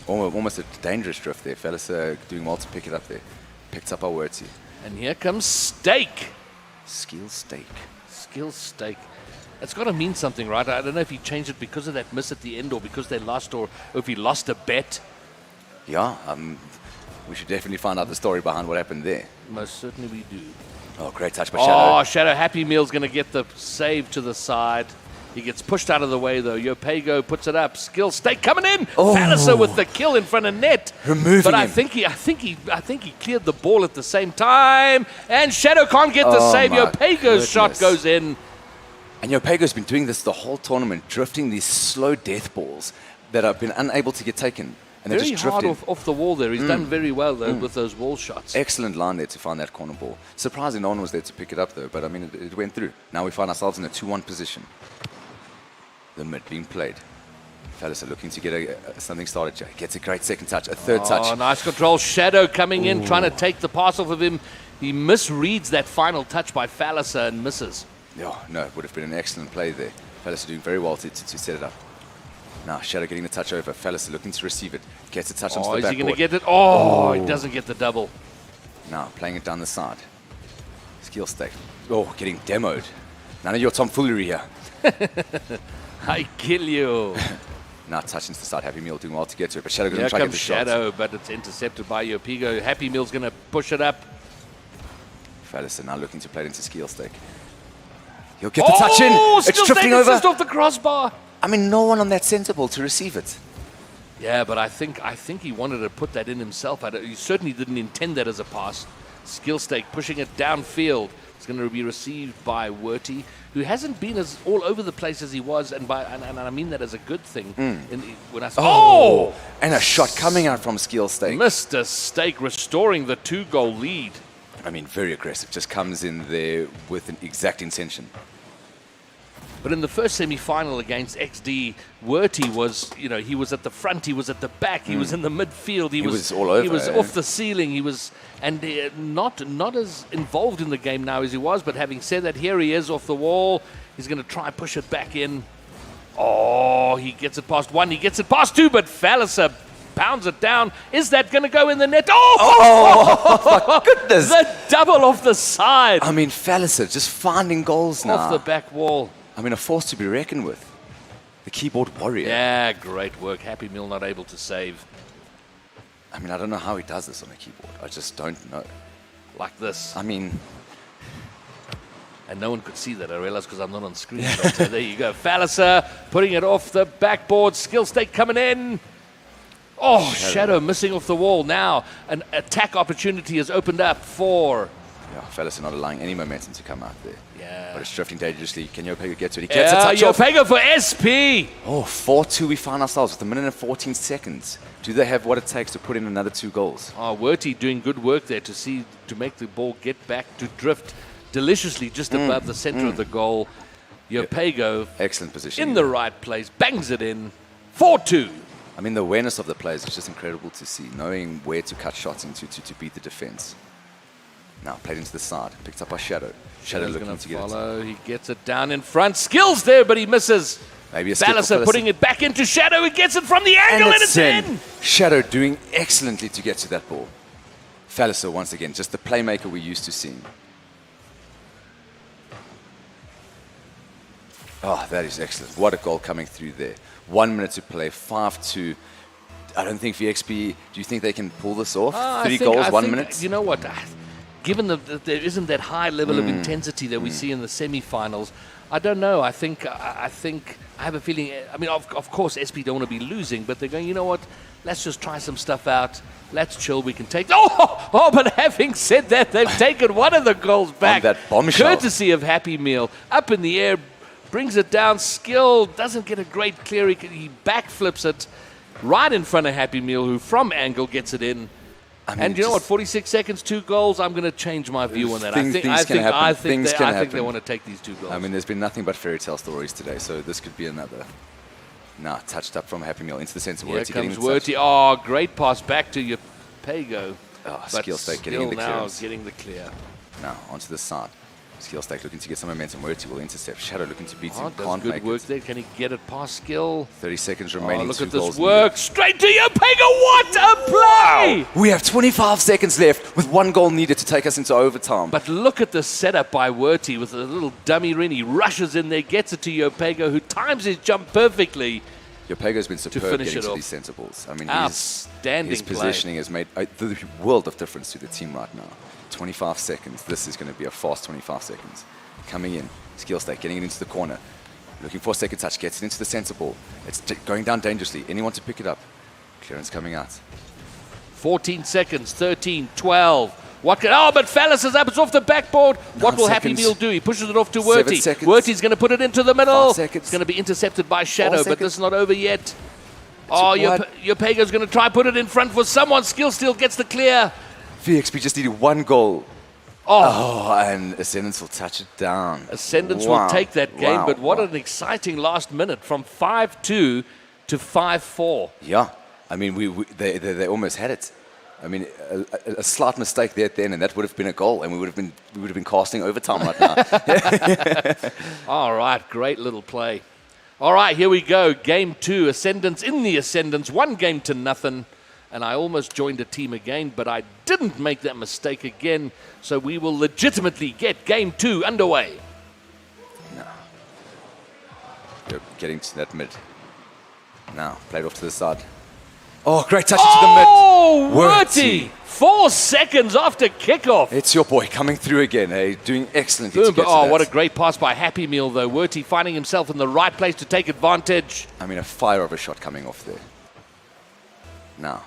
Almost a dangerous drift there. Falliser doing well to pick it up there. Picked up our Wurty. And here comes Stake. Skill Stake. Skill Stake. It's got to mean something, right? I don't know if he changed it because of that miss at the end or because they lost or if he lost a bet. Yeah, we should definitely find out the story behind what happened there. Most certainly we do. Oh, great touch by Shadow. Oh, Shadow Happy Meal's going to get the save to the side. He gets pushed out of the way, though. Yopego puts it up. Skill Stake coming in. Oh. Falliser with the kill in front of net. Removing but I him. think he cleared the ball at the same time. And Shadow can't get the save. Yopego's shot goes in. And Yopego's been doing this the whole tournament, drifting these slow death balls that have been unable to get taken. And Very just hard drifted. off the wall there. He's done very well, though, with those wall shots. Excellent line there to find that corner ball. Surprising no one was there to pick it up, though. But, I mean, it went through. Now we find ourselves in a 2-1 position. The mid being played. Falliser looking to get something started. Jay gets a great second touch, a third touch. Oh, nice control. Shadow coming in, trying to take the pass off of him. He misreads that final touch by Falliser and misses. Yeah, no, it would have been an excellent play there. Falliser doing very well to set it up. Now, Shadow getting the touch over. Falliser looking to receive it. Gets a touch onto the Is backboard. he going to get it? Oh, he doesn't get the double. Now, playing it down the side. Skill Stake. Oh, getting demoed. None of your tomfoolery here. I kill you. Now, touch into the side. Happy Meal doing well to get to it. But Shadow going to try to get the shot. Shadow, but it's intercepted by Yopego. Happy Meal's going to push it up. Falliser now looking to play it into Skill Stake. He'll get the touch in. It's drifting over. Just off the crossbar. I mean, no one on that center ball to receive it. Yeah, but I think he wanted to put that in himself. He certainly didn't intend that as a pass. Skill Stake pushing it downfield. It's going to be received by Wurty, who hasn't been as all over the place as he was, and I mean that as a good thing. When I say, and a shot coming out from Skill Stake. Mr. Stake restoring the 2-goal lead. I mean, very aggressive. Just comes in there with an exact intention. But in the first semi-final against Exdee, Wurty was, he was at the front, he was at the back, he was in the midfield, he was all over. He was off the ceiling, he was, and not as involved in the game now as he was. But having said that, here he is off the wall. He's going to try push it back in. Oh, he gets it past one. He gets it past two, but Falliser pounds it down. Is that going to go in the net? Oh, my goodness. The double off the side. I mean, Falliser just finding goals now. Off the back wall. I mean, a force to be reckoned with. The keyboard warrior. Yeah, great work. Happy Meal not able to save. I mean, I don't know how he does this on a keyboard. I just don't know. Like this. I mean... And no one could see that, I realize, because I'm not on screen. So there you go. Falliser putting it off the backboard. Skill stake coming in. Oh, Shadow missing off the wall. Now an attack opportunity has opened up for... Yeah, Falliser not allowing any momentum to come out there. Yeah. But it's drifting dangerously. Can Yopego get to it? He gets a touch off. Yopego for SP. Oh, 4-2 we find ourselves with a minute and 14 seconds. Do they have what it takes to put in another 2 goals? Oh, Werty doing good work there to make the ball get back to drift deliciously just above the center of the goal. Yopego, excellent position, in the right place, bangs it in. 4-2. I mean, the awareness of the players is just incredible to see, knowing where to cut shots into to beat the defense. Now played into the side, picked up by Shadow. Shadow looking to get follow. He gets it down in front. Skills there, but he misses. Maybe a Falliser putting it back into Shadow. He gets it from the angle, and it's in. Shadow doing excellently to get to that ball. Falliser once again, just the playmaker we're used to seeing. Oh, that is excellent. What a goal coming through there. 1 minute to play, 5-2. I don't think VXP, do you think they can pull this off? 3 goals, 1 minute? You know what? Given that there isn't that high level of intensity that we see in the semi-finals, I don't know. I have a feeling, I mean, of course, SP don't want to be losing, but they're going, you know what? Let's just try some stuff out. Let's chill. We can take... Oh, but having said that, they've taken one of the goals back. On that bombshell. Courtesy of Happy Meal. Up in the air, brings it down. Skill doesn't get a great clear. He backflips it right in front of Happy Meal, who from angle gets it in. I mean, and you know what? 46 seconds, 2 goals. I'm going to change my view on that. I think they want to take these 2 goals. I mean, there's been nothing but fairy tale stories today, so this could be another. Now touched up from Happy Meal into the centre. Here comes Werty. Oh, great pass back to Yopego. Oh, skill stake getting the clearance. Getting the clear. Now onto the side. Skill stake looking to get some momentum. Werty will intercept. Shadow looking to beat him. Can't good work there. Can he get it past Skill? 30 seconds remaining. Look at this work. Straight to Yopego. What a play! Wow. We have 25 seconds left with 1 goal needed to take us into overtime. But look at the setup by Werty with a little dummy ring. He rushes in there, gets it to Yopego, who times his jump perfectly. Yopego's been superb getting to these centre balls. I mean, his positioning has made the world of difference to the team right now. 25 seconds. This is going to be a fast 25 seconds. Coming in. Skill stake, getting it into the corner. Looking for a second touch, gets it into the centre ball. It's going down dangerously. Anyone to pick it up. Clearance coming out. 14 seconds, 13, 12. But Fallis is up. It's off the backboard. What will Happy Meal do? He pushes it off to Werty. Werty's going to put it into the middle. It's going to be intercepted by Shadow, but this is not over yet. Yopego's going to try put it in front for someone. Skill still gets the clear. VXP just needed 1 goal. And Ascendance will touch it down. Ascendance will take that game, but what an exciting last minute from 5-2 to 5-4. Yeah, I mean, they almost had it. I mean, a slight mistake there at the end, and that would have been a goal, and we would have been casting overtime right now. All right, great little play. All right, here we go. Game 2, Ascendance in the Ascendance, 1-0. And I almost joined a team again, but I didn't make that mistake again. So we will legitimately get Game 2 underway. No. They're getting to that mid. Now, played off to the side. Oh, great touch into the mid. Oh, Werty! 4 seconds after kickoff. It's your boy coming through again, doing excellently to get to that. What a great pass by Happy Meal, though. Werty finding himself in the right place to take advantage. I mean, a fire of a shot coming off there. Now.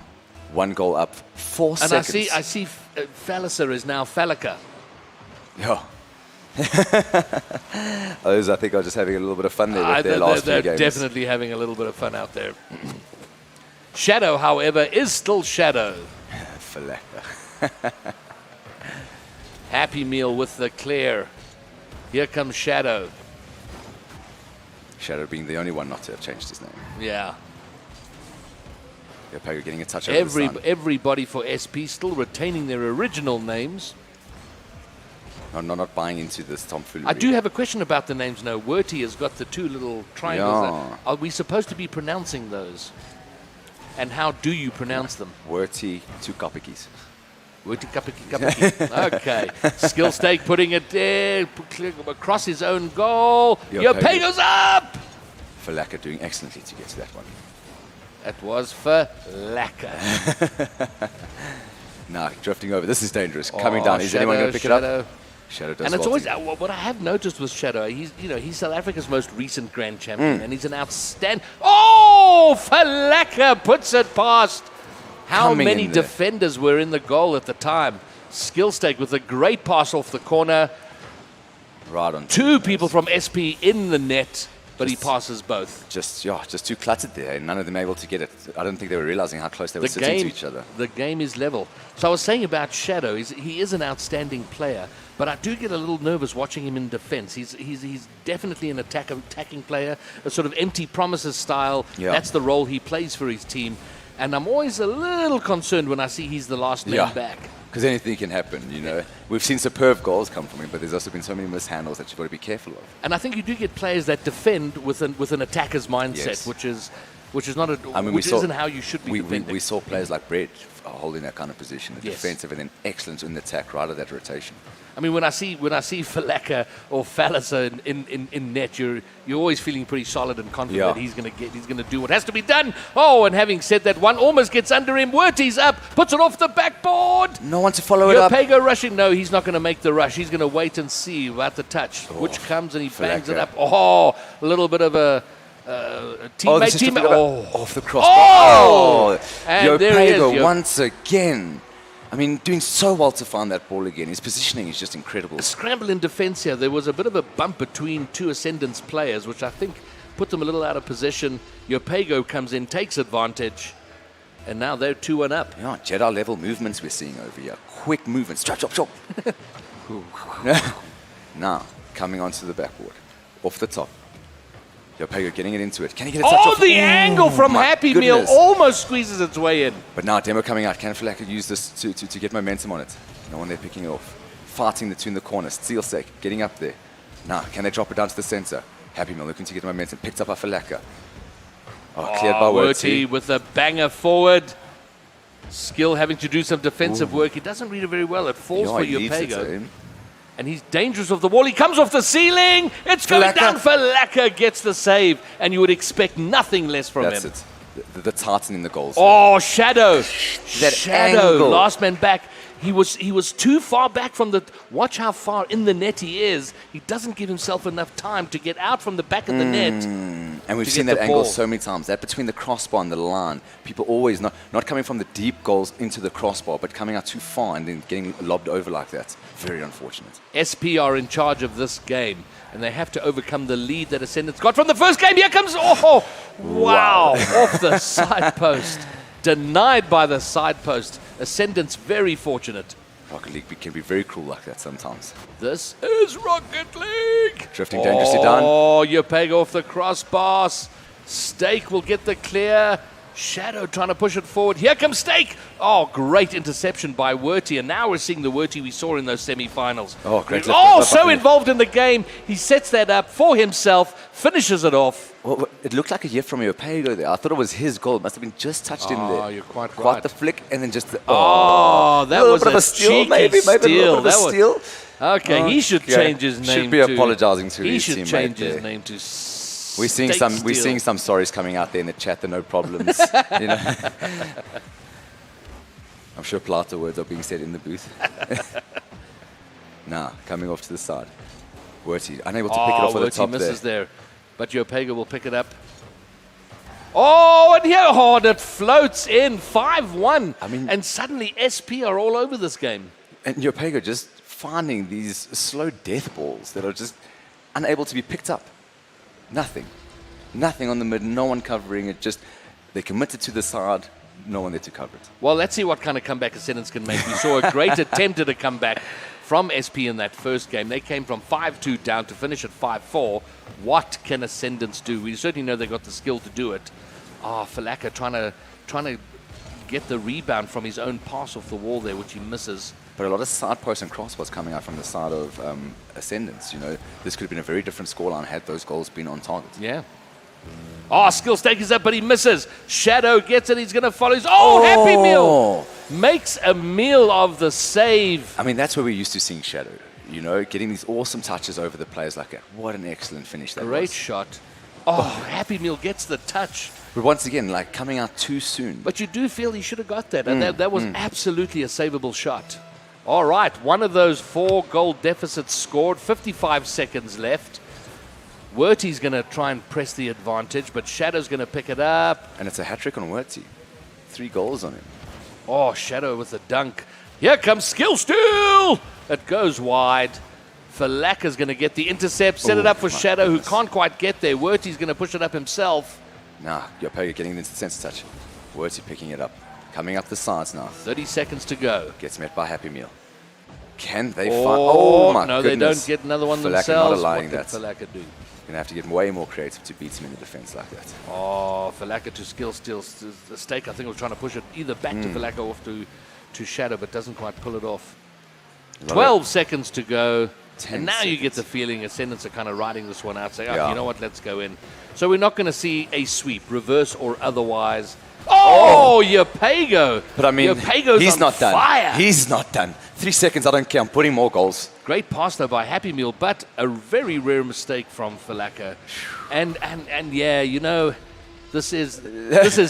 1 goal up, 4 seconds. And I see Falliser is now Fallica. Yeah. Those, I think, are just having a little bit of fun there with their last few games. They're definitely having a little bit of fun out there. Shadow, however, is still Shadow. Fallica. Happy Meal with the clear. Here comes Shadow. Shadow being the only one not to have changed his name. Yeah. Yopego getting a touch over the sun. Everybody for SP still retaining their original names. Not buying into this tomfoolery. I do have a question about the names now. Werty has got the two little triangles. Yeah. Are we supposed to be pronouncing those? And how do you pronounce them? Werty, 2 kappies. Werty kapiki. Okay. Skill Stake putting it there, across his own goal. Yopego's up! Falaka doing excellently to get to that one. That was for Lacquer. Now drifting over. This is dangerous. Coming down. Is anyone going to pick it up? Shadow does. And it's well always what I have noticed with Shadow. He's South Africa's most recent grand champion, and he's an outstanding. Oh, Falaka puts it past. How Coming many in there. defenders were in the goal at the time? Skill Stake with a great pass off the corner. Right on. 2 people from SP in the net, but he passes both. Just too cluttered there, and none of them able to get it. I don't think they were realizing how close they were sitting to each other. The game is level. So I was saying about Shadow, he is an outstanding player, but I do get a little nervous watching him in defense. He's definitely an attacking player, a sort of empty promises style. Yeah. That's the role he plays for his team. And I'm always a little concerned when I see he's the last man back. Because anything can happen, you know. We've seen superb goals come from him, but there's also been so many mishandles that you've got to be careful of. And I think you do get players that defend with an attacker's mindset, Yes. which is not which isn't how you should be defending. We saw players like Brett holding that kind of position, Yes. defensive and then excellent in the attack, right at that rotation. I mean, when I see Falaka or Falasa in net, you're always feeling pretty solid and confident that he's going to do what has to be done. Oh, and having said that, one almost gets under him. Werty's up, puts it off the backboard. No one to follow it up. Yopego rushing. No, he's not going to make the rush. He's going to wait and see about the touch, which comes and he bangs it up. Oh, a little bit of a teammate. Off the cross. Oh! And there he is. Yopego once again. I mean, doing so well to find that ball again. His positioning is just incredible. A scramble in defense here. There was a bit of a bump between 2 Ascendance players, which I think put them a little out of position. Yopego comes in, takes advantage, and now they're 2-1 up. Yeah, Jedi level movements we're seeing over here. Quick movements. Chop, chop, chop. Now, coming onto the backboard. Off the top. Yopego getting it into it. Can he get a touch off? The angle from my Happy goodness. Meal almost squeezes its way in. But now Demo coming out. Can Falaka use this to get momentum on it? No one there picking it off. Fighting the two in the corner. Steel Sake getting up there. Now, can they drop it down to the center? Happy Meal looking to get momentum. Picked up by Falaka. Cleared by Werty with a banger forward. Skill having to do some defensive work. He doesn't read it very well. It falls for he leaves it to Yopego. him. And he's dangerous off the wall. He comes off the ceiling. It's going Falaka. down. Falaka gets the save. And you would expect nothing less from That's him. it. The Titan in the goals. Oh, Shadow. That Shadow. angle. Last man back. He was too far back from the... Watch how far in the net he is. He doesn't give himself enough time to get out from the back of the net. And we've to seen get that the angle ball. so many times. That between the crossbar and the line, people always not coming from the deep goals into the crossbar, but coming out too far and then getting lobbed over like that. Very unfortunate. SP are in charge of this game, and they have to overcome the lead that Ascendants got from the first game. Here comes... Oh, wow. Off the side post. Denied by the side post. Ascendants very fortunate. Rocket League can be very cruel like that sometimes. This is Rocket League. Drifting dangerously down. Oh, Yopego off the crossbar. Stake will get the clear. Shadow trying to push it forward. Here comes Stake. Oh, great interception by Werty. And now we're seeing the Werty we saw in those semi-finals. Oh, great. Oh, so involved in the game. He sets that up for himself, finishes it off. Well, it looked like a hit from Yopego there. I thought it was his goal. It must have been just touched in there. Oh, you're quite right. Quite the flick and then just... That a was little bit of a steal, cheeky maybe a steal. little bit of a steal. Okay, he should change his name. Should be apologizing to He his should teammate change his there. name to... We're seeing Steak some sorries coming out there in the chat. The no problems. You know? I'm sure Plata words are being said in the booth. Now, coming off to the side. Werty unable to pick it off at the top misses there. But Yopego will pick it up. Oh, and here, and it floats in 5-1. I mean- and suddenly SP are all over this game. And Yopego just finding these slow death balls that are just unable to be picked up. Nothing on the mid, no one covering it, just they committed to the side, no one there to cover it. Well, let's see what kind of comeback Ascendants can make. We saw a great attempt at a comeback from SP in that first game. They came from 5-2 down to finish at 5-4. What can Ascendants do? We certainly know they've got the skill to do it. Falaka trying to get the rebound from his own pass off the wall there, which he misses. but a lot of side posts and crossbars coming out from the side of Ascendants. You know, this could have been a very different scoreline had those goals been on target. Yeah. Oh, Skill Stake is up, but he misses. Shadow gets it. He's going to follow his... Oh, Happy Meal! Makes a meal of the save. I mean, that's where we're used to seeing Shadow. You know, getting these awesome touches over the players like that. What an excellent finish that was. Great shot. Oh, Happy Meal gets the touch. But once again, like coming out too soon. But you do feel he should have got that. And that was absolutely a savable shot. All right, one of those 4 goal deficits scored. 55 seconds left. Werty's going to try and press the advantage, but Shadow's going to pick it up. And it's a hat-trick on Werty. 3 goals on him. Oh, Shadow with the dunk. Here comes Skill Steal! It goes wide. Falaka's going to get the intercept, set it up for Shadow, who can't quite get there. Werty's going to push it up himself. Nah, Yopega getting into the center touch. Werty picking it up. Coming up the sides now. 30 seconds to go. Gets met by Happy Meal. Can they find... Oh, my no, goodness. they don't get another one Falaka themselves. not allowing What that. did Falaka do? Going to have to get way more creative to beat him in the defense like that. Oh, Falaka to Skill Steal. The Stake, I think, was trying to push it either back to Falaka or off to Shadow, but doesn't quite pull it off. 12 seconds to go. 10 and now you get seconds. the feeling Ascendants are kind of riding this one out, saying, oh, Yeah. you know what, let's go in. So we're not going to see a sweep, reverse or otherwise. Oh, Yopego. But I mean, Yopego's he's on not fire. done. He's not done. 3 seconds, I don't care. I'm putting more goals. Great pass, though, by Happy Meal, but a very rare mistake from Falaka. And yeah, you know, this is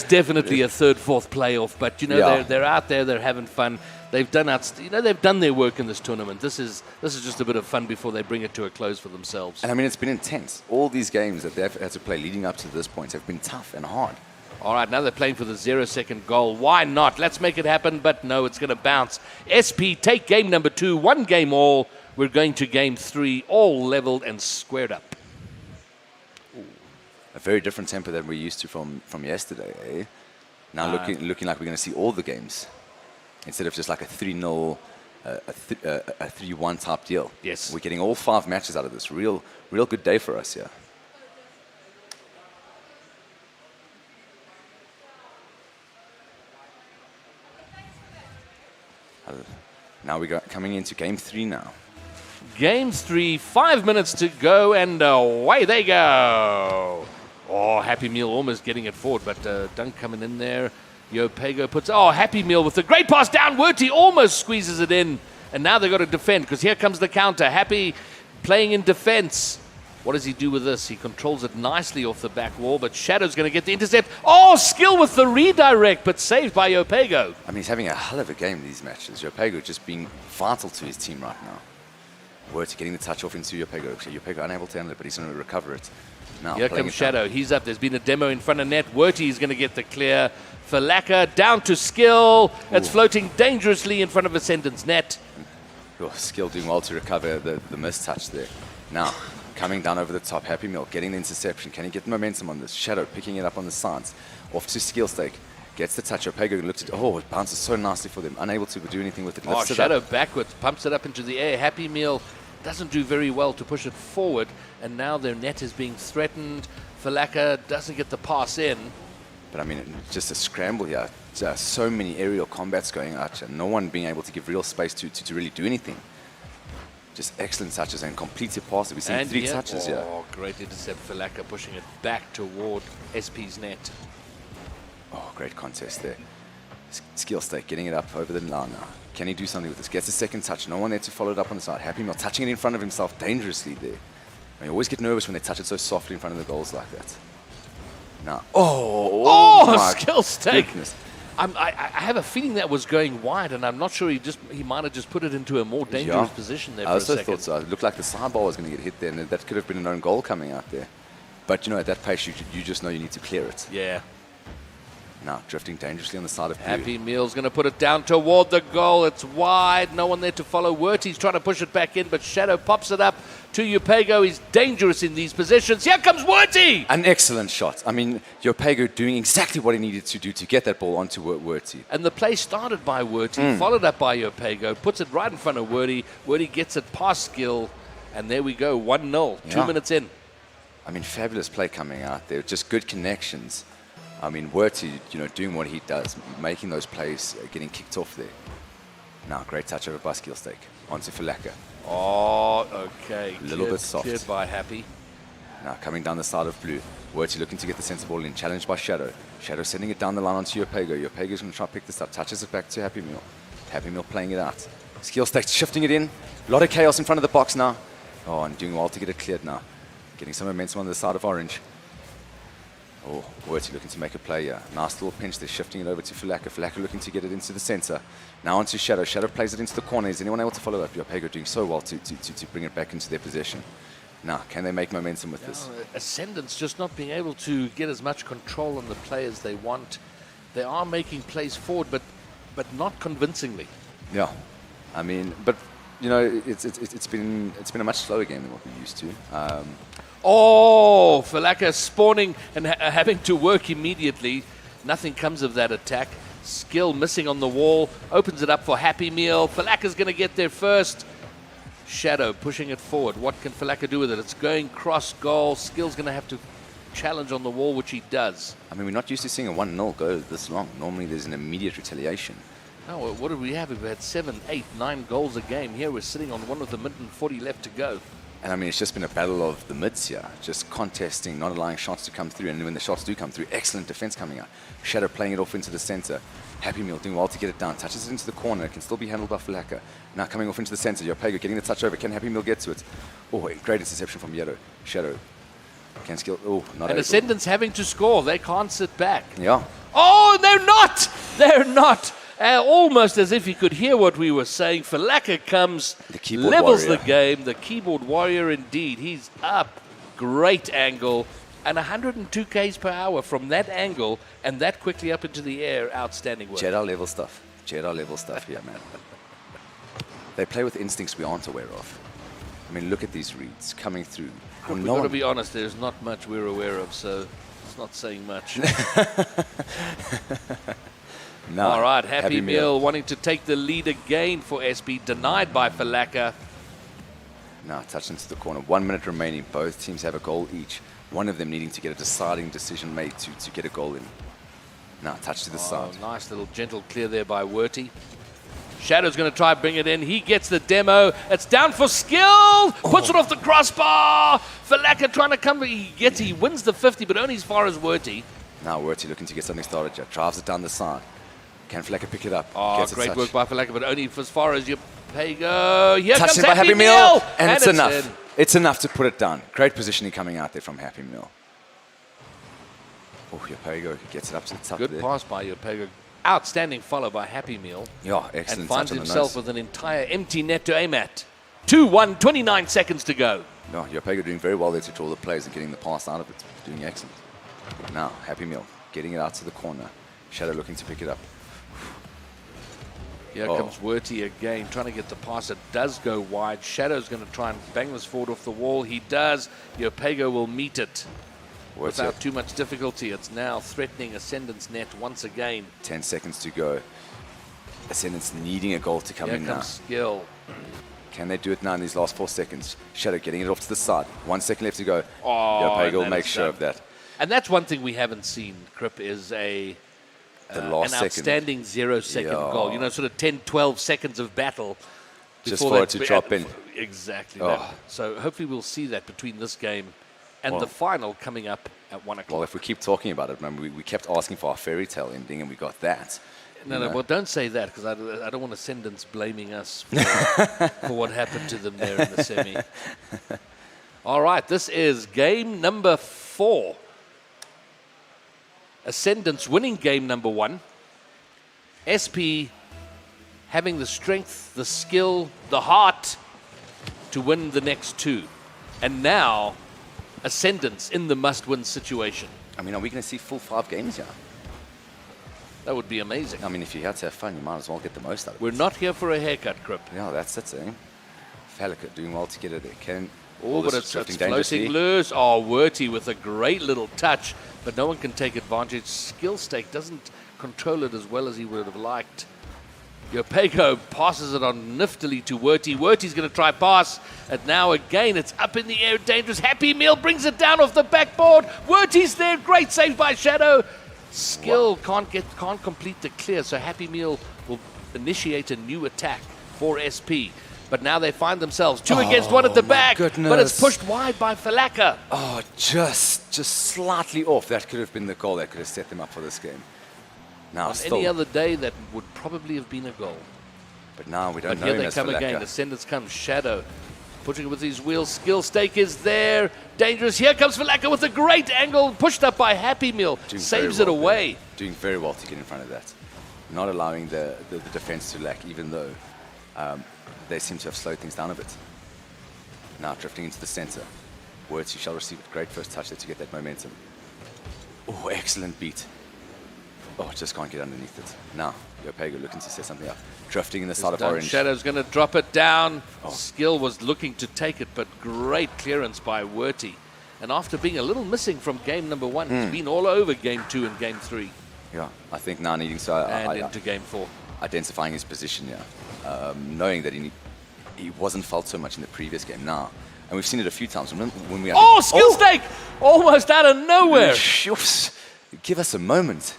definitely a third, fourth playoff, but, you know, Yeah. they're out there, they're having fun. They've done they've done their work in this tournament. This is just a bit of fun before they bring it to a close for themselves. And I mean, it's been intense. All these games that they've had to play leading up to this point have been tough and hard. All right, now they're playing for the 0-second goal. Why not? Let's make it happen, but no, it's going to bounce. SP, take game number 2, 1 game all. We're going to game 3, all leveled and squared up. A very different tempo than we're used to from yesterday, eh? Now looking like we're going to see all the games instead of just like a 3-0, a 3-1 type deal. Yes. We're getting all 5 matches out of this. Real good day for us, yeah. Now we're coming into game 3 now. Game 3, 5 minutes to go, and away they go. Oh, Happy Meal almost getting it forward, but Dunk coming in there. Yopego puts... Oh, Happy Meal with a great pass down. Werty almost squeezes it in, and now they've got to defend, because here comes the counter. Happy playing in defense. What does he do with this? He controls it nicely off the back wall, but Shadow's going to get the intercept. Oh, Skill with the redirect, but saved by Yopego. I mean, he's having a hell of a game in these matches. Yopego just being vital to his team right now. Werty getting the touch off into Yopego. Yopego unable to handle it, but he's going to recover it. Now, here comes Shadow. He's up. There's been a demo in front of net. Werty is going to get the clear. Falaka down to Skill. It's floating dangerously in front of Ascendant's net. Oh, Skill doing well to recover the mistouch there. Now, coming down over the top. Happy Meal getting the interception. Can he get momentum on this? Shadow picking it up on the sides. Off to Skill Stake. Gets the touch. Yopego looks at... Oh, it bounces so nicely for them. Unable to do anything with it. Oh, Lifts it Shadow up. backwards. Pumps it up into the air. Happy Meal doesn't do very well to push it forward. And now their net is being threatened. Falaka doesn't get the pass in. But I mean, just a scramble here. Just so many aerial combats going out, and no one being able to give real space to really do anything. Just excellent touches and completed passes. We've seen 3 touches here. Oh, great intercept. Falaka pushing it back toward SP's net. Oh, great contest there. Skill Stake getting it up over the line now. Can he do something with this? Gets a second touch. No one there to follow it up on the side. Happy Meal touching it in front of himself dangerously there. I always get nervous when they touch it so softly in front of the goals like that. Now, oh Skill Stake. Goodness. I have a feeling that was going wide, and I'm not sure he might have just put it into a more dangerous position there for I a also second. thought so. It looked like the sidebar was going to get hit there, and that could have been an own goal coming out there. But, you know, at that pace, you just know you need to clear it. Yeah. Now, drifting dangerously on the side of blue. Happy Meal's going to put it down toward the goal. It's wide. No one there to follow. Werty's trying to push it back in, but Shadow pops it up to Yopego. He's dangerous in these positions. Here comes Werty! An excellent shot. I mean, Yopego doing exactly what he needed to do to get that ball onto Werty. And the play started by Werty, followed up by Yopego, puts it right in front of Werty. Werty gets it past Skill, and there we go, 1-0, 2 minutes in. I mean, fabulous play coming out there. Just good connections. I mean, Werty, you know, doing what he does, making those plays, getting kicked off there. Now, great touch over by Skill Stake. Onto Falaka. Oh, okay. A little bit soft. Cleared by Happy. Now, coming down the side of blue. Werty looking to get the center ball in. Challenged by Shadow. Shadow sending it down the line onto Yopego. Yopego's going to try to pick this up. Touches it back to Happy Meal. Happy Meal playing it out. Skill Stake shifting it in. A lot of chaos in front of the box now. Oh, and doing well to get it cleared now. Getting some momentum on the side of orange. Oh, Werty looking to make a play here. Nice little pinch. They're shifting it over to Falaka. Falaka looking to get it into the center. Now onto Shadow. Shadow plays it into the corner. Is anyone able to follow up? Yopego doing so well to bring it back into their possession. Now, can they make momentum with this? Ascendant's just not being able to get as much control on the play as they want. They are making plays forward, but not convincingly. Yeah, I mean, but you know, it's been a much slower game than what we're used to. Oh, Falaka spawning and having to work immediately. Nothing comes of that attack. Skill missing on the wall. Opens it up for Happy Meal. Falaka's going to get there first. Shadow pushing it forward. What can Falaka do with it? It's going cross goal. Skill's going to have to challenge on the wall, which he does. I mean, we're not used to seeing a 1-0 go this long. Normally there's an immediate retaliation. No, what did we have? We've had 7, 8, 9 goals a game. Here we're sitting on one with a minute and 40 left to go. And I mean, it's just been a battle of the mids here, just contesting, not allowing shots to come through. And when the shots do come through, excellent defense coming out. Shadow playing it off into the center. Happy Meal doing well to get it down. Touches it into the corner. It can still be handled by Falaka. Now coming off into the center. Yopego getting the touch over. Can Happy Meal get to it? Oh, great interception from Shadow. Can Skill. Oh, not And able. Ascendant's having to score. They can't sit back. Yeah. Oh, they're not! They're not! Almost as if he could hear what we were saying. Falaka comes, The keyboard levels warrior. the game. The keyboard warrior indeed. He's up. Great angle. And 102 k's per hour from that angle and that quickly up into the air. Outstanding work. Jedi level stuff. Jedi level stuff here, man. They play with instincts we aren't aware of. I mean, look at these reads coming through. We've got to be honest, there's not much we're aware of, so it's not saying much. No, All right, Happy Meal wanting to take the lead again for SB, denied by Falaka. Now touched into the corner. 1 minute remaining. Both teams have a goal each. One of them needing to get a deciding decision made to get a goal in. Now touch to the side. Nice little gentle clear there by Werty. Shadow's going to try and bring it in. He gets the demo. It's down for Skill. Puts it off the crossbar. Falaka trying to come. He wins the 50, but only as far as Werty. Now Werty looking to get something started here. Drives it down the side. Can Falaka pick it up? Oh, Gets a great touch. work by Falaka, but only as far as Yopego. Here Touched comes in by Happy Happy Meal. And it's enough. in. It's enough to put it down. Great positioning coming out there from Happy Meal. Oh, Yopego gets it up to the top Good there. pass by Yopego. Outstanding follow by Happy Meal. Yeah, excellent And finds touch on the himself nose. with an entire empty net to aim at. 2-1, 29 seconds to go. No, Yopego doing very well there to draw the plays and getting the pass out of it. Doing excellent. Now, Happy Meal getting it out to the corner. Shadow looking to pick it up. Here comes Werty again, trying to get the pass. It does go wide. Shadow's going to try and bang this forward off the wall. He does. Yopego will meet it without too much difficulty. It's now threatening Ascendant's net once again. 10 seconds to go. Ascendant's needing a goal to come Here in comes now. Skill. Can they do it now in these last 4 seconds? Shadow getting it off to the side. 1 second left to go. Oh, Yopego will and make it's sure done. of that. And that's one thing we haven't seen, Crip, is The an last second. outstanding 0-second Yeah. goal. You know, sort of 10, 12 seconds of battle. Just before for it that to drop in. Exactly. Oh. That. So hopefully we'll see that between this game and the final coming up at 1 o'clock. Well, if we keep talking about it, remember, we kept asking for our fairy tale ending and we got that. No, well, don't say that because I don't want Ascendants blaming us for what happened to them there in the semi. All right, this is game number 4. Ascendants winning game number 1. SP having the strength, the skill, the heart to win the next 2. And now, Ascendants in the must-win situation. I mean, are we going to see full 5 games here? That would be amazing. I mean, if you're here to have fun, you might as well get the most out of it. We're not here for a haircut, Crip. Yeah, that's it, eh? Falaka doing well to get it there. Can Oh, but it's floating loose. Oh, Werty with a great little touch, but no one can take advantage. Skill Stake doesn't control it as well as he would have liked. Yopego passes it on niftily to Werty. Werty's going to try pass, and now again it's up in the air, dangerous. Happy Meal brings it down off the backboard. Werty's there, great save by Shadow. Skill can't complete the clear, so Happy Meal will initiate a new attack for SP. But now they find themselves 2 against 1 at the back. goodness. But it's pushed wide by Falaka. Oh, just slightly off. That could have been the goal that could have set them up for this game. Now, On still, any other day, that would probably have been a goal. but now we don't But know here him they as come Falaka. again. Descendants come. Shadow putting it with his wheels. Skill stake is there. Dangerous. Here comes Falaka with a great angle. Pushed up by Happy Meal. Doing Saves very it well away. there. Doing very well to get in front of that. Not allowing the defense to lack, even though they seem to have slowed things down a bit. Now drifting into the center. Words, you shall receive a great first touch there to get that momentum. Oh, excellent beat. Oh, just can't get underneath it. Now, Yopego looking to set something up. Drifting in the side of Done. orange. Shadow's going to drop it down. Skill was looking to take it, but great clearance by Werty. And after being a little missing from game number 1, he's been all over game 2 and game 3. Yeah, I think now needing to And into game 4. identifying his position, knowing that he wasn't felt so much in the previous game now. And we've seen it a few times. When we Oh, skill stake! Almost out of nowhere. Give us a moment.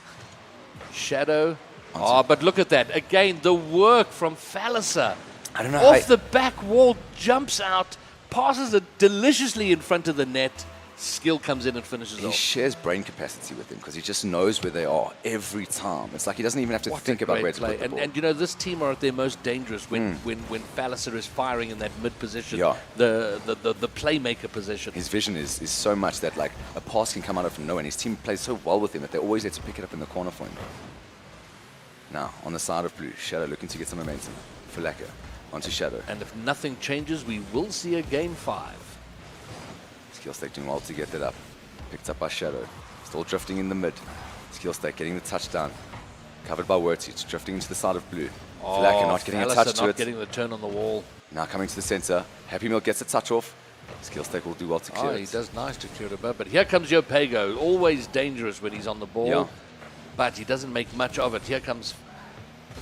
Shadow. Oh, but look at that. Again, the work from Falasa. I don't know Off the back wall, jumps out, passes it deliciously in front of the net. Skill comes in and finishes He off. shares brain capacity with him because he just knows where they are every time. It's like he doesn't even have to What think a about great where to play. put the ball. And you know, this team are at their most dangerous when Falasa is firing in that mid position, Yeah. the playmaker position. His vision is so much that like a pass can come out of nowhere, and his team plays so well with him that they're always there to pick it up in the corner for him. Now, on the side of blue, Shadow looking to get some momentum. Falaka onto Shadow. And if nothing changes, we will see a game 5. Skill stake doing well to get that up. Picked up by Shadow. Still drifting in the mid. Skill stake getting the touchdown. Covered by Werty. It's drifting into the side of blue. Falaka not getting a Falasa touch to not it. getting the turn on the wall. Now coming to the center. Happy Meal gets a touch off. Skill stake will do well to clear He it. does nice to clear it above. But here comes Yopego. Always dangerous when he's on the ball. Yeah. But he doesn't make much of it. Here comes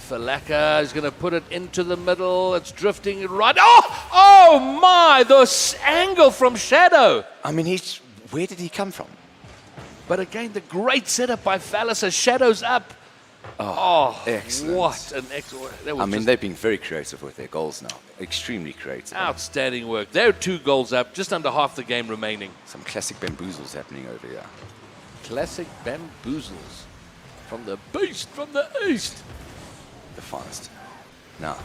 Falaka. He's going to put it into the middle. It's drifting right. Oh my! The angle from Shadow. I mean, where did he come from? But again, the great setup by Falasa. Shadow's up. Oh, excellent. What an excellent. I mean, they've been very creative with their goals now. Extremely creative. Outstanding work. They're 2 goals up, just under half the game remaining. Some classic bamboozles happening over here. Classic bamboozles from the beast from the east. The finest. Now,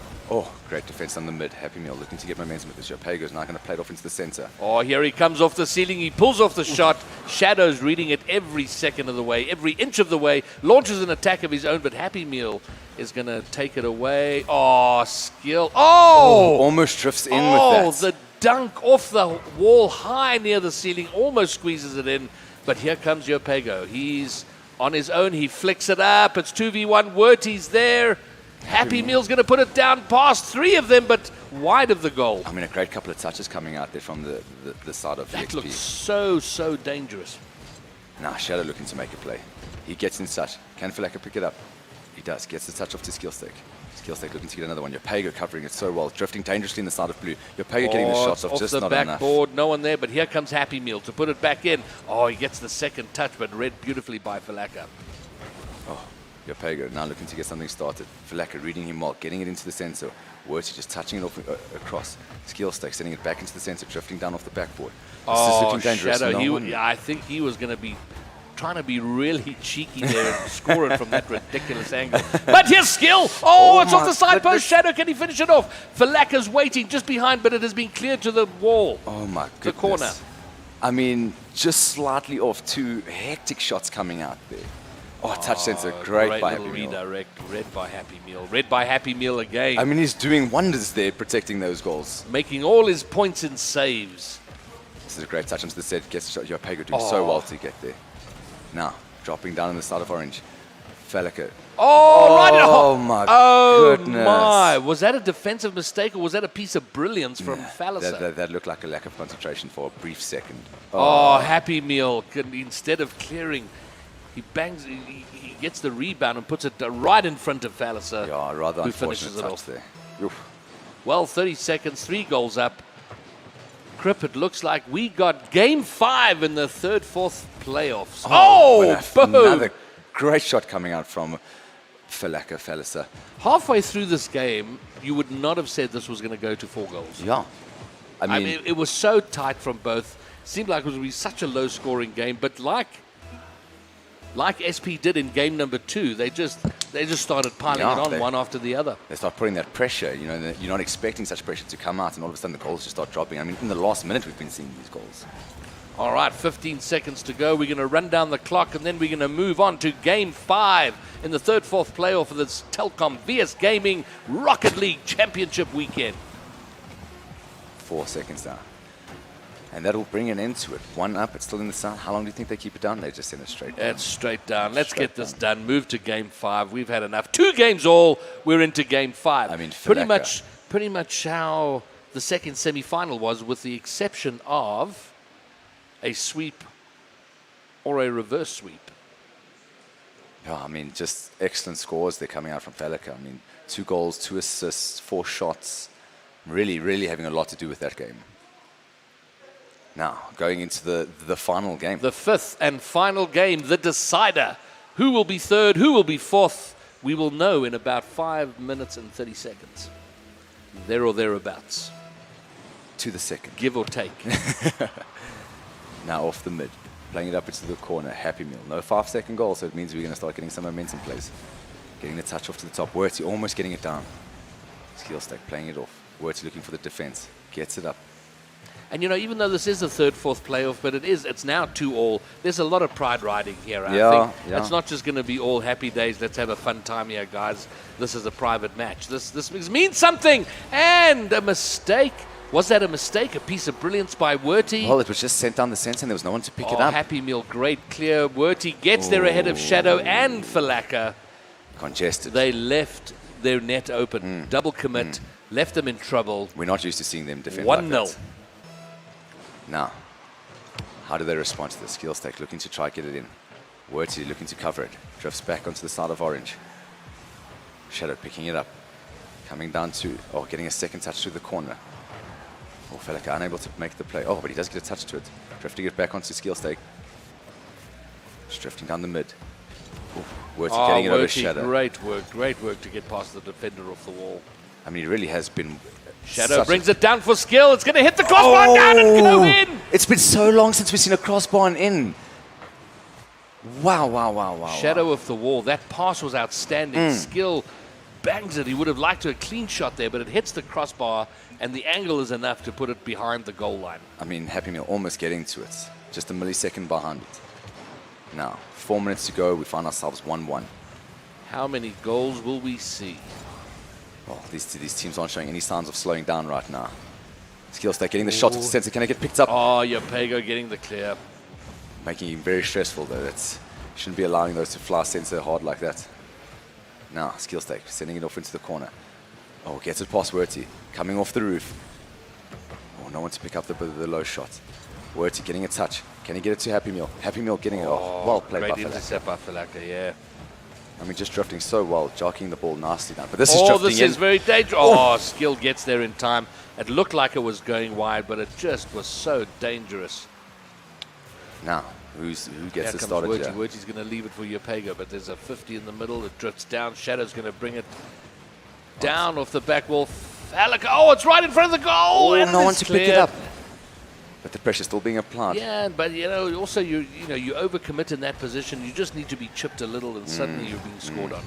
great defense on the mid. Happy Meal looking to get momentum with this. Yopego's now going to play it off into the center. Oh, here he comes off the ceiling. He pulls off the shot. Shadow's reading it every second of the way, every inch of the way. Launches an attack of his own, but Happy Meal is going to take it away. Oh, skill. Almost drifts in with that. Oh, the dunk off the wall high near the ceiling. Almost squeezes it in. But here comes Yopego. He's on his own. He flicks it up. It's 2v1. Werty's there. Happy Meal's going to put it down past 3 of them, but wide of the goal. I mean, a great couple of touches coming out there from the side of That XP. looks so dangerous. Now, Shadow looking to make a play. He gets in touch. Can Falaka pick it up? He does. Gets the touch off to Skill Stake. Skill Stake looking to get another one. Yopego covering it so well. Drifting dangerously in the side of blue. Yopego getting the shots off, just the not enough. backboard, no one there, but here comes Happy Meal to put it back in. Oh, he gets the second touch, but read beautifully by Falaka. Yopego now looking to get something started. Falaka reading him well, getting it into the center. Werty just touching it off across. Skill Stake sending it back into the center, drifting down off the backboard. This is looking dangerous. Shadow, I think he was going to be trying to be really cheeky there and score it from that ridiculous angle. But here's Skill. Oh, it's off the side post. Shadow, can he finish it off? Falaka's waiting just behind, but it has been cleared to the wall. Oh my goodness. The corner. I mean, just slightly off. 2 hectic shots coming out there. Oh, touch sensor, great by little Happy Meal. redirect, read by Happy Meal. Read by Happy Meal again. I mean, he's doing wonders there, protecting those goals. Making all his points and saves. This is a great touch onto the set. Gets the shot. Yopego doing so well to get there. Now, dropping down on the side of orange. Falaka. Oh, my goodness. My. Was that a defensive mistake or was that a piece of brilliance from Falasa? That looked like a lack of concentration for a brief second. Happy Meal. Instead of clearing, he bangs, he gets the rebound and puts it right in front of Falasa. Yeah, rather who unfortunate finishes it touch off. there. Oof. Well, 30 seconds, 3 goals up. Crip, it looks like we got game 5 in the 3rd, 4th playoffs. Another Great shot coming out from Felisa. Halfway through this game, you would not have said this was going to go to 4 goals. Yeah. I mean, it was so tight from both. Seemed like it was going to be such a low-scoring game, but like SP did in game number 2, they just started piling it on one after the other. They start putting that pressure. You know, you're not expecting such pressure to come out, and all of a sudden the goals just start dropping. I mean, in the last minute we've been seeing these goals. All right, 15 seconds to go. We're going to run down the clock, and then we're going to move on to Game 5 in the 3rd-4th playoff of this Telkom VS Gaming Rocket League Championship weekend. 4 seconds down. And that'll bring an end to it. 1 up, it's still in the sun. How long do you think they keep it down? They just send it straight down. It's straight down. Let's get this done. Move to Game 5. We've had enough. 2 games all. We're into Game 5. I mean, pretty much how the second semi-final was, with the exception of a sweep or a reverse sweep. Yeah, I mean, just excellent scores. They're coming out from Felika. I mean, 2 goals, 2 assists, 4 shots. Really, really having a lot to do with that game. Now, going into the final game. The 5th and final game, the decider. Who will be 3rd? Who will be 4th? We will know in about 5 minutes and 30 seconds. There or thereabouts. To the second. Give or take. Now off the mid. Playing it up into the corner. Happy Meal. No 5-second goal, so it means we're going to start getting some momentum plays. Getting the touch off to the top. Werty almost getting it down. Skill stack playing it off. Werty looking for the defense. Gets it up. And, you know, even though this is a 3rd-4th playoff, but it's now 2-all, there's a lot of pride riding here. I think it's not just going to be all happy days. Let's have a fun time here, guys. This is a private match. This means something. And a mistake. Was that a mistake? A piece of brilliance by Werty? Well, it was just sent down the centre and there was no one to pick it up. Happy Meal, great clear. Werty gets there ahead of Shadow and Falaka. Congested. They left their net open. Double commit. Left them in trouble. We're not used to seeing them defend 1-0. like that. Now, how do they respond to the skill stack? Looking to try get it in. Werty looking to cover it. Drifts back onto the side of orange. Shadow picking it up. Coming down to, getting a second touch through the corner. Felika unable to make the play. But he does get a touch to it. Drifting it back onto skill stake. Just drifting down the mid. Werty getting it over Shadow. Great work to get past the defender off the wall. I mean, it really has been. Shadow brings it down for skill. It's going to hit the crossbar down and go in. It's been so long since we've seen a crossbar in. Wow. Shadow of the wall. That pass was outstanding. Skill bangs it. He would have liked a clean shot there, but it hits the crossbar, and the angle is enough to put it behind the goal line. I mean, Happy Meal almost getting to it. Just a millisecond behind it. Now, 4 minutes to go. We find ourselves 1-1. How many goals will we see? Well, these teams aren't showing any signs of slowing down right now. Skillstack getting the shot to the center. Can I get picked up? Yopego getting the clear. Making him very stressful, though. Shouldn't be allowing those to fly center hard like that. Now, Skillstack sending it off into the corner. Gets it past Werty. Coming off the roof. No one to pick up the low shot. Werty getting a touch. Can he get it to Happy Meal? Happy Meal getting it off. Well played by Falaka. Great intercept by Falaka, yeah. I mean, just drifting so well, jockeying the ball nicely down. But this is drifting this is very dangerous. Skill gets there in time. It looked like it was going wide, but it just was so dangerous. Now, who gets it started here? Werty's going to leave it for Yopego, but there's a 50 in the middle. It drifts down. Shadow's going to bring it down off the back wall. Falaka, it's right in front of the goal. No one to pick it up. But the pressure's still being applied. Yeah, but also you overcommit in that position. You just need to be chipped a little, and suddenly you're being scored on.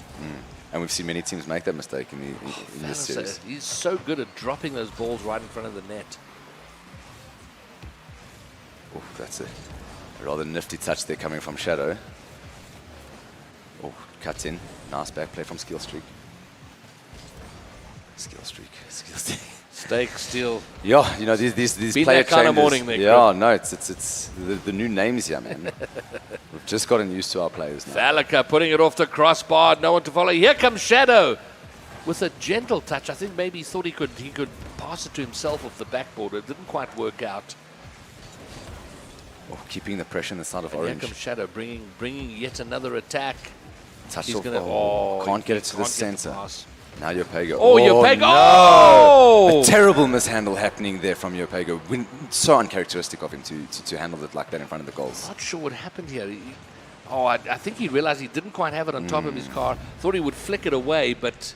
And we've seen many teams make that mistake in this series. He's so good at dropping those balls right in front of the net. That's a rather nifty touch there coming from Shadow. Cuts in. Nice back play from Skill Streak. Stake, steal. Yeah, these been player that kind changes. of morning there. Yeah, no, it's the new names here, man. We've just gotten used to our players now. Falaka putting it off the crossbar. No one to follow. Here comes Shadow with a gentle touch. I think maybe he thought he could pass it to himself off the backboard. It didn't quite work out. Keeping the pressure on the side of orange. Here comes Shadow bringing yet another attack. Touch off. Can't get it to the center. Now Yopego. Yopego! No! A terrible mishandle happening there from Yopego. So uncharacteristic of him to handle it like that in front of the goals. Not sure what happened here. Oh, I think he realized he didn't quite have it on top of his car. Thought he would flick it away, but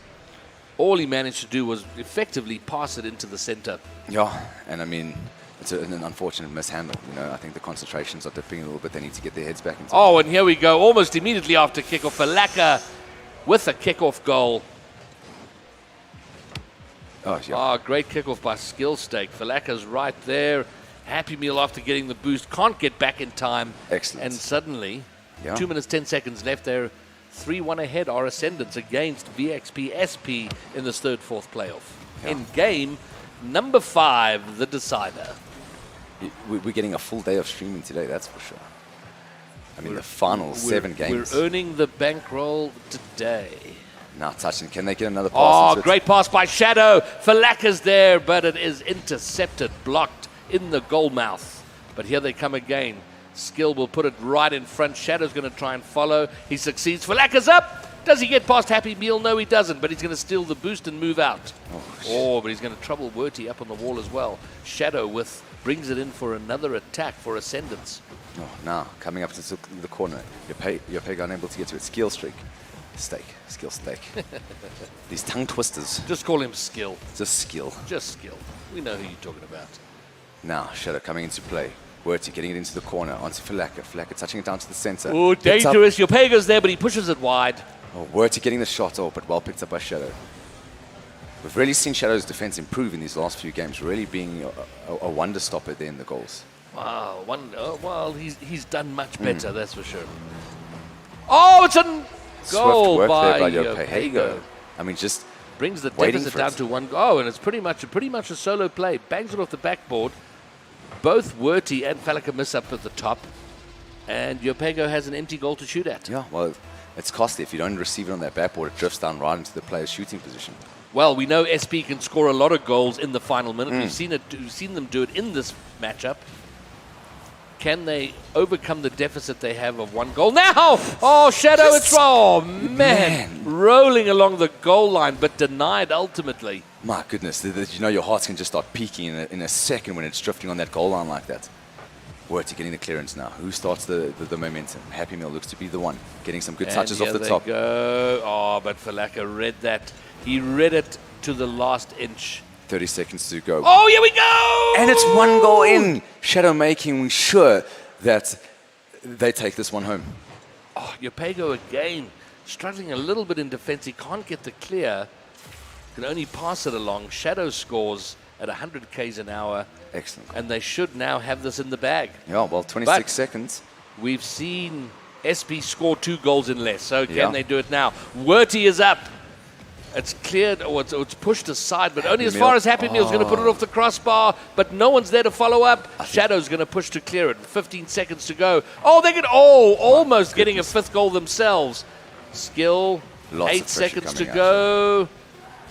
all he managed to do was effectively pass it into the center. Yeah, and I mean, it's an unfortunate mishandle. You know, I think the concentrations are dipping a little bit. They need to get their heads back into Oh, and here we go. Almost immediately after kickoff, Falaka with a kickoff goal. Oh, yeah. Oh, great kickoff by Skillstake. Falaka's right there. Happy Meal after getting the boost. Can't get back in time. Excellent. And suddenly, Yeah. 2 minutes, 10 seconds left there. 3-1 ahead are Ascendants against VXP SP in this third-fourth playoff. Yeah. In game number 5, the decider. We're getting a full day of streaming today, that's for sure. I mean, the final 7 games. We're earning the bankroll today. Now touching. Can they get another pass? Oh, into it? great pass by Shadow. Falaka's there, but it is intercepted, blocked in the goal mouth. But here they come again. Skill will put it right in front. Shadow's going to try and follow. He succeeds. Falaka's up. Does he get past Happy Meal? No, he doesn't, but he's going to steal the boost and move out. Oh, but he's going to trouble Werty up on the wall as well. Shadow brings it in for another attack for Ascendants. Oh, now, coming up to the corner. Your peg unable to get to it. Skill streak. Skill stake. These tongue twisters. Just call him Skill. Just skill. Just Skill. We know who you're talking about. Now, Shadow coming into play. Werty getting it into the corner. Onto Falaka. Falaka touching it down to the center. Oh, dangerous. Your Pega's there, but he pushes it wide. Oh, Werty getting the shot. Oh, but well picked up by Shadow. We've really seen Shadow's defense improve in these last few games, really being a wonder stopper there in the goals. Wow. Well, he's done much better, that's for sure. Oh, it's a goal Swift work by there by your Pego. I mean, just brings the waiting deficit for down it. to 1 goal. Oh, and it's pretty much a solo play. Bangs it off the backboard. Both Werty and Falaka miss up at the top. And Yopego has an empty goal to shoot at. Yeah, well, it's costly. If you don't receive it on that backboard, it drifts down right into the player's shooting position. Well, we know SP can score a lot of goals in the final minute. We've seen them do it in this matchup. Can they overcome the deficit they have of 1 goal? Now! Oh, Shadow, it's man. Rolling along the goal line, but denied ultimately. My goodness, you know your hearts can just start peaking in a second when it's drifting on that goal line like that. Werty getting the clearance now. Who starts the momentum? Happy Meal looks to be the one. Getting some good touches off the top. Go. Oh, but Falaka read that. He read it to the last inch. 30 seconds to go. Oh, here we go! And it's 1 goal in. Shadow making sure that they take this one home. Oh, Yopego again. Struggling a little bit in defense. He can't get the clear. Can only pass it along. Shadow scores at 100 k's an hour. Excellent. And they should now have this in the bag. Yeah, well, 26 seconds. We've seen SP score 2 goals in less. So can they do it now? Werty is up. It's cleared, or it's pushed aside, but only as far as Happy Meal's going to put it off the crossbar, but no one's there to follow up. Shadow's going to push to clear it. 15 seconds to go. Oh, they get, almost getting a 5th goal themselves. Skill, Lots 8 of pressure seconds to coming go.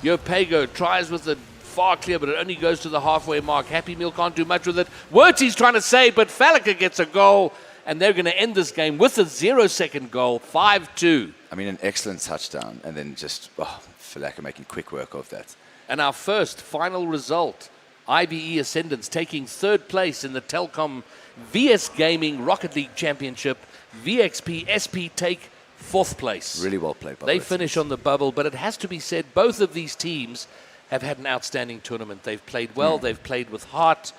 Yopego tries with the far clear, but it only goes to the halfway mark. Happy Meal can't do much with it. Werty's trying to save, but Falaka gets a goal, and they're going to end this game with a 0-second goal, 5-2. I mean, an excellent touchdown, and then just Falaka making quick work of that. And our first final result, IBE Ascendants taking 3rd place in the Telkom VS Gaming Rocket League Championship. VXP SP take 4th place. Really well played by They both finish teams. on the bubble, but it has to be said, both of these teams have had an outstanding tournament. They've played well, they've played with heart.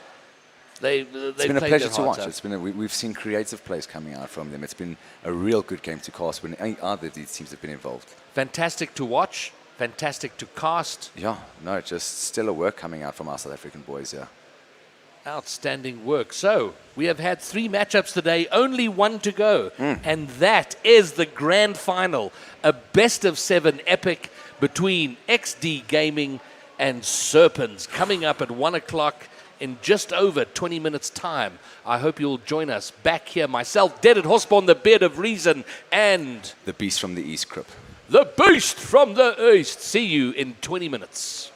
They've It's been a played pleasure their to watch. hearts out. We've seen creative plays coming out from them. It's been a real good game to cast when either of these teams have been involved. Fantastic to watch, fantastic to cast. Yeah, no, just stellar work coming out from our South African boys, yeah. Outstanding work. So, we have had 3 matchups today, only 1 to go. And that is the grand final. A best-of-7 epic between Exdee Gaming and Serpens coming up at 1 o'clock in just over 20 minutes' time. I hope you'll join us back here. Myself, Dead at Horsborn, the Beard of Reason, and The Beast from the East, Crip. the Beast from the East. See you in 20 minutes.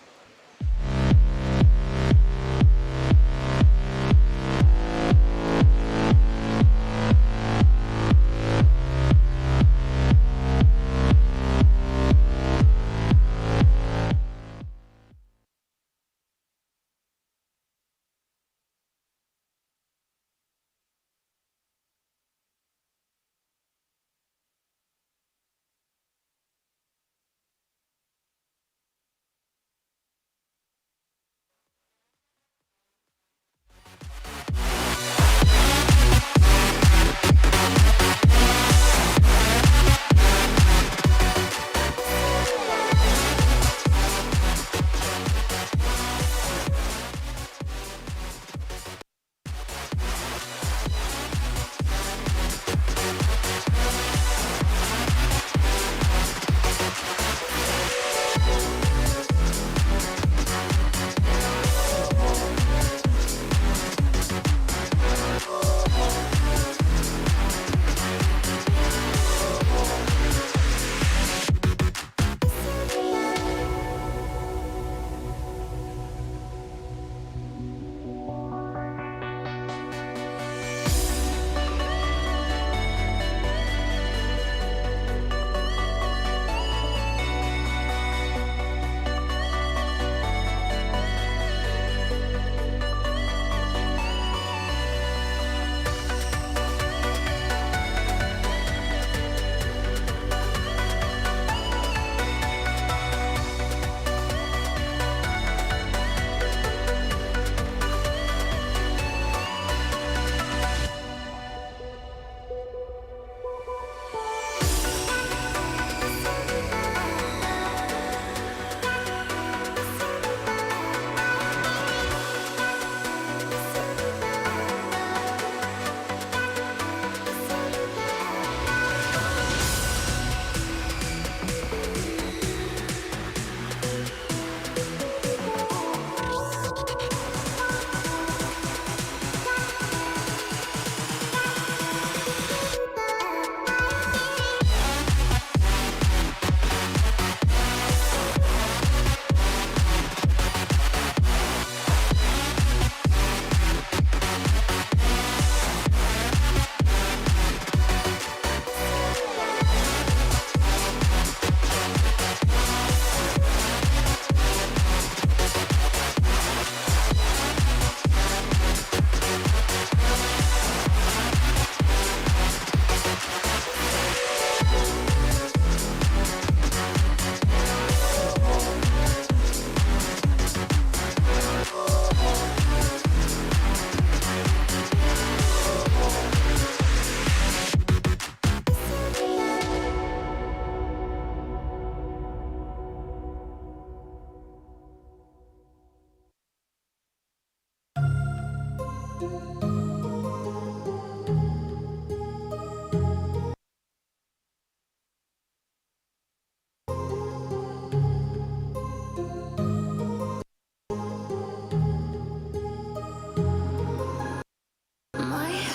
My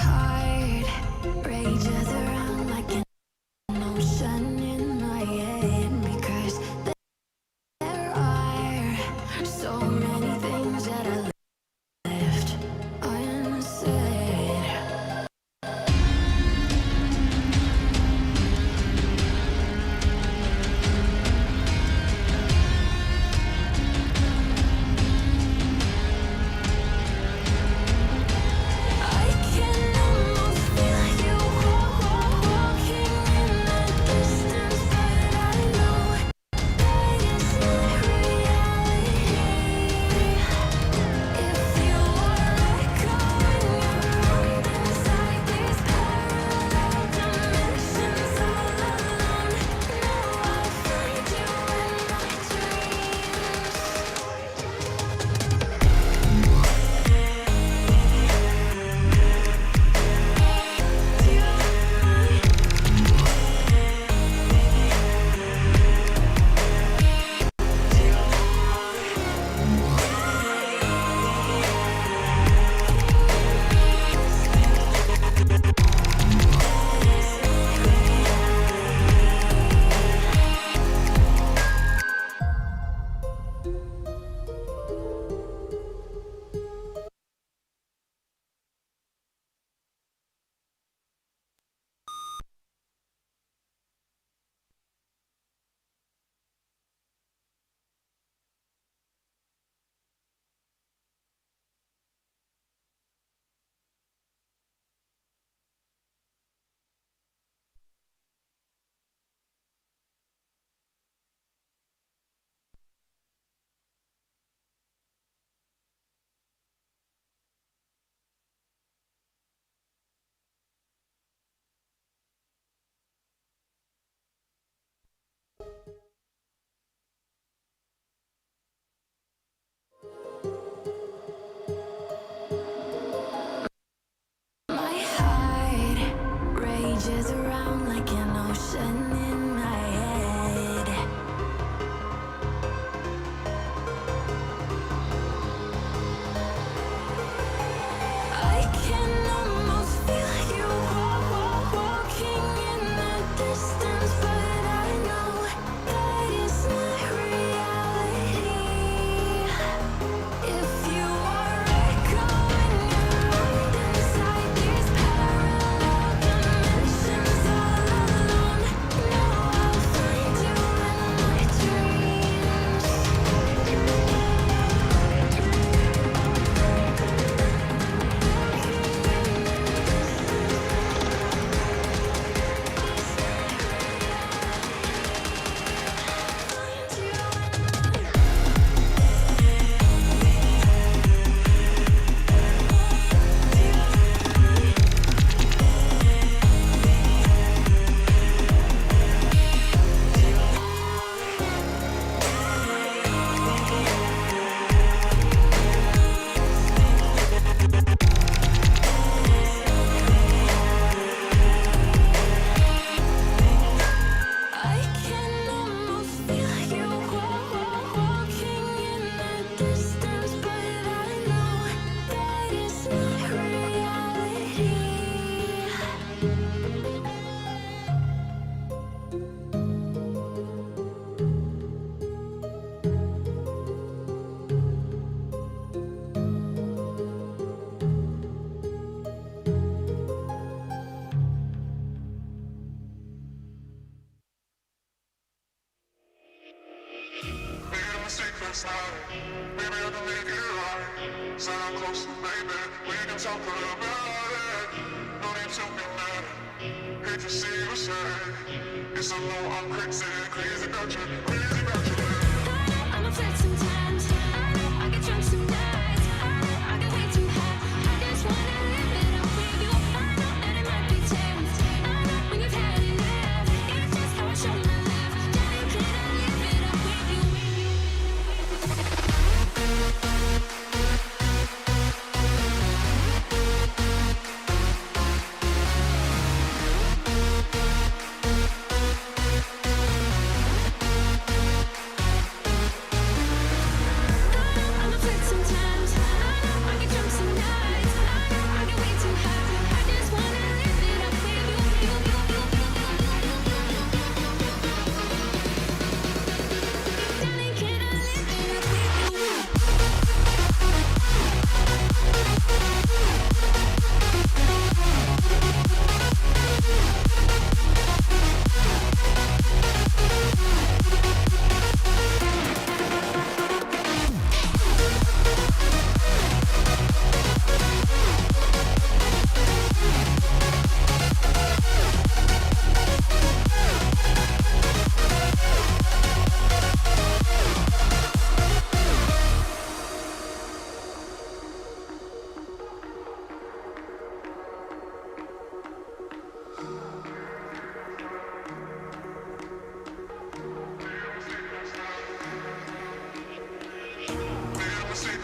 heart rages around like an ocean in my head because there are so many things that I left unsaid. I can almost feel you walking in the distance, but I know that it's not reality. If you are echoing around inside these parallel dimensions all alone, know I'll find you in my My heart rages around like an ocean in my head. I can almost feel you walking in the distance, but I know that it's not reality. If you are echoing around inside these parallel dimensions all alone, know I'll find you in my dreams. I can almost feel you walking in the distance, but I know that it's not reality. Maybe I can make it right. Sound closer, baby. We can talk about it. No need to be mad. Hate to see you say it's a no. I'm crazy about you, crazy about you. I'm afraid sometimes. I get drunk some nights. I get way too high. I just wanna live it up with you. I know that it might be tense. I know when you've had enough. It's just how I show my love. Darling, can I live it up with you?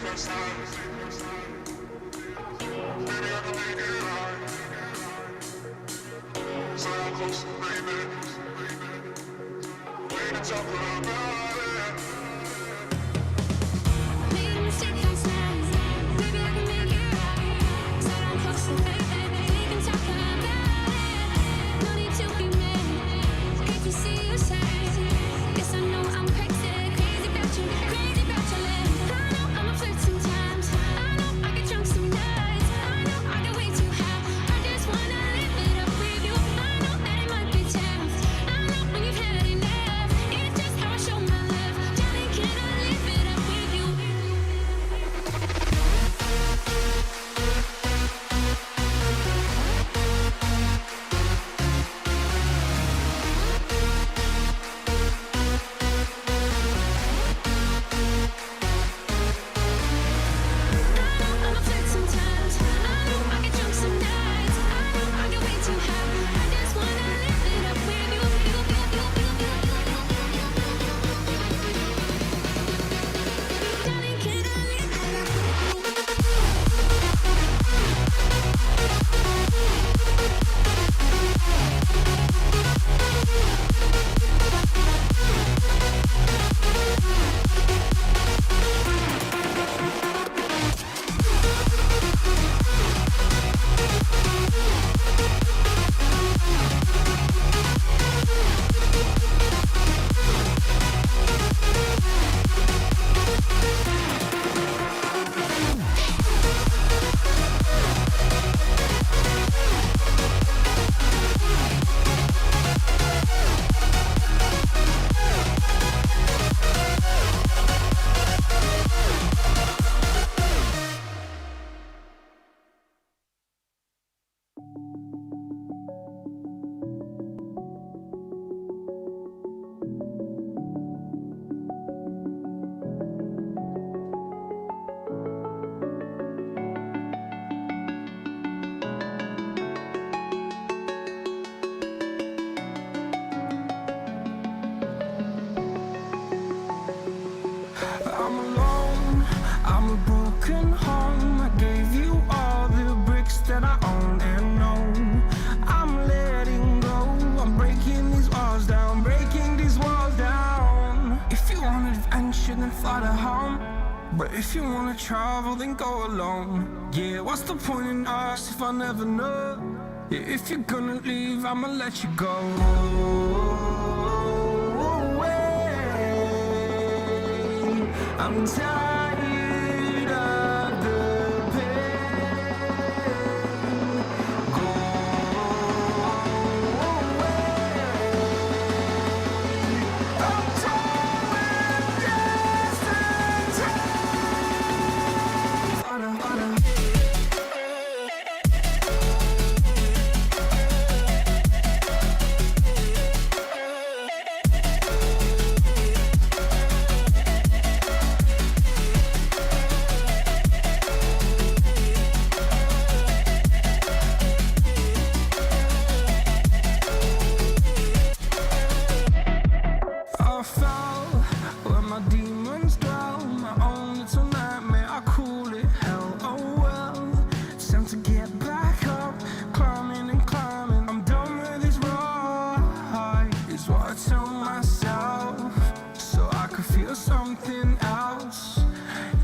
close time. Maybe I can make it right. So close, baby. We can talk about it. Made a mistake last night. Maybe I can make it right. So close, baby. We can talk about it. No need to be mad. Great to see you shine. Yes, I know I'm crazy, crazy about you, crazy about your lips. I know I'm a flirt sometimes. I know I get drunk some nights. I know I get way too high. I just wanna live it up with you. I know that it might be tough. I know when you've had enough. It's just how I show my love. Darling, can I live it up with you? I'm a flirt sometimes. I know I get drunk some nights. I know I get way too high. I just wanna live it up with you. Darling, can I live it up I'm alone, I'm a broken home. I gave you all the bricks that I own and know. I'm letting go, I'm breaking these walls down, breaking these walls down. If you want adventure, then fly to home. But if you wanna travel, then go alone. Yeah, what's the point in us if I never know? Yeah, if you're gonna leave, I'ma let you go. I'm tired of the pain. Go away. I'm tired of distance. I fell where my demons dwell. My own little nightmare, I call it hell. Oh well, it's time to get back up, climbing and climbing. I'm done with this ride, is what I tell myself, so I could feel something else.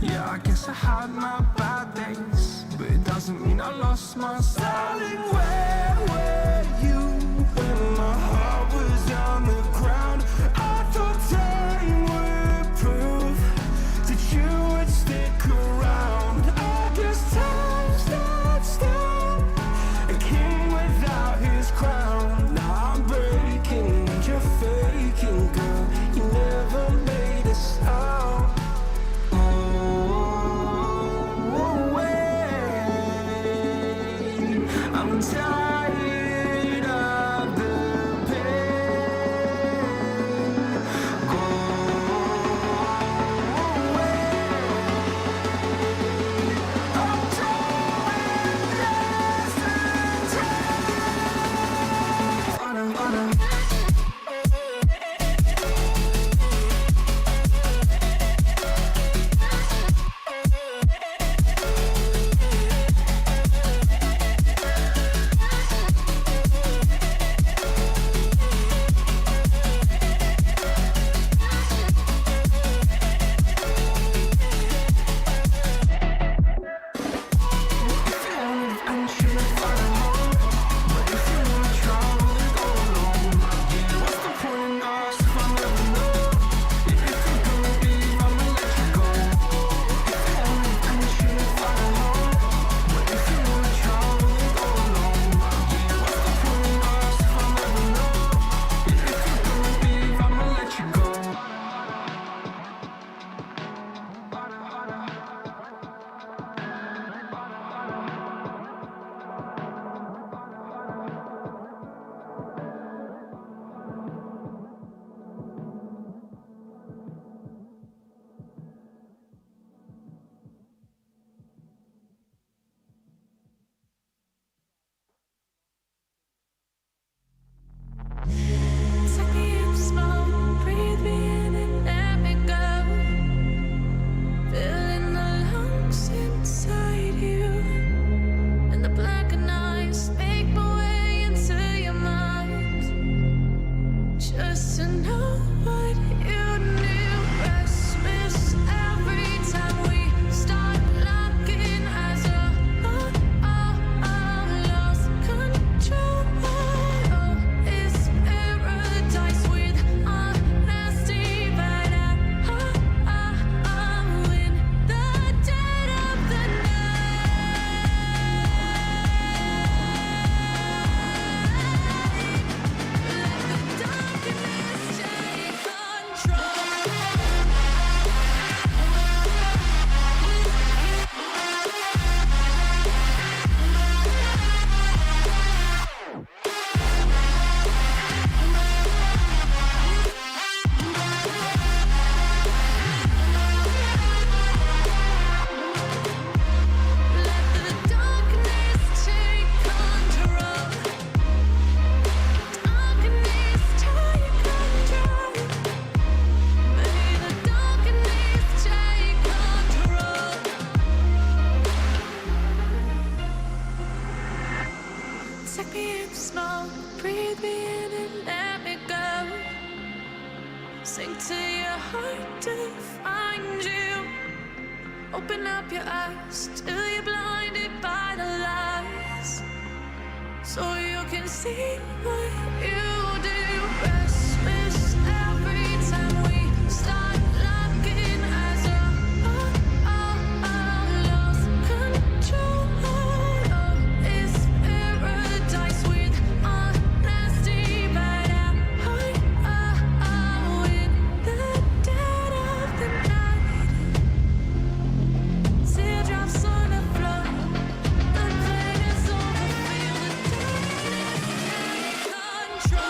Yeah, I guess I had my bad days, but it doesn't mean I lost my style. Where were you when my heart was on the ground? I thought time would prove that you would stick around. I guess time stood still, a king without his crown. Now I'm breaking and you're faking, girl. You never made a sound. I'm tired up your eyes till you're blinded by the lies, so you can see what you do. Restless every time we start looking as a lost control of this paradise with honesty, but in the dead of the night, teardrops on the floor, the pain is over, feel the darkness take control.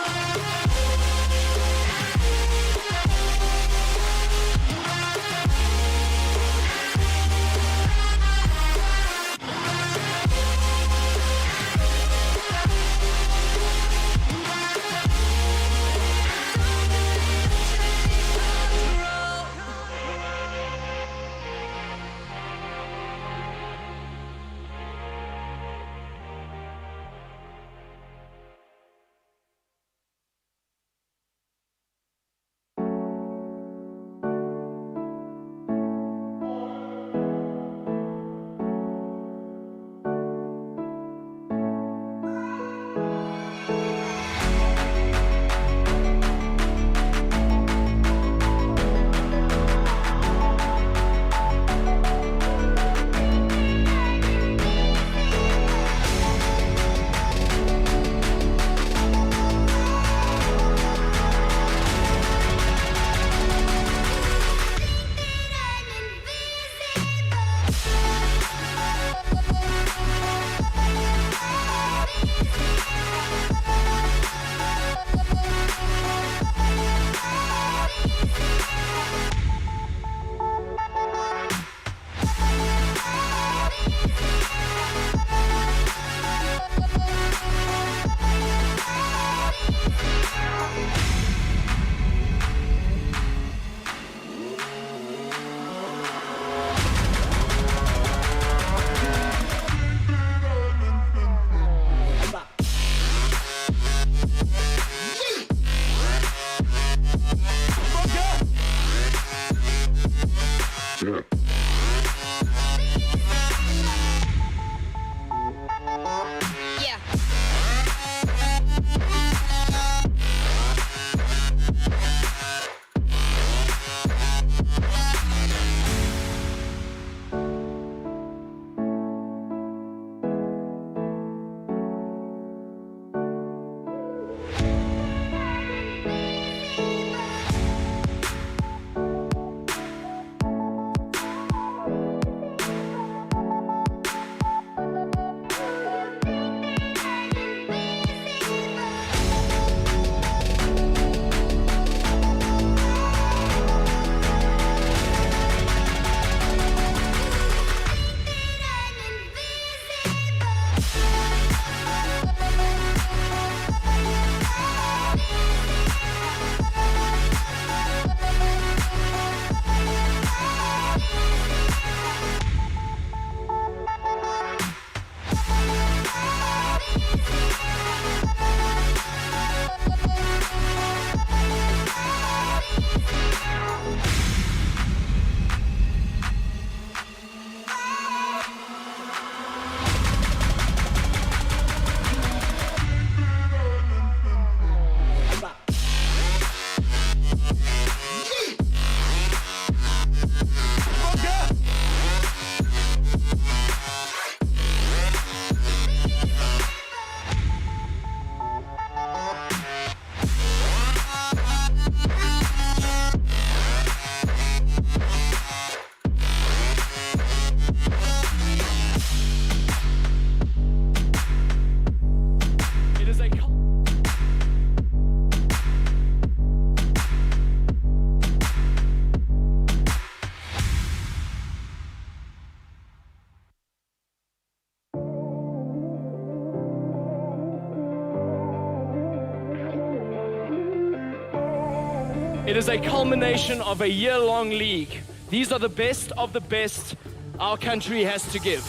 It is a culmination of a year-long league. These are the best of the best our country has to give.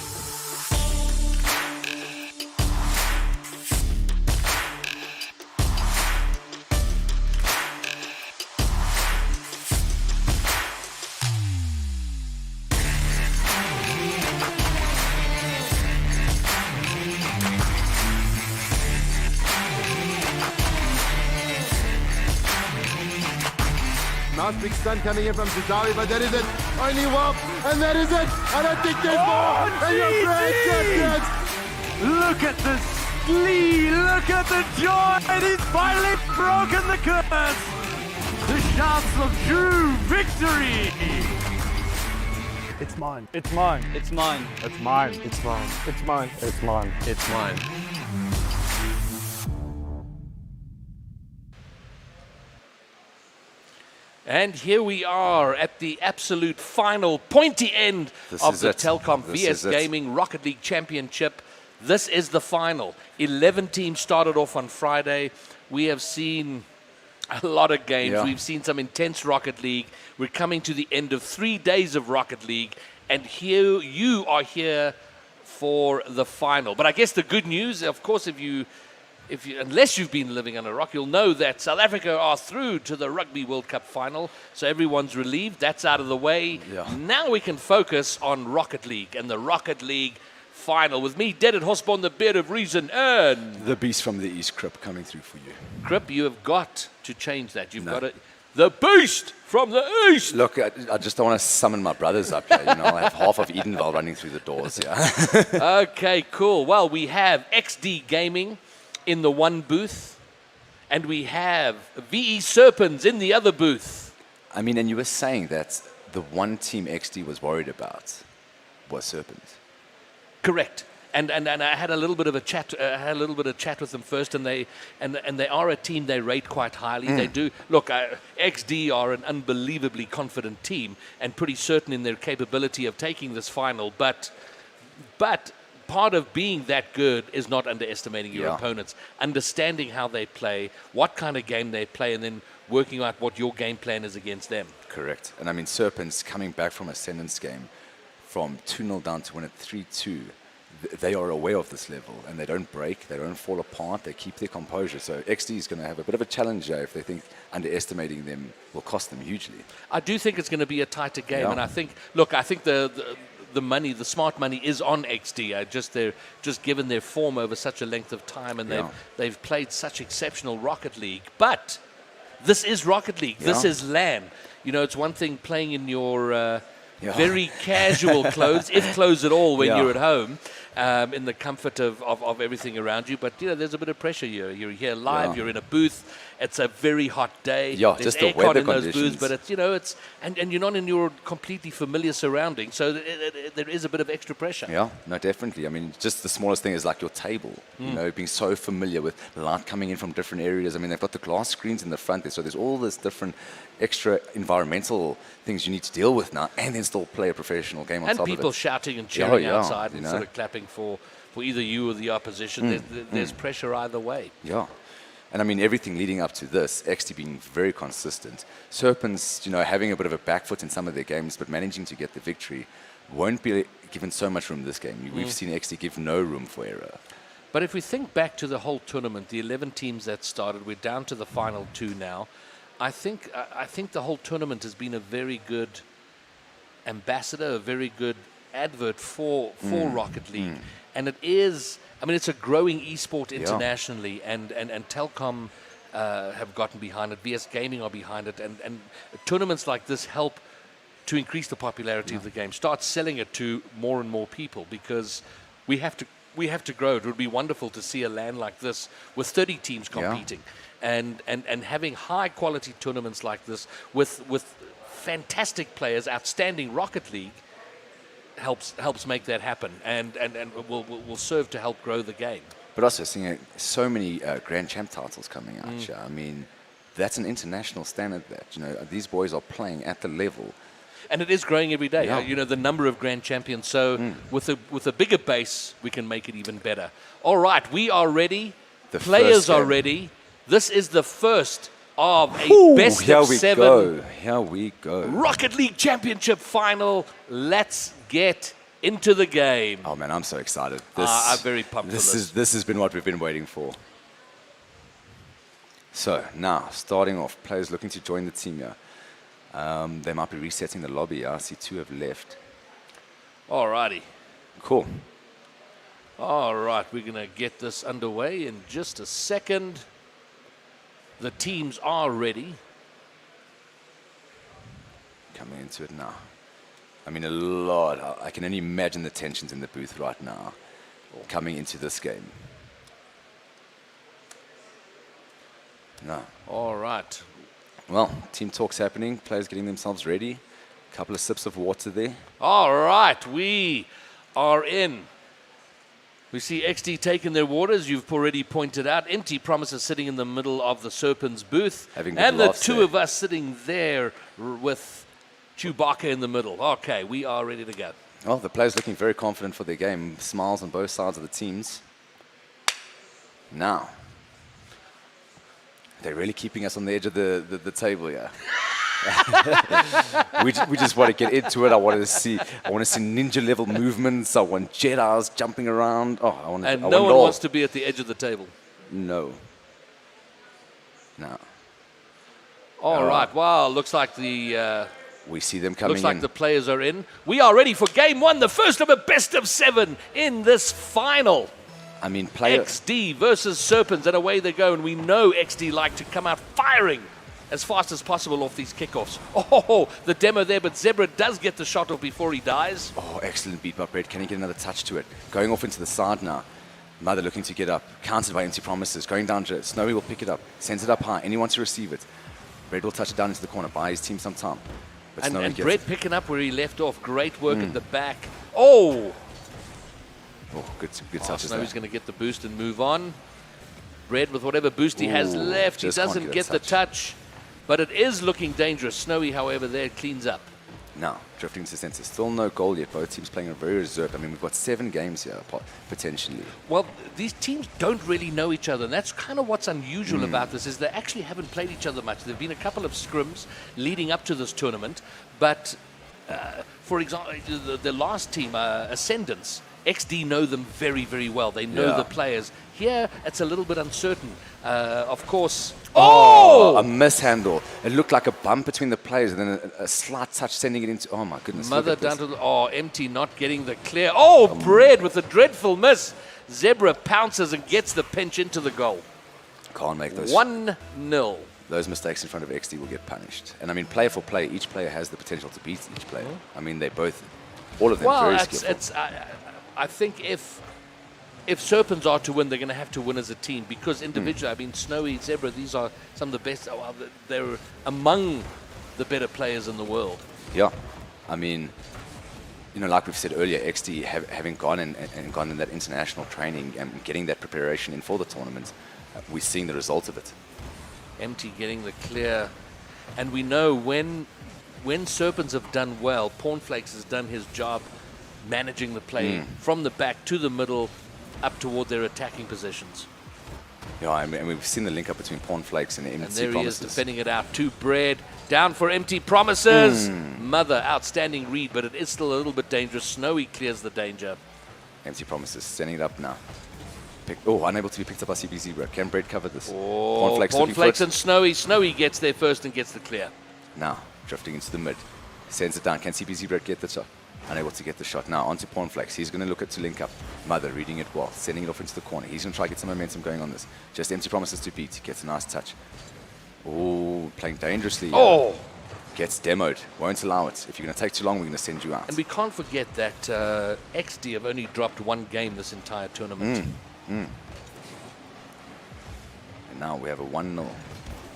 last big stunt coming in from Zidawi, but that is it. Only one, and that is it. I don't think there's more. And you're grand champions. Look at the glee, look at the joy. He's finally broken the curse. The shouts of true victory. It's mine. It's mine. It's mine. It's mine. It's mine. It's mine. It's mine. It's mine. And here we are at the absolute final pointy end of the Telkom VS Gaming Rocket League Championship. This is the final. 11 teams started off on Friday. We have seen a lot of games. Yeah. We've seen some intense Rocket League. We're coming to the end of 3 days of Rocket League. And here you are here for the final. But I guess the good news, of course, unless you've been living under a rock, you'll know that South Africa are through to the Rugby World Cup final. So everyone's relieved. That's out of the way. Yeah. Now we can focus on Rocket League and the Rocket League final. With me, Dead at Hosborn, the beard of reason, and The beast from the East, Crip, coming through for you. Crip, you have got to change that. You've got to. The beast from the East! Look, I just don't want to summon my brothers up here. You know, I have half of Edenvale running through the doors here. Okay, cool. Well, we have Exdee Gaming in the one booth, and we have VE Serpens in the other booth. I mean, and you were saying that the one team XD was worried about was Serpens. Correct. And I had a little bit of a chat. With them first, and they are a team they rate quite highly. They do. Look, XD are an unbelievably confident team and pretty certain in their capability of taking this final. But part of being that good is not underestimating your opponents, understanding how they play, what kind of game they play, and then working out what your game plan is against them. Correct. And I mean, Serpens coming back from Ascendance game from 2-0 down to win it 3-2. They are aware of this level, and they don't break, they don't fall apart, they keep their composure. So XD is going to have a bit of a challenge there if they think underestimating them will cost them hugely. I do think it's going to be a tighter game, Yeah. and I think the money, the smart money, is on XD. They're just given their form over such a length of time, and they've played such exceptional Rocket League. But this is Rocket League. This is LAN. You know, it's one thing playing in your very casual clothes, if clothes at all, when you're at home. In the comfort of everything around you. But, you know, there's a bit of pressure here. You're here live, you're in a booth. It's a very hot day. Yeah, there's just the aircon weather in those conditions. booths, but it's, you know, and you're not in your completely familiar surroundings, so there is a bit of extra pressure. Yeah, no, definitely. I mean, just the smallest thing is like your table, you know, being so familiar with light coming in from different areas. I mean, they've got the glass screens in the front there, so there's all this different extra environmental things you need to deal with now, and then still play a professional game on top of it. And people shouting and cheering outside you and know. sort of clapping for either you or the opposition. There's pressure either way. Yeah. And I mean, everything leading up to this, XT being very consistent. Serpens, you know, having a bit of a back foot in some of their games, but managing to get the victory, won't be given so much room this game. We've seen XT give no room for error. But if we think back to the whole tournament, the 11 teams that started, we're down to the final 2 now. I think the whole tournament has been a very good ambassador, a very good advert for Rocket League. And it is, I mean, it's a growing esport internationally, and Telkom have gotten behind it. VS Gaming are behind it, and tournaments like this help to increase the popularity of the game. Start selling it to more and more people, because we have to grow. It would be wonderful to see a LAN like this with 30 teams competing, and having high quality tournaments like this with fantastic players, outstanding Rocket League. Helps make that happen, and will serve to help grow the game. But also seeing so many Grand Champ titles coming out. I mean, that's an international standard. That, you know, these boys are playing at the level, and it is growing every day. You know, the number of Grand Champions. So with a bigger base, we can make it even better. All right, we are ready. The players are ready. This is the first of a best of 7. Here we go. Rocket League Championship final. Let's get into the game. Oh man, I'm so excited. I'm very pumped for this. This has been what we've been waiting for. So now, starting off, players looking to join the team here. They might be resetting the lobby. I see 2 have left. Alrighty. Cool. All right, we're going to get this underway in just a second. The teams are ready. coming into it now. I mean, a lot. I can only imagine the tensions in the booth right now coming into this game. No. All right. Well, team talk's happening. Players getting themselves ready. A couple of sips of water there. All right, we are in. We see Exdee taking their waters, you've already pointed out. Empty Promises sitting in the middle of the Serpens booth. Having good and the laughs two there. of us sitting there with Chewbacca in the middle. Okay, we are ready to go. Well, the players looking very confident for their game. Smiles on both sides of the teams. Now. They're really keeping us on the edge of the table here. we just want to get into it. I want to see ninja level movements. I want Jedis jumping around. Oh, I want. And I no want one it all. wants to be at the edge of the table. No. No. All right. Wow. Looks like the we see them coming looks like in. the players are in. We are ready for game one, the first of a best of 7 in this final. I mean, player. Exdee versus Serpens, and away they go. And we know Exdee like to come out firing as fast as possible off these kickoffs. Oh, the demo there, but Zebra does get the shot off before he dies. Oh, excellent beat by Brett. Can he get another touch to it? Going off into the side now. Mother looking to get up. Countered by Empty Promises. Going down to Snowy will pick it up. Sends it up high. Anyone to receive it. Brett will touch it down into the corner. Buy his team some time. But Snowy And gets Brett it. picking up where he left off. Great work at the back. Oh! Oh, good touches there. Snowy's going to get the boost and move on. Brett with whatever boost he has Ooh, left. He just can't doesn't get get a the touch. touch. But it is looking dangerous. Snowy, however, there cleans up. Now, drifting to center. Still no goal yet. Both teams playing a very reserved. I mean, we've got 7 games here, potentially. Well, these teams don't really know each other, and that's kind of what's unusual about this, is they actually haven't played each other much. There have been a couple of scrims leading up to this tournament, but for example, the last team, Ascendance, Exdee know them very, very well. They know the players. Here, it's a little bit uncertain. Of course... Oh! A mishandle. It looked like a bump between the players, and then a slight touch sending it into... Oh, my goodness. Mother down to the... Oh, Empty not getting the clear. Oh, Bread with a dreadful miss. Zebra pounces and gets the pinch into the goal. Can't make those... 1-0. Those mistakes in front of Exdee will get punished. And I mean, player for player, each player has the potential to beat each player. I mean, they both... All of them very skillful. I think if Serpens are to win, they're going to have to win as a team, because individually, I mean, Snowy, Zebra, these are some of the best. Well, they're among the better players in the world. Yeah. I mean, you know, like we've said earlier, Exdee having gone in that international training and getting that preparation in for the tournament, we're seeing the results of it. Empty getting the clear. And we know when Serpens have done well, Pornflakes has done his job managing the play from the back to the middle up toward their attacking positions. Yeah, I mean, we've seen the link up between Pornflakes and Empty And there Promises. he is defending it out to Bread. Down for Empty Promises. Mother, outstanding read, but it is still a little bit dangerous. Snowy clears the danger. Empty Promises, sending it up now. Unable to be picked up by CB Zebra. Can Bread cover this? Oh, Pornflakes looking for Pornflakes it. and Snowy. Snowy gets there first and gets the clear. Now, drifting into the mid. Sends it down. Can CB Zebra get the shot? Unable to get the shot. Now, onto Pornflakes. He's going to look at to link up. Mother reading it well. Sending it off into the corner. He's going to try to get some momentum going on this. Just Empty Promises to beat. Gets a nice touch. Oh, playing dangerously. Oh! Gets demoed. Won't allow it. If you're going to take too long, we're going to send you out. And we can't forget that Exdee have only dropped 1 game this entire tournament. And now we have a 1-0.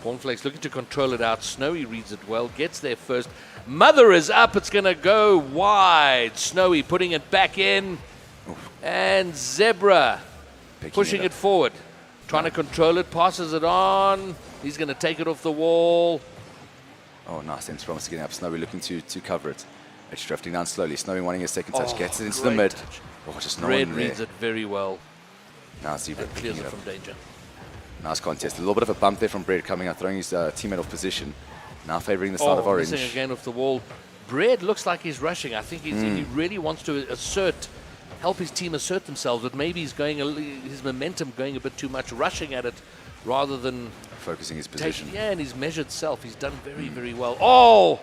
Pornflakes looking to control it out. Snowy reads it well. Gets there first. Mother is up. It's going to go wide. Snowy putting it back in. And Zebra pushing it forward. Trying to control it. Passes it on. He's going to take it off the wall. Oh, nice. Empty Promises getting up. Snowy looking to cover it. It's drifting down slowly. Snowy wanting a second touch. Gets it into the mid. touch. Oh, just no Red one there. reads it very well. Now Zebra And clears picking it it up. from danger. Nice contest. A little bit of a bump there from Bread coming out, throwing his teammate off position. Now favouring the side of Orange. Missing again off the wall. Bread looks like he's rushing. I think he really wants to help his team assert themselves, but maybe he's going his momentum going a bit too much, rushing at it rather than Focusing his position. and his measured self. He's done very, very well. Oh,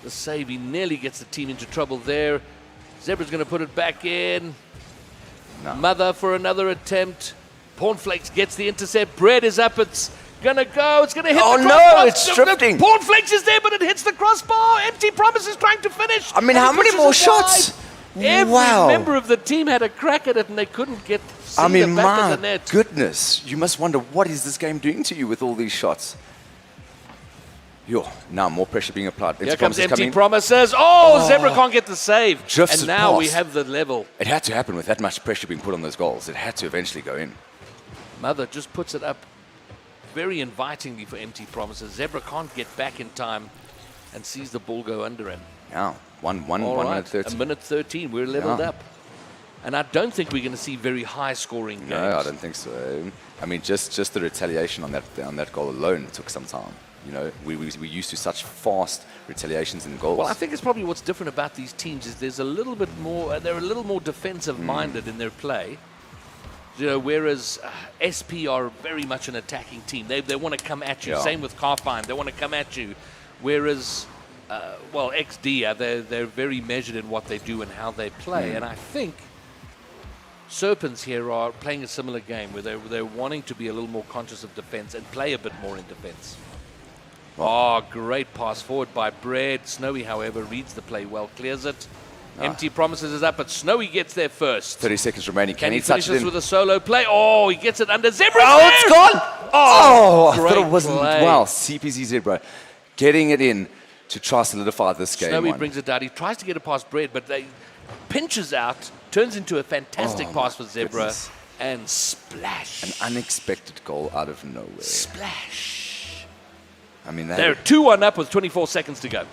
the save. He nearly gets the team into trouble there. Zebra's going to put it back in. No. Mother for another attempt. Pornflakes gets the intercept. Bread is up. It's Gonna go. It's gonna hit Oh, the no, crossbar. it's drifting. Cornflakes is there, but it hits the crossbar. Empty Promise is trying to finish. I mean, and how he many pushes more it shots? wide. Every Wow. member of the team had a crack at it, and they couldn't get I mean, the back of my the net. goodness. You must wonder, what is this game doing to you with all these shots? Yo, now more pressure being applied. Here comes Empty Promises. Oh, Zebra can't get the save. Drifts And it now we past. have the level. It had to happen with that much pressure being put on those goals. It had to eventually go in. Mother just puts it up very invitingly for Empty Promises. Zebra can't get back in time and sees the ball go under him. Yeah, one All minute right, 30. a minute 13. We're leveled Yeah. up. And I don't think we're going to see very high scoring games. No, I don't think so. I mean, just the retaliation on that goal alone took some time. You know, we're used to such fast retaliations in goals. Well, I think it's probably what's different about these teams is there's a little bit more, they're a little more defensive minded in their play. You know, whereas SP are very much an attacking team. They want to come at you. Yeah. Same with Carpine. They want to come at you. Whereas, Exdee, they're very measured in what they do and how they play. And I think Serpens here are playing a similar game where they're wanting to be a little more conscious of defense and play a bit more in defense. Oh, great pass forward by Bread. Snowy, however, reads the play well, clears it. Empty Promises is up, but Snowy gets there first. 30 seconds remaining. Can he touch finish it this in? with a solo play? Oh, he gets it under Zebra. Oh, it's gone! Oh, I thought great it wasn't. play. Wow, CPZ Zebra getting it in to try solidify this game. Snowy one. brings it down. He tries to get it past Bread, but they pinches out, turns into a fantastic pass for Zebra, goodness. and splash. An unexpected goal out of nowhere. Splash. I mean, They're 2-1 up with 24 seconds to go.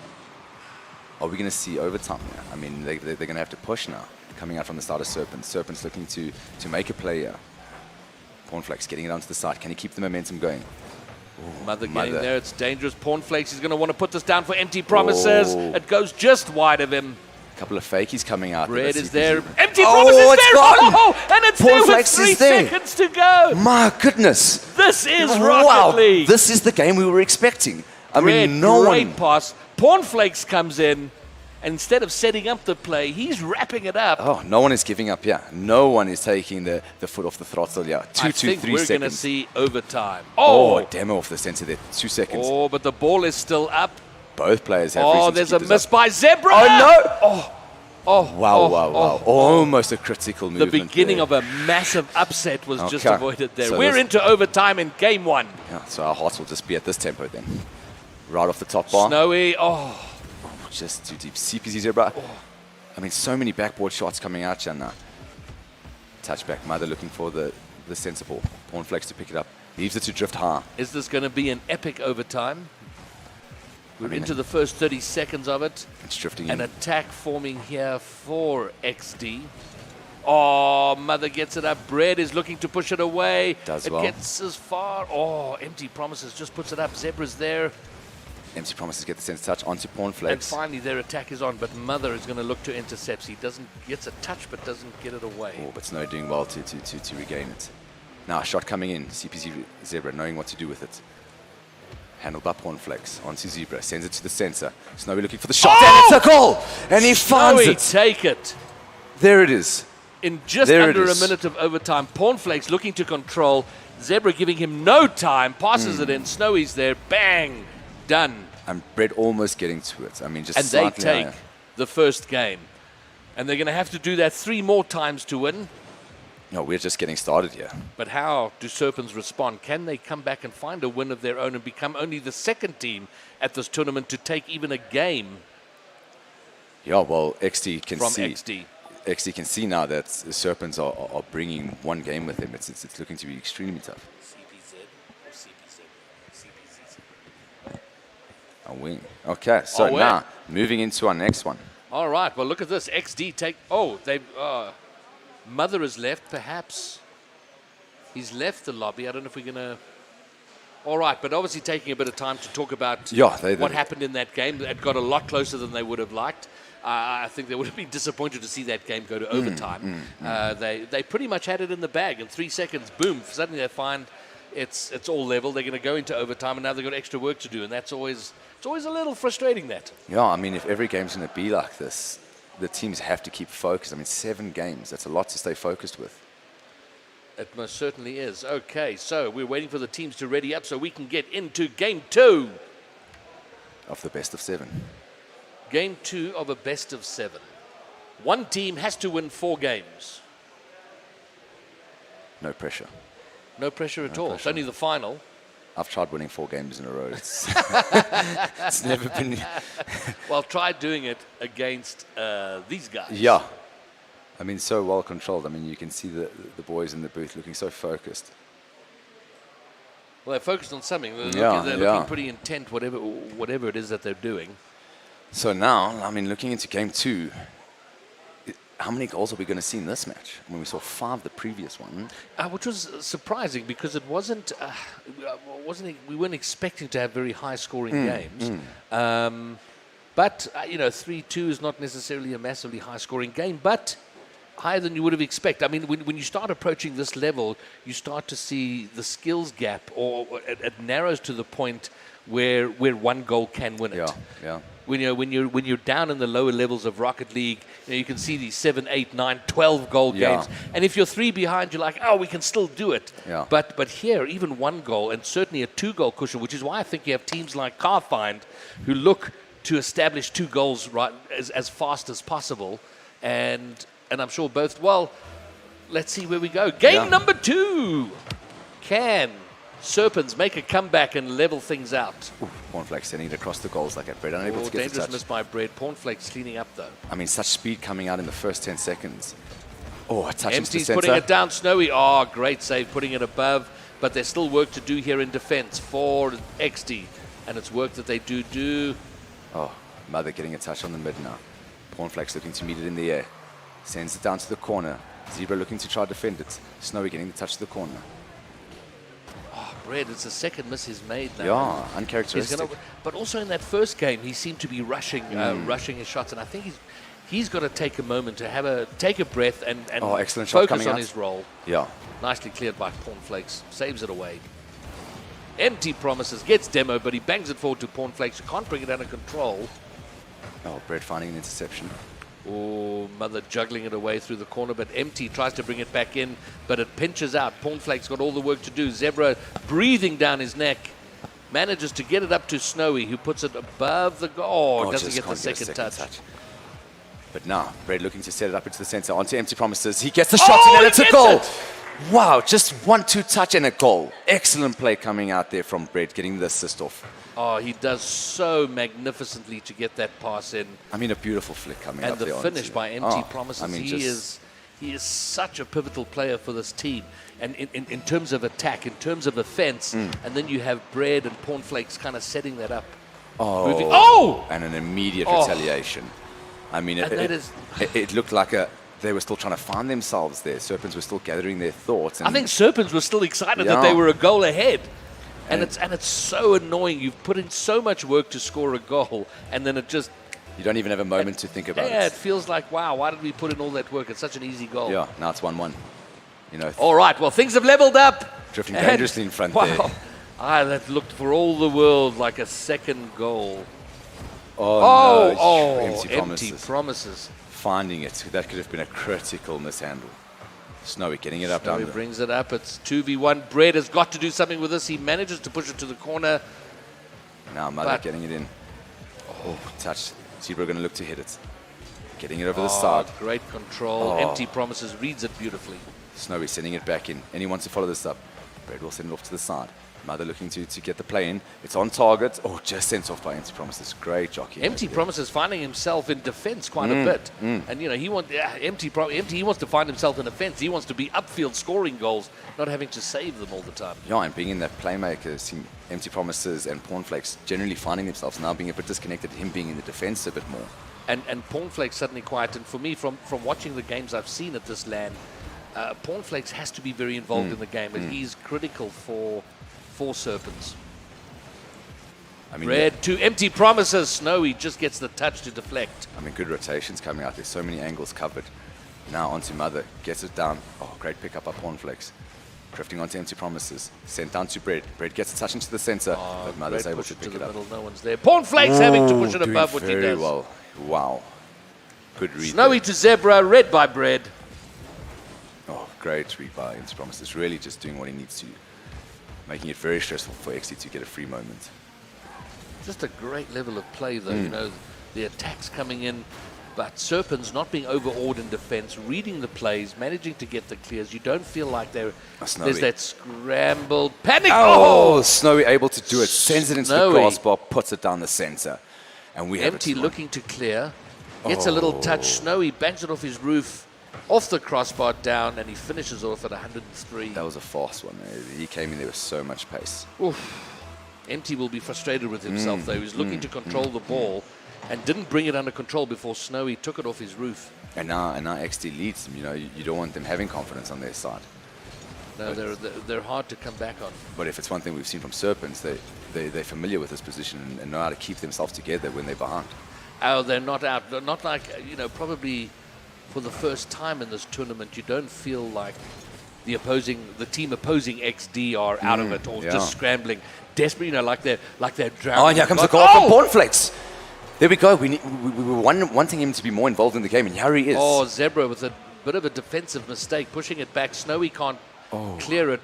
are we going to see overtime now? I mean, they're going to have to push now. Coming out from the start of Serpens. Serpens looking to make a play here. Cornflakes getting it onto the side. Can he keep the momentum going? Mother getting Mother. there. It's dangerous. Pornflakes is going to want to put this down for Empty Promises. Oh. It goes just wide of him. Couple of fakies coming out. Bread Let's is see if there. he's- Empty Oh, Promises it's there. gone. Oh, and it's there with Pornflakes 3 is there. seconds to go. My goodness. This is Rocket Wow, League. this is the game we were expecting. I Bread, mean, no great one. pass. Pornflakes comes in. And instead of setting up the play, he's wrapping it up. Oh, no one is giving up. Yeah, no one is taking the foot off the throttle. Yeah, I 3 think we're going to seconds. see overtime. Oh, demo off the center there. 2 seconds. Oh, but the ball is still up. Both players have Oh, reason to there's keep a this miss up. by Zebra. Oh, no. Oh, Wow, oh, wow, wow. oh. Almost a critical The movement beginning there. of a massive upset was just Okay. avoided there. So We're this- into overtime in game 1. Yeah, so our hearts will just be at this tempo then. Right off the top bar. Snowy, oh, Just too deep. CPZ Zebra. I mean, so many backboard shots coming out, Janna. Touchback. Mother looking for the center ball. Cornflakes to pick it up. Leaves it to drift high. is this going to be an epic overtime? We're mean, into the first 30 seconds of it. It's drifting An in. attack forming here for XD. Oh, Mother gets it up. Bread is looking to push it away. Does it well. gets as far. Oh, Empty Promises just puts it up. Zebra's there. Empty Promises get the center touch onto And Cornflakes. finally their attack is on, but Mother is going to look to intercept. He gets a touch but doesn't get it away. Oh, but Snow doing well to regain it. Now, a shot coming in. CPZ Zebra knowing what to do with it. Handled by Cornflakes onto Zebra. Sends it to the center. Snowy looking for the shot. Oh! And it's a goal! And he finds Snowy, it. take it. There it is. In just There it under a is. minute of overtime, Pornflakes looking to control. Zebra giving him no time. Passes it in. Snowy's there. Bang. Done. And Bread almost getting to it. I mean, just And they slightly take higher. the first game. And they're going to have to do that 3 more times to win. No, we're just getting started here. But how do Serpens respond? Can they come back and find a win of their own and become only the second team at this tournament to take even a game Yeah, well, XD can from see. XD? XD can see now that the Serpents are bringing one game with him. It's looking to be extremely tough. CPZ or CPZ? A wing. Okay, so Oh, now moving into our next one. All right, well, look at this. XD take... Oh, they've... Mother has left, perhaps. He's left the lobby. I don't know if we're going to... All right, but obviously taking a bit of time to talk about what happened in that game. It got a lot closer than they would have liked. I think they would have been disappointed to see that game go to overtime. They pretty much had it in the bag. In 3 seconds, boom, suddenly they find it's all level. They're going to go into overtime, and now they've got extra work to do, and it's always a little frustrating, that. Yeah, I mean, if every game's going to be like this, the teams have to keep focused. I mean, 7 games, that's a lot to stay focused with. It most certainly is. Okay, so we're waiting for the teams to ready up so we can get into game 2. Of the best of 7. Game 2 of a best of 7. One team has to win 4 games. No pressure. No pressure at all. It's pressure. only the final. I've tried winning 4 games in a row. It's never been... Well, try doing it against these guys. Yeah. I mean, so well controlled. I mean, you can see the boys in the booth looking so focused. Well, they're focused on something. They're looking pretty intent, whatever it is that they're doing. So now, I mean, looking into game 2, how many goals are we going to see in this match? I mean, we saw 5 the previous one. Which was surprising because it wasn't. We weren't expecting to have very high-scoring games. But 3-2 is not necessarily a massively high-scoring game, but higher than you would have expected. I mean, when you start approaching this level, you start to see the skills gap, or it narrows to the point where 1 goal can win it. Yeah. When you're down in the lower levels of Rocket League, you can see these 7, 8, 9, 12 goal games. And if you're 3 behind, you're like, oh, we can still do it. Yeah. But here, even 1 goal and certainly a 2-goal cushion, which is why I think you have teams like Carfind who look to establish 2 goals right as fast as possible. And I'm sure both. Well, let's see where we go. Game number 2. Can Serpens make a comeback and level things out? Pornflake sending it across the goals like that. Bread unable to get the dangerous touch. miss by Bread. Pornflake's cleaning up though. I mean, such speed coming out in the first 10 seconds. Oh, a touch into the Empty's center. putting it down. Snowy. Oh, great save, putting it above. But there's still work to do here in defense for Exdee. And it's work that they do. Oh, Mother getting a touch on the mid now. Pornflake's looking to meet it in the air. Sends it down to the corner. Zebra looking to try to defend it. Snowy getting the touch to the corner. Bread, it's the second miss he's made now. Yeah, uncharacteristic. But also in that first game, he seemed to be rushing his shots. And I think he's got to take a moment to take a breath and excellent shot focus coming on out. his role. Yeah. Nicely cleared by Pornflakes. Saves it away. Empty promises. Gets demo, but he bangs it forward to Pornflakes, who can't bring it under control. Oh, Bread finding an interception. Oh, Mother juggling it away through the corner, but Empty tries to bring it back in, but it pinches out. Pornflake's got all the work to do. Zebra breathing down his neck. Manages to get it up to Snowy, who puts it above the goal. Oh, doesn't get the second touch. But now, Bread looking to set it up into the center. Onto Empty promises. He gets the shot in and it's a goal. Wow, just 1-2 touch and a goal. Excellent play coming out there from Bread, getting the assist off. Oh, he does so magnificently to get that pass in. I mean, a beautiful flick coming up and there. the finish by Empty Promises. I mean, he is such a pivotal player for this team. And in terms of attack, in terms of offense, and then you have Bread and Pornflakes kind of setting that up. And an immediate retaliation. I mean, it looked like they were still trying to find themselves there. Serpens were still gathering their thoughts. And I think Serpens were still excited that they were a goal ahead. And it's so annoying. You've put in so much work to score a goal, and then it just... You don't even have a moment to think about it. Yeah, it feels like, wow, why did we put in all that work? It's such an easy goal. Yeah, now it's 1-1. All right, well, things have leveled up. Drifting dangerously in front there. That looked for all the world like a second goal. Empty promises. Finding it. That could have been a critical mishandle. Snowy getting it up down. Snowy brings it up. It's 2v1. Bread has got to do something with this. He manages to push it to the corner. Now Mother getting it in. Oh, touch. Zebra going to look to hit it. Getting it over the side. Great control. Empty promises. Reads it beautifully. Snowy sending it back in. And he wants to follow this up. Bread will send it off to the side. Mother looking to get the play in. It's on target. Oh, just sent off by Empty Promises. Great jockey. Empty Promises finding himself in defense quite a bit. And, he wants he wants to find himself in offense. He wants to be upfield scoring goals, not having to save them all the time. Yeah, and being in that playmaker, seeing Empty Promises and Pornflakes generally finding themselves now being a bit disconnected, him being in the defense a bit more. And Pornflakes suddenly quiet. And for me, from watching the games I've seen at this LAN, Pornflakes has to be very involved in the game. And he's critical for Serpens. I mean, Red to Empty Promises. Snowy just gets the touch to deflect. I mean, good rotations coming out. There's so many angles covered. Now onto Mother. Gets it down. Oh, great pick up by Pornflakes. Drifting onto Empty Promises. Sent down to Bread. Bread gets a touch into the center. but Mother's able to pick it up. Middle. No one's there. Pornflakes having to push it above what he does. Very well. Wow. Good read. Snowy to Zebra. Red by Bread. Oh, great read by Empty Promises. Really just doing what he needs to, making it very stressful for Exdee to get a free moment. Just a great level of play, though. You know, the attacks coming in, but Serpens not being overawed in defense, reading the plays, managing to get the clears. You don't feel like there's that scrambled panic. Oh, Snowy able to do it. Sends it into the crossbar, puts it down the center. And we have Empty looking to clear. Gets a little touch. Snowy bangs it off his roof, off the crossbar down, and he finishes off at 103. That was a fast one. He came in there with so much pace. Oof. Empty will be frustrated with himself, though. He was looking to control the ball and didn't bring it under control before Snowy took it off his roof. And now Exdee leads them. You know, you don't want them having confidence on their side. No, they're hard to come back on. But if it's one thing we've seen from Serpens, they're familiar with this position and know how to keep themselves together when they're behind. Oh, they're not out. They're not like, you know, probably for the first time in this tournament, you don't feel like the team opposing Exdee are out of it or just scrambling, desperate, you know, like they're drowning. Oh, and here comes the goal from Cornflakes. There we go. We were wanting him to be more involved in the game, and here he is. Oh, Zebra with a bit of a defensive mistake, pushing it back. Snowy can't clear it.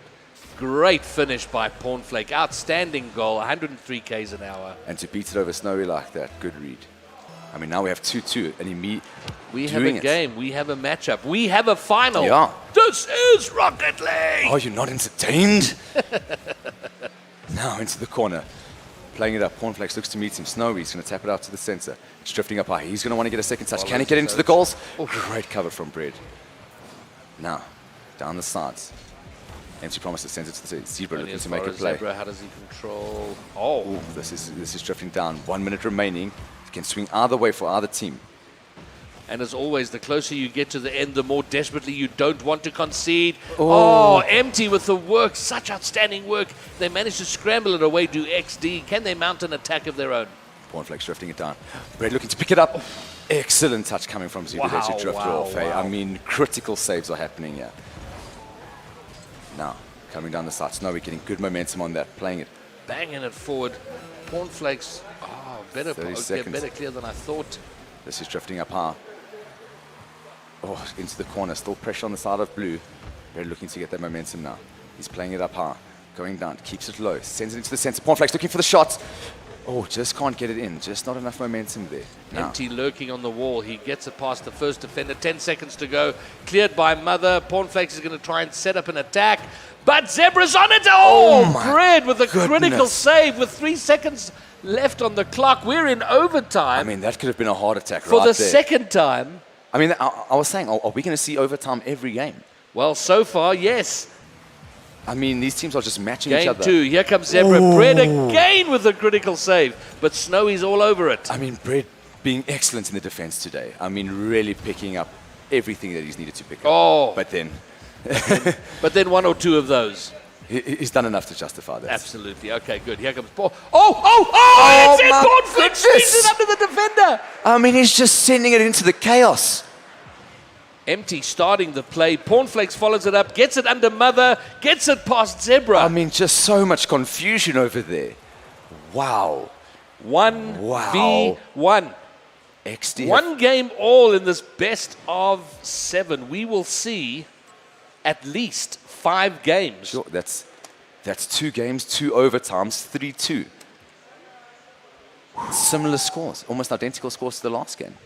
Great finish by Pornflake. Outstanding goal, 103 k's an hour. And to beat it over Snowy like that, good read. I mean, now we have 2-2, and we have a game. We have a matchup. We have a final. Yeah. This is Rocket League. Oh, you're not entertained? Now into the corner. Playing it up. Cornflakes looks to meet him. Snowy's going to tap it out to the center. It's drifting up high. He's going to want to get a second touch. Can he get into the goals? Oh, great cover from Bread. Now, down the sides. Empty Promises sends it to the Zebra, looking to make a play. Zebra, how does he control? Oh, this is drifting down. 1 minute remaining. It can swing either way for either team. And as always, the closer you get to the end, the more desperately you don't want to concede. Oh, Empty with the work. Such outstanding work. They managed to scramble it away to Exdee. Can they mount an attack of their own? Cornflakes drifting it down. Bread looking to pick it up. Excellent touch coming from Zebra to drift it off. Hey? I mean, critical saves are happening here. Now, coming down the side. Snowy getting good momentum on that. Playing it. Banging it forward. Cornflakes, better clear than I thought. This is drifting up high. Oh, into the corner. Still pressure on the side of blue. Very looking to get that momentum now. He's playing it up high. Going down. Keeps it low. Sends it into the center. Cornflakes looking for the shot. Oh, just can't get it in. Just not enough momentum there. Empty lurking on the wall. He gets it past the first defender. 10 seconds to go. Cleared by Mother. Cornflakes is going to try and set up an attack. But Zebra's on it. Oh, Bread with a critical save with 3 seconds left on the clock. We're in overtime. I mean, that could have been a heart attack for the second time. I mean, I was saying, are we going to see overtime every game? Well, so far, yes. I mean, these teams are just matching each other. Game 2, here comes Zebra. Bread again with a critical save, but Snowy's all over it. I mean, Bread being excellent in the defense today. I mean, really picking up everything that he's needed to pick up. Oh. But then... but then 1 or 2 of those. He's done enough to justify that. Absolutely. Okay, good. Here comes Paul. It's in Cornflakes. Squeezes it under the defender. I mean, he's just sending it into the chaos. Empty starting the play. Cornflakes follows it up, gets it under Mother, gets it past Zebra. I mean, just so much confusion over there. Wow. 1v1. Exdee. 1 game all in this best of 7. We will see at least 5 games. Sure, that's 2 games, 2 overtimes, 3-2. Similar scores, almost identical scores to the last game.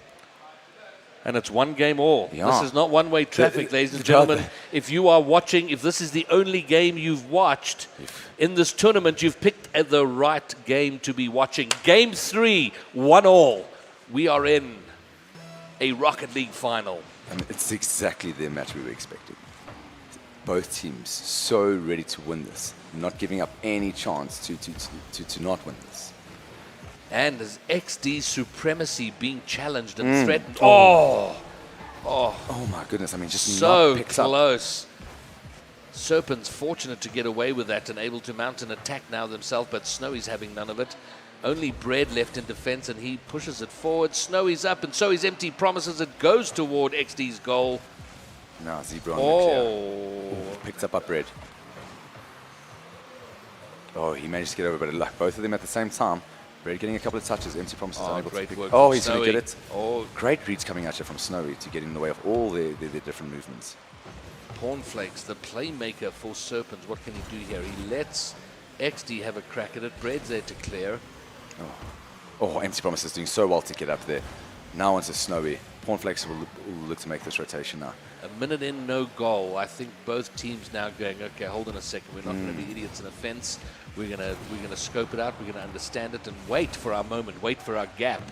And it's 1 game all. Yeah. This is not one-way traffic, ladies and gentlemen. If you are watching, if this is the only game you've watched in this tournament, you've picked the right game to be watching. Game 3, 1 all. We are in a Rocket League final. And it's exactly the match we were expecting. Both teams so ready to win this, not giving up any chance to not win this. And as Exdee's supremacy being challenged and threatened. Oh my goodness! I mean, just so not close. Serpens fortunate to get away with that and able to mount an attack now themselves, but Snowy's having none of it. Only Bread left in defense, and he pushes it forward. Snowy's up, and so he's Empty Promises. It goes toward Exdee's goal. Now Zebra on the clear. Picked up Bread. Oh, he managed to get over, but luck. Both of them at the same time. Bread getting a couple of touches. Empty Promises unable to pick. Oh, he's going to get it. Oh, great reads coming at you from Snowy to get in the way of all their different movements. Cornflakes, the playmaker for Serpens. What can he do here? He lets Exdee have a crack at it. Bread's there to clear. Oh, Empty Promise is doing so well to get up there. Now onto Snowy. Cornflakes will look to make this rotation now. A minute in, no goal. I think both teams now going, okay, hold on a second. We're not going to be idiots in a fence. We're gonna scope it out. We're gonna understand it and wait for our moment. Wait for our gap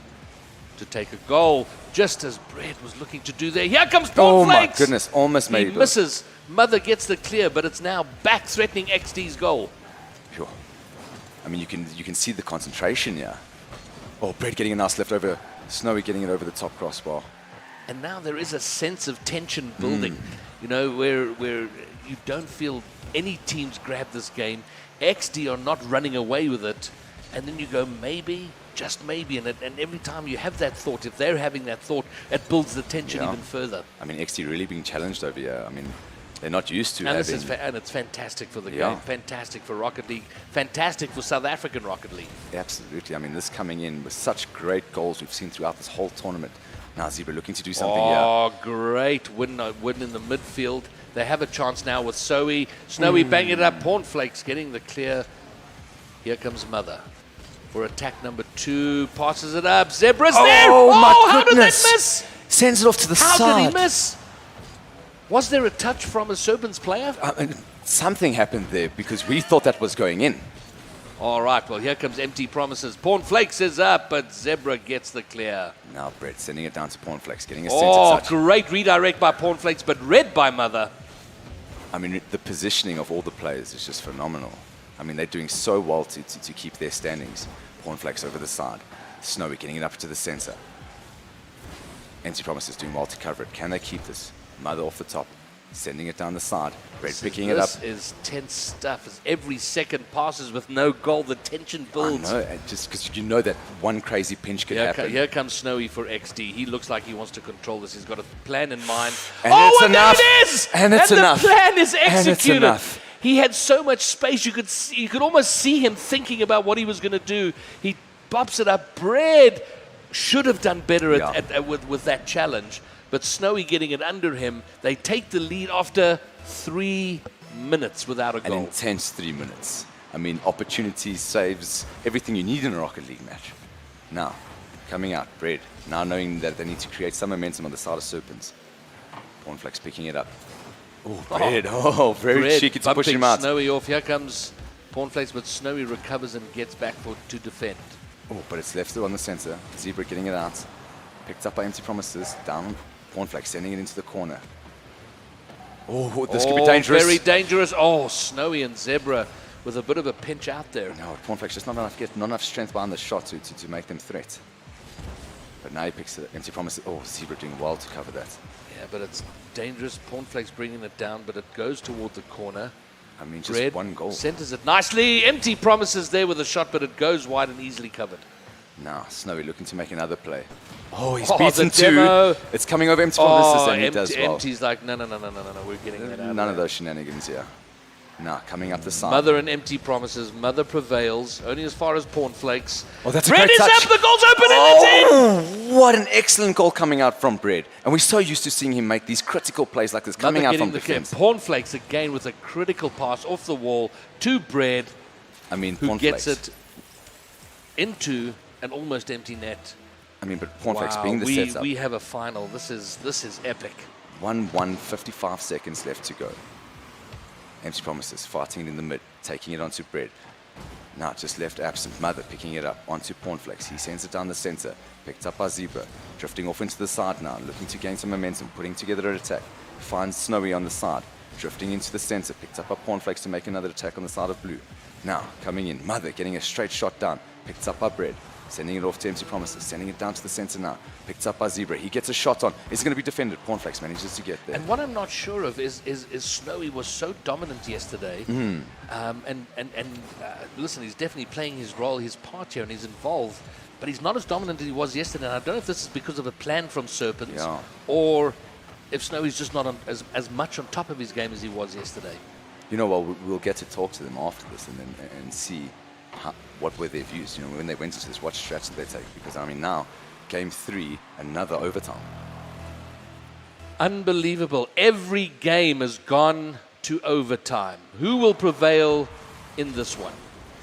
to take a goal. Just as Bread was looking to do there. Here comes Cornflakes. Oh my goodness, almost made it. He misses. Mother gets the clear, but it's now back threatening Exdee's goal. Sure. I mean, you can see the concentration here. Oh, Bread getting a nice lift over. Snowy getting it over the top crossbar. And now there is a sense of tension building, you know, where you don't feel any teams grab this game. Exdee are not running away with it. And then you go, maybe, just maybe. And every time you have that thought, if they're having that thought, it builds the tension even further. I mean, Exdee really being challenged over here. I mean, they're not used to and having... and it's fantastic for the game, fantastic for Rocket League, fantastic for South African Rocket League. Absolutely. I mean, this coming in with such great goals we've seen throughout this whole tournament. Now Zebra looking to do something here. Oh, great win in the midfield. They have a chance now with Snowy banging it up. Cornflakes getting the clear. Here comes Mother for attack number 2. Passes it up. Zebra's there. Oh, my how goodness. did that miss? Sends it off to the side. How did he miss? Was there a touch from a Serpens player? Something happened there because we thought that was going in. All right, well, here comes Empty Promises. Cornflakes is up, but Zebra gets the clear. Now Brett sending it down to Cornflakes, getting a center touch. Great redirect by Cornflakes, but read by Mother. I mean, the positioning of all the players is just phenomenal. I mean, they're doing so well to keep their standings. Cornflakes over the side. Snowy getting it up to the center. Empty Promises doing well to cover it. Can they keep this? Mother off the top, sending it down the side. Brett picking it up. This is tense stuff. As every second passes with no goal, the tension builds. I know, just because you know that one crazy pinch could happen. Here comes Snowy for Exdee. He looks like he wants to control this. He's got a plan in mind. And it's enough. There it is! And it's enough. The plan is executed. And it's enough. He had so much space. You could almost see him thinking about what he was going to do. He bops it up. Bread should have done better with that challenge. But Snowy getting it under him. They take the lead after 3 minutes without a goal. An intense 3 minutes. I mean, opportunity saves everything you need in a Rocket League match. Now, coming out, Bread. Now knowing that they need to create some momentum on the side of Serpens. Cornflakes picking it up. Oh, Bread. Oh, very cheeky to push him out. Snowy off. Here comes Cornflakes, but Snowy recovers and gets back to defend. Oh, but it's left on the center. Zebra getting it out. Picked up by Empty Promises. Down. Cornflakes sending it into the corner. Oh, this could be dangerous. Very dangerous. Oh, Snowy and Zebra with a bit of a pinch out there. No, Cornflakes just not enough strength behind the shot to make them threat. But now he picks it. Empty Promises. Oh, Zebra doing well to cover that. Yeah, but it's dangerous. Cornflakes bringing it down, but it goes toward the corner. I mean, just one goal. Centers it nicely. Empty Promises there with a shot, but it goes wide and easily covered. Now, Snowy looking to make another play. Oh, he's beaten 2. Demo. It's coming over Empty Promises, and he does well. Empty's like, no, we're getting that out. None of those shenanigans here. Now, coming up the side. Mother and Empty Promises. Mother prevails, only as far as Cornflakes. Oh, that's a Bread great touch. is up, the goal's open, and it's in! What an excellent goal coming out from Bread. And we're so used to seeing him make these critical plays like this, coming out from defense. Cornflakes again with a critical pass off the wall to Bread. I mean, who gets it into an almost empty net. I mean, but Cornflakes being the setup. We have a final. This is epic. 1-1, 55 seconds left to go. Empty Promises fighting it in the mid, taking it onto Bread. Now just left absent. Mother picking it up onto Cornflakes. He sends it down the center, picked up by Zebra, drifting off into the side now, looking to gain some momentum, putting together an attack. Finds Snowy on the side, drifting into the center, picked up by Cornflakes to make another attack on the side of Blue. Now coming in, Mother getting a straight shot down, picked up by Bread. Sending it off to Empty Promises, sending it down to the center now. Picked up by Zebra. He gets a shot on. It's going to be defended. Cornflakes manages to get there. And what I'm not sure of is Snowy was so dominant yesterday. Listen, he's definitely playing his role, his part here, and he's involved. But he's not as dominant as he was yesterday. And I don't know if this is because of a plan from Serpens or if Snowy's just not as much on top of his game as he was yesterday. You know, well, we'll get to talk to them after this and see what were their views, you know, when they went into this, what strategy they take. Because, I mean, now, game 3, another overtime. Unbelievable. Every game has gone to overtime. Who will prevail in this one?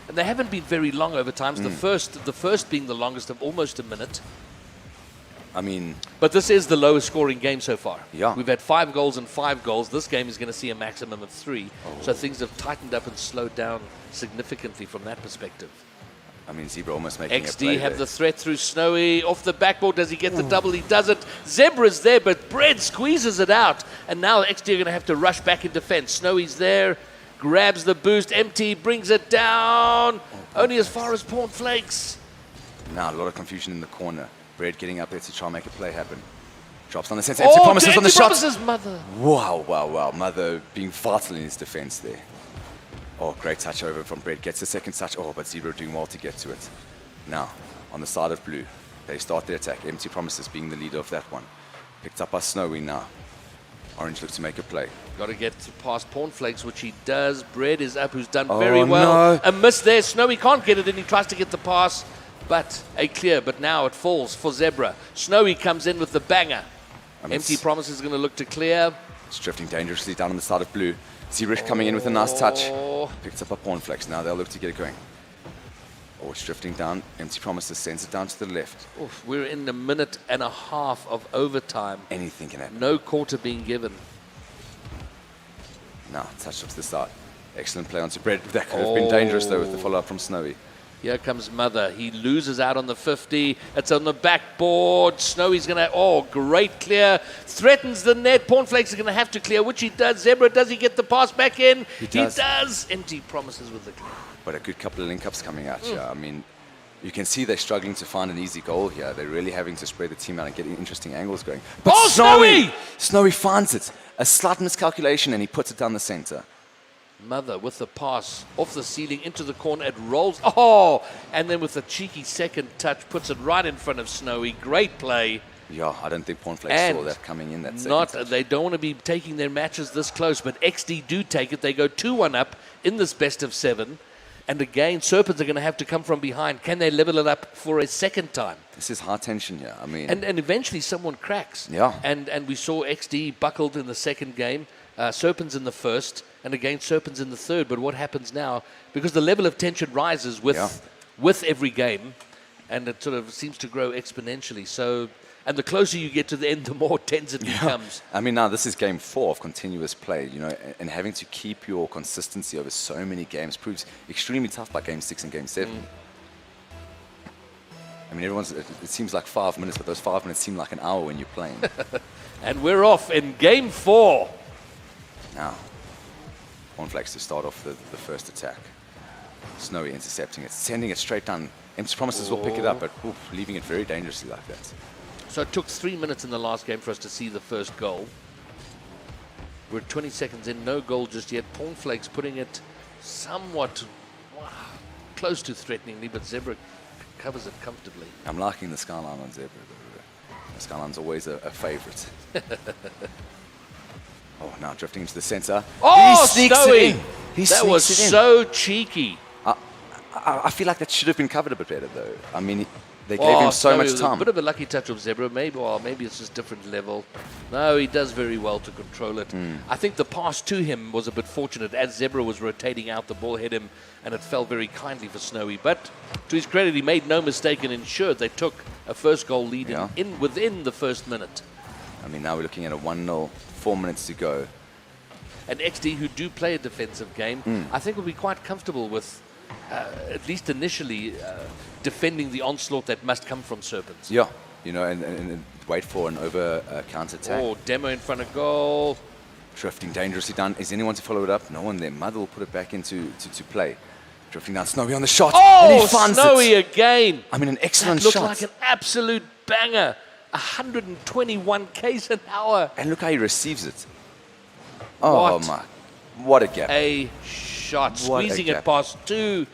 And they haven't been very long overtimes. The first being the longest of almost a minute. I mean, But this is the lowest scoring game so far. Yeah. We've had 5 goals and 5 goals. This game is going to see a maximum of 3. So things have tightened up and slowed down significantly from that perspective. I mean, Zebra almost making a play Exdee have there. the threat through Snowy. Off the backboard, does he get the double? He doesn't. Zebra's there, but Bread squeezes it out. And now Exdee are going to have to rush back in defense. Snowy's there, grabs the boost. Empty, brings it down. Only as far as Pawn Flakes. Now, a lot of confusion in the corner. Bread getting up there to try and make a play happen. Drops on the center. Empty promises on the shot. Promises, Mother. Wow. Mother being vital in his defense there. Oh, great touch over from Bread. Gets the second touch. Oh, but Zebra doing well to get to it. Now, on the side of blue, they start their attack. Empty promises being the leader of that one. Picked up by Snowy now. Orange looks to make a play. Got to get past Pawn Flakes, which he does. Bread is up, who's done very well. No. A miss there. Snowy can't get it in. He tries to get the pass, but a clear. But now it falls for Zebra. Snowy comes in with the banger. Empty promise is going to look to clear. It's drifting dangerously down on the side of blue. Zebra coming in with a nice touch. Picked up a Pawn Flakes. Now they'll look to get it going. Oh, it's drifting down. Empty promises sends it down to the left. Oof, we're in a minute and a half of overtime. Anything can happen. No quarter being given. Now, touched up to the side. Excellent play onto Bread. That could have been dangerous, though, with the follow-up from Snowy. Here comes Mother. He loses out on the 50. It's on the backboard. Snowy's going to... Oh, great clear. Threatens the net. Pawn Flakes are going to have to clear, which he does. Zebra, does he get the pass back in? He does. Empty promises with the clear. But a good couple of link-ups coming out here. I mean, you can see they're struggling to find an easy goal here. They're really having to spread the team out and get interesting angles going. But Snowy! Snowy finds it. A slight miscalculation, and he puts it down the center. Mother with the pass off the ceiling into the corner. It rolls. Oh! And then with a cheeky second touch, puts it right in front of Snowy. Great play. Yeah, I don't think Pawn Flakes saw that coming in. That second touch. They don't want to be taking their matches this close, but Exdee do take it. They go 2-1 up in this best of 7. And again, Serpens are going to have to come from behind. Can they level it up for a second time? This is high tension here. I mean, and eventually someone cracks. Yeah. And we saw Exdee buckled in the second game, Serpens in the first, and again Serpens in the third. But what happens now? Because the level of tension rises with every game, and it sort of seems to grow exponentially. So, and the closer you get to the end, the more tense it becomes. I mean, now this is game 4 of continuous play, you know, and having to keep your consistency over so many games proves extremely tough by game 6 and game 7. I mean, it seems like 5 minutes, but those 5 minutes seem like an hour when you're playing. And we're off in game 4. Now, Pawn Flakes to start off the first attack. Snowy intercepting it, sending it straight down. Empty promises will pick it up, but leaving it very dangerously like that. So it took 3 minutes in the last game for us to see the first goal. We're 20 seconds in, no goal just yet. Pawn Flakes putting it somewhat close to threateningly, but Zebra covers it comfortably. I'm liking the skyline on Zebra. The skyline's always a favorite. Oh, now drifting into the center. Oh, he sneaks Snowy! it in. That was so cheeky. I feel like that should have been covered a bit better, though. I mean, they gave him so much time. A bit of a lucky touch of Zebra. Maybe it's just different level. No, he does very well to control it. I think the pass to him was a bit fortunate. As Zebra was rotating out, the ball hit him, and it fell very kindly for Snowy. But to his credit, he made no mistake and ensured they took a first goal lead within the first minute. I mean, now we're looking at a 1-0, 4 minutes to go. And Exdee, who do play a defensive game, I think will be quite comfortable with, at least initially, defending the onslaught that must come from Serpens. Yeah, you know, and wait for an over counter-attack. Oh, demo in front of goal. Drifting dangerously down. Is anyone to follow it up? No one there. Mother will put it back into play. Drifting down. Snowy on the shot. Oh, and he finds Snowy it again. I mean, an excellent that shot. Looked like an absolute banger. 121 k's an hour. And look how he receives it. Oh, my. What a gap. A shot. Squeezing it past two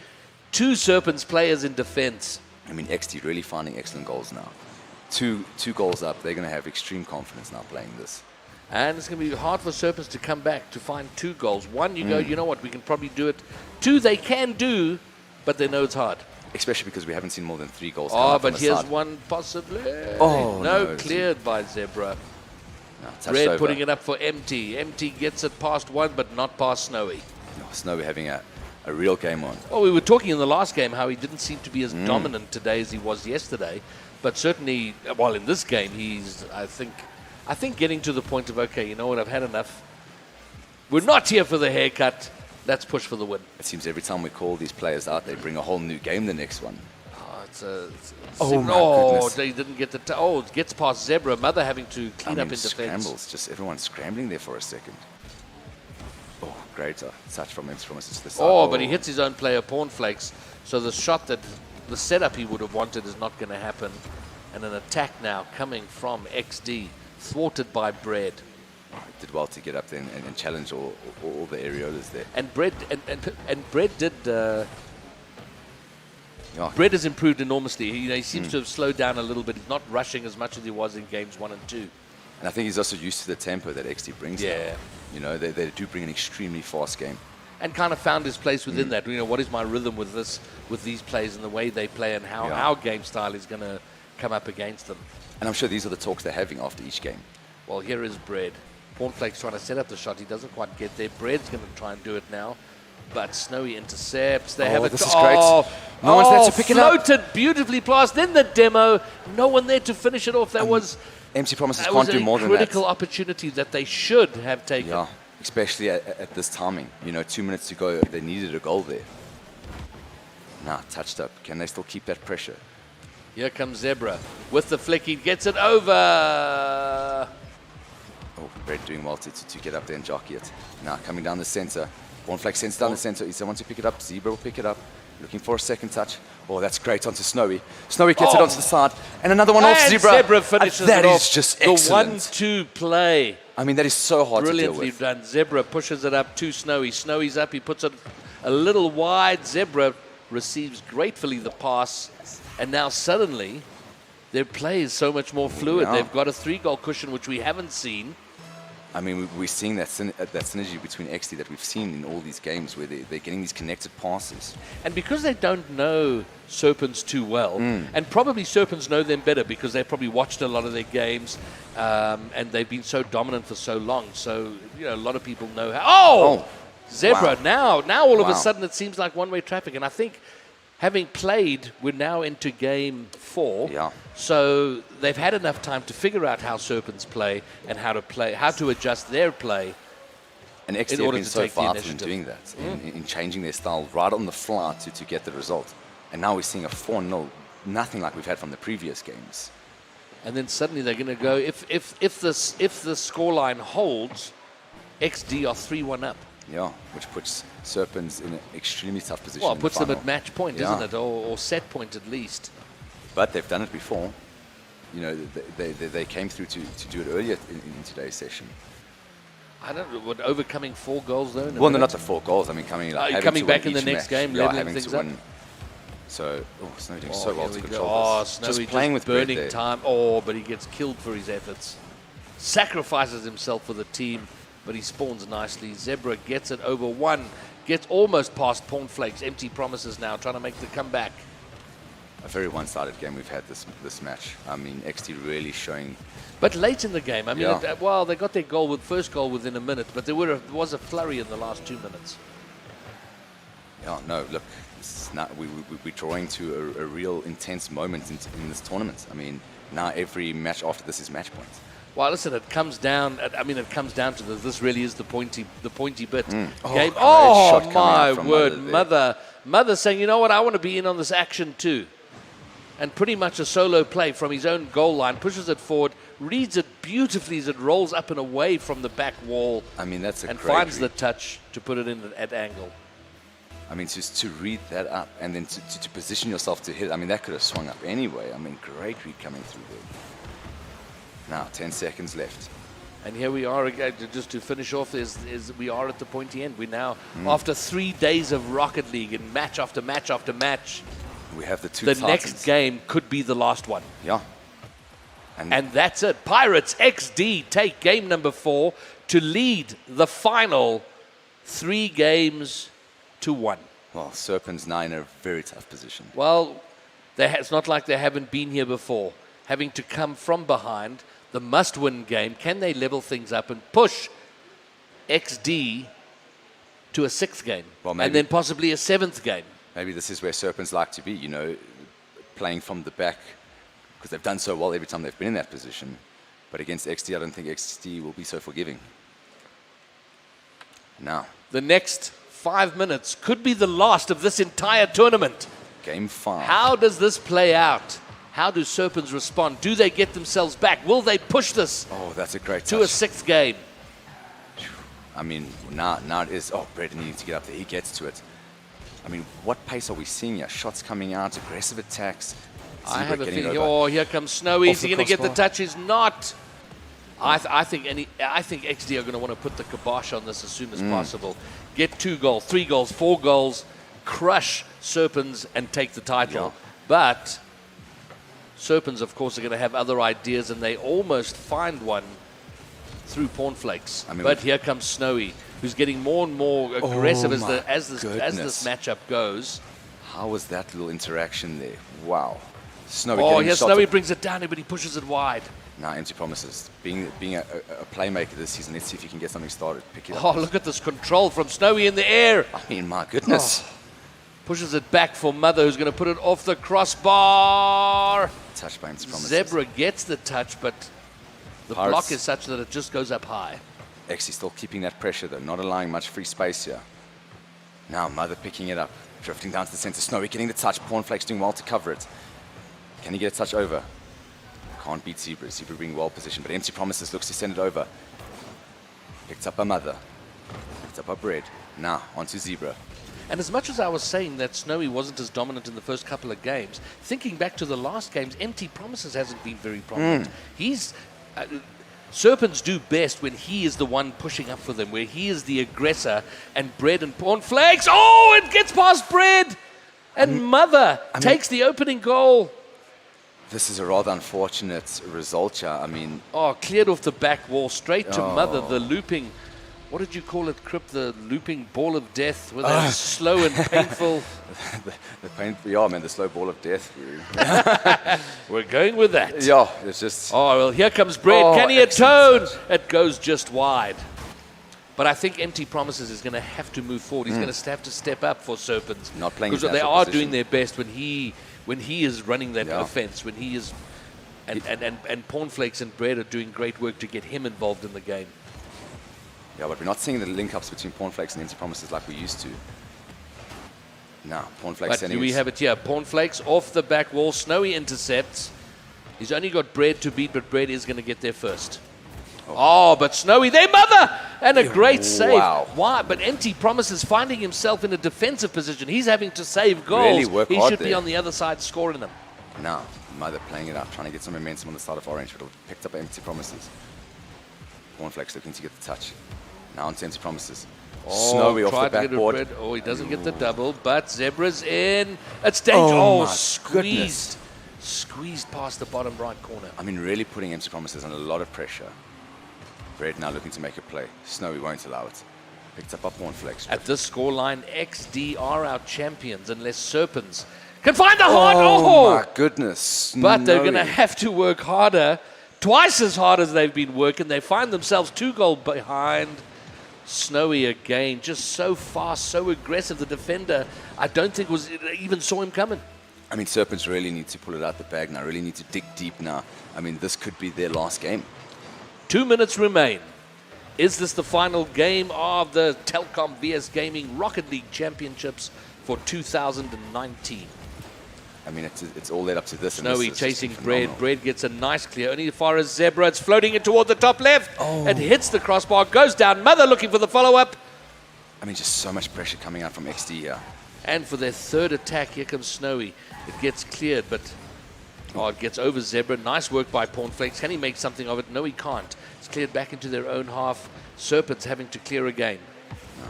Serpens players in defense. I mean, Exdee really finding excellent goals now. Two goals up. They're going to have extreme confidence now playing this. And it's going to be hard for Serpens to come back to find 2 goals. 1, you go, you know what, we can probably do it. 2, they can do, but they know it's hard. Especially because we haven't seen more than 3 goals come out but from the here's side. one possibly. Oh, no, cleared by Zebra. No, touched Bread over. putting it up for Empty. Empty gets it past one, but not past Snowy. No, Snowy having a real game on. Well, we were talking in the last game how he didn't seem to be as dominant today as he was yesterday, but certainly, well, in this game, he's, I think getting to the point of, okay, you know what, I've had enough. We're not here for the haircut. Let's push for the win. It seems every time we call these players out, they bring a whole new game the next one. Oh, my goodness. they didn't get the... it gets past Zebra. Mother having to clean up in defense. Scrambles, just everyone scrambling there for a second. Oh, great touch from him from us to the side. Oh, but he hits his own player, Pornflakes. So the shot that, the setup he would have wanted is not going to happen. And an attack now coming from Exdee, thwarted by Bread. Did well to get up there and challenge all the areolas there. And Bread, and Bread did... Bread has improved enormously. He seems to have slowed down a little bit. He's not rushing as much as he was in games 1 and 2. And I think he's also used to the tempo that Exdee brings. Yeah. Now. They do bring an extremely fast game. And kind of found his place within that. What is my rhythm with these players and the way they play and how our game style is going to come up against them. And I'm sure these are the talks they're having after each game. Well, here is Bread. Pornflake's trying to set up the shot. He doesn't quite get there. Bread's going to try and do it now. But Snowy intercepts. They have this is great. No one's there to pick it up. Floated beautifully past. Then the demo. No one there to finish it off. That was... Empty Promises can't do more than that. Critical opportunity that they should have taken. Yeah, especially at this timing. 2 minutes to go. They needed a goal there. Touched up. Can they still keep that pressure? Here comes Zebra with the flick. He gets it over. Oh, Brett doing well to get up there and jockey it. Now coming down the center. Pornflake sends down the center. He wants to pick it up. Zebra will pick it up. Looking for a second touch. Oh, that's great onto Snowy. Snowy gets it onto the side. And another one off Zebra. Zebra finishes that it off. is just excellent. The 1-2 play. I mean, that is so hard to deal Brilliantly with. done. Zebra pushes it up to Snowy. Snowy's up. He puts it a little wide. Zebra receives gratefully the pass. And now suddenly, their play is so much more fluid. Yeah. They've got a 3-goal cushion, which we haven't seen. I mean, we're seeing that synergy between Exdee that we've seen in all these games where they're getting these connected passes. And because they don't know Serpens too well, and probably Serpens know them better because they've probably watched a lot of their games, and they've been so dominant for so long. So, a lot of people know how... Zebra, wow. now all of a sudden it seems like one-way traffic. And I think having played, we're now into game 4. Yeah. So they've had enough time to figure out how Serpens play and how to adjust their play. And Exdee have been so vital in doing that, in changing their style right on the fly to get the result. And now we're seeing a 4-0, nothing like we've had from the previous games. And then suddenly they're going to go, if the scoreline holds, Exdee are 3-1 up. Yeah, which puts Serpens in an extremely tough position. Well, it puts them at match point, isn't it? Or set point at least. But they've done it before. They came through to do it earlier in today's session. I don't know, what, overcoming 4 goals though? Well, no, not the 4 goals. I mean, coming back in the next game, leveling things up. So, Snowy doing so well to control this. Snowy just playing with burning time. But he gets killed for his efforts. Sacrifices himself for the team, but he spawns nicely. Zebra gets it over 1, gets almost past Pornflakes. Empty Promises now, trying to make the comeback. A very one-sided game we've had this match. I mean, Exdee really showing. But late in the game, I mean, they got their first goal within a minute, but there was a flurry in the last 2 minutes. Yeah, no, look, we're drawing to a real intense moment in this tournament. I mean, now every match after this is match point. Well, listen, it comes down to this really is the pointy bit. Game. Shot my from word, Mother saying, you know what, I want to be in on this action too. And pretty much a solo play from his own goal line, pushes it forward, reads it beautifully as it rolls up and away from the back wall. I mean, that's and finds the touch to put it in at angle. I mean, just to read that up and then to position yourself to hit it. I mean, that could have swung up anyway. I mean, great read coming through there. Now, 10 seconds left. And here we are again, just to finish off, we are at the pointy end. We now, after 3 days of Rocket League and match after match after match, we have the Titans. Next game could be the last one. Yeah. And that's it. Pirates Exdee take game number 4 to lead the final 3-1. Well, Serpens now in a very tough position. Well, it's not like they haven't been here before. Having to come from behind, the must-win game. Can they level things up and push Exdee to a 6th game, Well, and maybe- then possibly a 7th game? Maybe this is where Serpens like to be, you know, playing from the back, because they've done so well every time they've been in that position. But against Exdee, I don't think Exdee will be so forgiving. Now, The next 5 minutes could be the last of this entire tournament. game 5. How does this play out? How do Serpens respond? Do they get themselves back? Will they push this Oh, that's a great to a touch. 6th game? I mean, now it is, oh, Brett needs to get up there. He gets to it. I mean, what pace are we seeing here? Shots coming out, aggressive attacks. I Zebra have a getting it feeling. over. Oh, here comes Snowy. Off Is he the going to get the crossbar. touch? He's not. I think Exdee are going to want to put the kibosh on this as soon as possible. Get 2 goals, 3 goals, 4 goals, crush Serpens and take the title. Yeah. But Serpens, of course, are going to have other ideas, and they almost find one through Cornflakes. I mean, But here comes Snowy, who's getting more and more aggressive Oh as this goodness. matchup goes. How was that little interaction there? Wow. Snowy Oh, getting here shots Snowy up. brings it down, but he pushes it wide. Now, empty promises. Being a playmaker this season, let's see if you can get something started. Pick it up. Oh, look at this control from Snowy in the air. I mean, my goodness. Pushes it back for Mother, who's going to put it off the crossbar. Touch by empty promises. Zebra gets the touch, but the Pirates. block is such that it just goes up high. Exdee still keeping that pressure, though, not allowing much free space here. Now, Mother picking it up, drifting down to the center. Snowy getting the touch. Cornflakes doing well to cover it. Can he get a touch over? Can't beat Zebra. Zebra being well positioned, but empty promises looks to send it over. Picked up by Mother. Picked up by Bread. Now, onto Zebra. And as much as I was saying that Snowy wasn't as dominant in the first couple of games, thinking back to the last games, Empty Promises hasn't been very prominent. He's... Serpents do best when he is the one pushing up for them, where he is the aggressor, and Bread and Cornflakes. Oh, it gets past Bread! And Mother takes the opening goal. This is a rather unfortunate result here. I mean, Oh, cleared off the back wall, straight to Mother, the looping. What did you call it, Crip? The looping ball of death, with that slow and painful. the painful, yeah, man, the slow ball of death. We're going with that. Yeah, it's just... Oh, well, here comes Bread. Oh, Can he excellent atone? It goes just wide. But I think Empty Promises is going to have to move forward. He's going to have to step up for Serpens. Not playing because his they natural are position. doing their best when he is running that Yeah. offense, when he is... And Cornflakes and Bread are doing great work to get him involved in the game. Yeah, but we're not seeing the link-ups between Cornflakes and empty promises like we used to. Now, Cornflakes But sending we it- have it here. Cornflakes off the back wall. Snowy intercepts. He's only got Bread to beat, but Bread is going to get there first. Oh, but Snowy, their Mother! And a great save. Wow. Why? But Empty Promises finding himself in a defensive position. He's having to save goals. Really work he hard should be there. on the other side scoring them. Now, Mother playing it up, trying to get some momentum on the side of Orange, but picked up empty promises. Cornflakes looking to get the touch. Now onto empty promises. Snowy off the tried to get it backboard. Bread. Oh, he doesn't get the double, but Zebra's in. It's dangerous. Oh, Oh, my squeezed. Squeezed past the bottom right corner. I mean, really putting empty promises under a lot of pressure. Bread now looking to make a play. Snowy won't allow it. Picked up by Cornflakes. At this scoreline, XD are our champions unless Serpens can find the heart. Oh, my goodness. But they're going to Snowy. have to work harder, twice as hard as they've been working. They find themselves 2 goals behind. Snowy again, just so fast, so aggressive. The defender, I don't think even saw him coming. I mean, Serpents really need to pull it out the bag now, really need to dig deep now. I mean, this could be their last game. 2 minutes remain. Is this the final game of the Telkom VS Gaming Rocket League Championships for 2019? I mean, it's all led up to this. and Snowy this is chasing just Bread. phenomenal. Bread gets a nice clear. Only as far as Zebra. It's floating it toward the top left. It hits the crossbar, goes down. Mother looking for the follow-up. I mean, just so much pressure coming out from XD here. And for their third attack, here comes Snowy. It gets cleared, but it gets over Zebra. Nice work by Cornflakes. Can he make something of it? No, he can't. It's cleared back into their own half. Serpents having to clear again.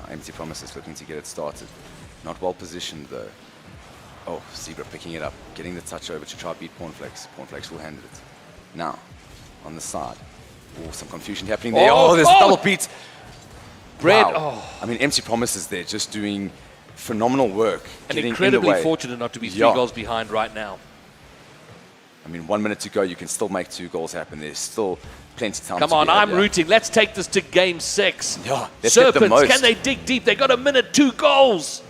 Empty promises looking to get it started. Not well positioned though. Oh, Zebra picking it up, getting the touch over to try to beat Cornflakes. Cornflakes will handle it. Now, on the side. Oh, some confusion happening there. Oh, Oh, there's oh! a double beat. Bread, Wow. I mean, empty promises there, just doing phenomenal work. and getting in the incredibly way. fortunate not to be 3 Yeah. goals behind right now. I mean, 1 minute to go, you can still make 2 goals happen. There's still plenty of time. Come to on, be had, I'm rooting. Let's take this to game 6. Yeah, let's get the Serpens, most. can they dig deep? They got a minute, 2 goals.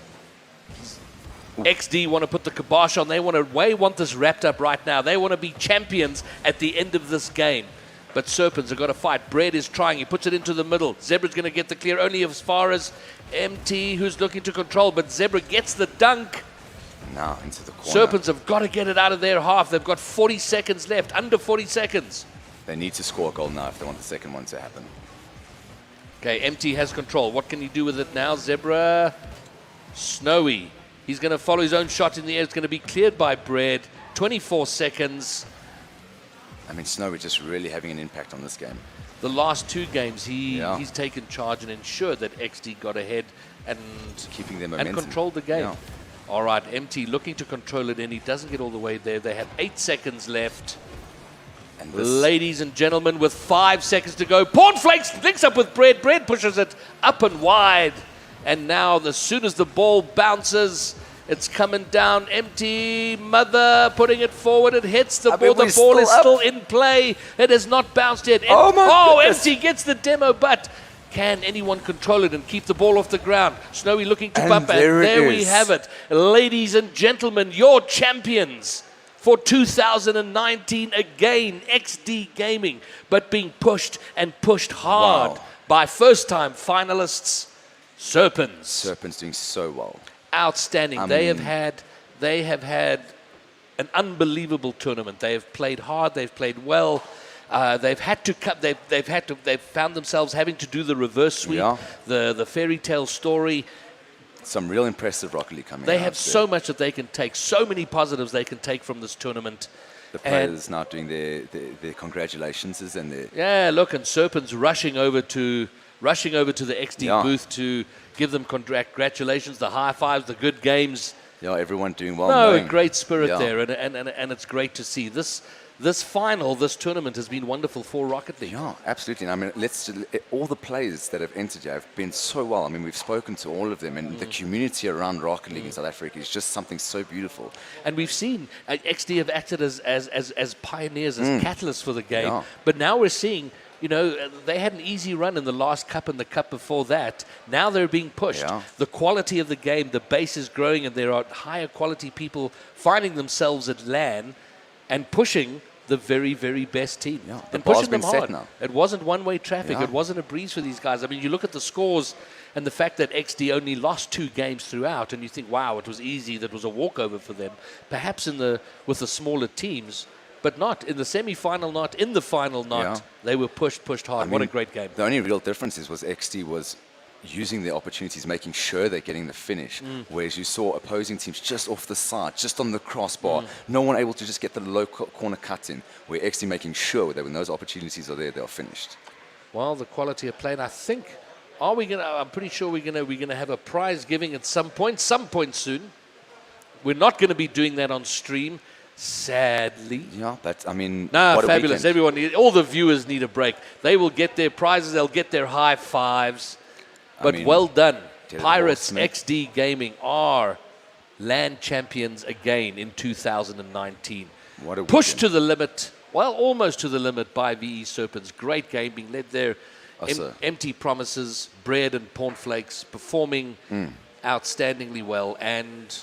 Exdee want to put the kibosh on. They want this wrapped up right now. They want to be champions at the end of this game. But Serpens have got to fight. Bread is trying. He puts it into the middle. Zebra's going to get the clear only as far as MT, who's looking to control. But Zebra gets the dunk. Now into the corner. Serpens have got to get it out of their half. They've got 40 seconds left, under 40 seconds. They need to score a goal now if they want the second one to happen. Okay, MT has control. What can he do with it now? Zebra, Snowy. He's going to follow his own shot in the air. It's going to be cleared by Bread. 24 seconds. I mean, Snowy just really having an impact on this game. The last 2 games, he's taken charge and ensured that Exdee got ahead and keeping their momentum and controlled the game. Yeah. All right, MT looking to control it, and he doesn't get all the way there. They have 8 seconds left. And Ladies and gentlemen, with 5 seconds to go, Pornflakes links up with Bread. Bread pushes it up and wide. And now, as soon as the ball bounces, it's coming down. Empty. Mother putting it forward. It hits the ball. The ball is still in play. It has not bounced yet. Empty gets the demo, but can anyone control it and keep the ball off the ground? Snowy looking to bump, and there we have it. Ladies and gentlemen, your champions for 2019 again, Exdee Gaming, but being pushed and pushed hard by first-time finalists, Serpens. Serpens doing so well. Outstanding. They have had an unbelievable tournament. They have played hard. They've played well. They've had to cut. They've found themselves having to do the reverse sweep, the fairy tale story. Some real impressive Rocket League coming out. They have so much that they can take, so many positives they can take from this tournament. The players now doing their congratulations and their... Yeah, look, and Serpens rushing over to the Exdee booth to give them congratulations, the high fives, the good games. Yeah, everyone doing well. No, great spirit there, and it's great to see. This tournament has been wonderful for Rocket League. Yeah, absolutely. And I mean, all the players that have entered here have been so well. I mean, we've spoken to all of them, and the community around Rocket League in South Africa is just something so beautiful. And we've seen Exdee have acted as pioneers, as catalysts for the game. Yeah. But now we're seeing, they had an easy run in the last cup and the cup before that. Now they're being pushed. Yeah. The quality of the game, the base is growing, and there are higher quality people finding themselves at LAN and pushing the very, very best team. Yeah, and pushing them hard. set now. It wasn't one-way traffic. Yeah. It wasn't a breeze for these guys. I mean, you look at the scores and the fact that Exdee only lost 2 games throughout, and you think, wow, it was easy. That was a walkover for them. Perhaps with the smaller teams, but not in the semi-final, not in the final, not. Yeah. They were pushed hard. What a great game. The only real difference was Exdee was using the opportunities, making sure they're getting the finish, whereas you saw opposing teams just off the side, just on the crossbar, no one able to just get the low corner cut in, where Exdee making sure that when those opportunities are there, they're finished. Well, the quality of play, and I think, I'm pretty sure we're gonna have a prize giving at some point soon. We're not going to be doing that on stream, sadly. Yeah, but I mean, no, what fabulous. All the viewers need a break. They will get their prizes. They'll get their high fives. But well done. Pirates Exdee Gaming are LAN champions again in 2019. What a Pushed to the limit, almost to the limit by VE Serpens. Great game being led there. Empty Promises, Bread and Pornflakes performing outstandingly well. And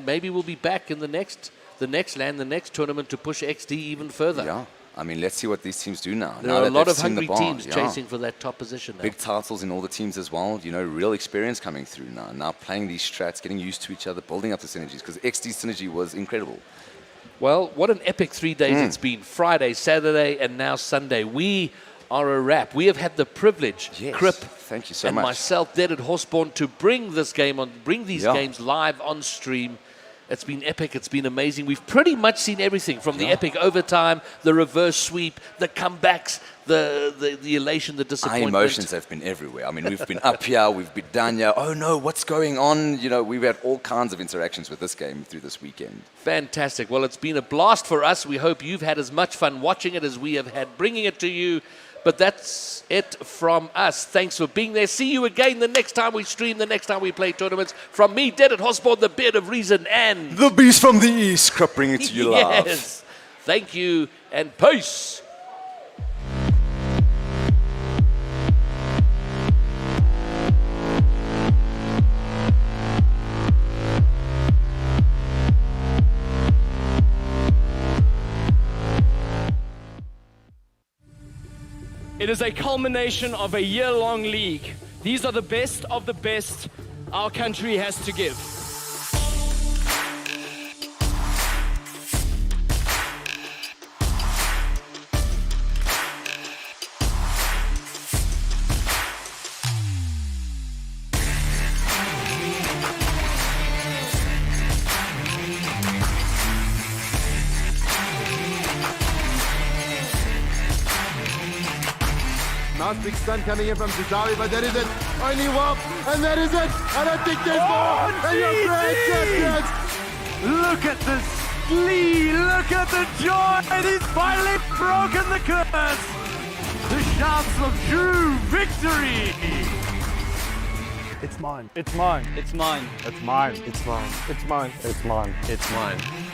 maybe we'll be back in the next LAN, the next tournament to push Exdee even further. Yeah. I mean, let's see what these teams do now. There are a lot of hungry teams chasing for that top position now. Big titles in all the teams as well. Real experience coming through now. Now playing these strats, getting used to each other, building up the synergies, because Exdee synergy was incredible. Well, what an epic 3 days it's been. Friday, Saturday, and now Sunday. We are a wrap. We have had the privilege, Crip, thank you so and much. myself, Dead at Horseborn, to bring these games live on stream. It's been epic. It's been amazing. We've pretty much seen everything from the epic overtime, the reverse sweep, the comebacks, the elation, the disappointment. Our emotions have been everywhere. I mean, we've been up here, we've been down here. Oh no, what's going on? We've had all kinds of interactions with this game through this weekend. Fantastic. Well, it's been a blast for us. We hope you've had as much fun watching it as we have had bringing it to you. But that's it from us. Thanks for being there. See you again the next time we stream, the next time we play tournaments. From me, Dead at Horseborn, the Beard of Reason, and... The Beast from the East, Crip, bringing it to you live. Yes. Thank you and peace. It is a culmination of a year-long league. These are the best of the best our country has to give. Nice big stun coming in from Zizawi, but that is it. Only one, and that is it. I don't think there's more. And you're great champions. Look at this glee, look at the joy. He's finally broken the curse. The shouts of true victory. It's mine. It's mine. It's mine. It's mine. It's mine. It's mine. It's mine. It's mine.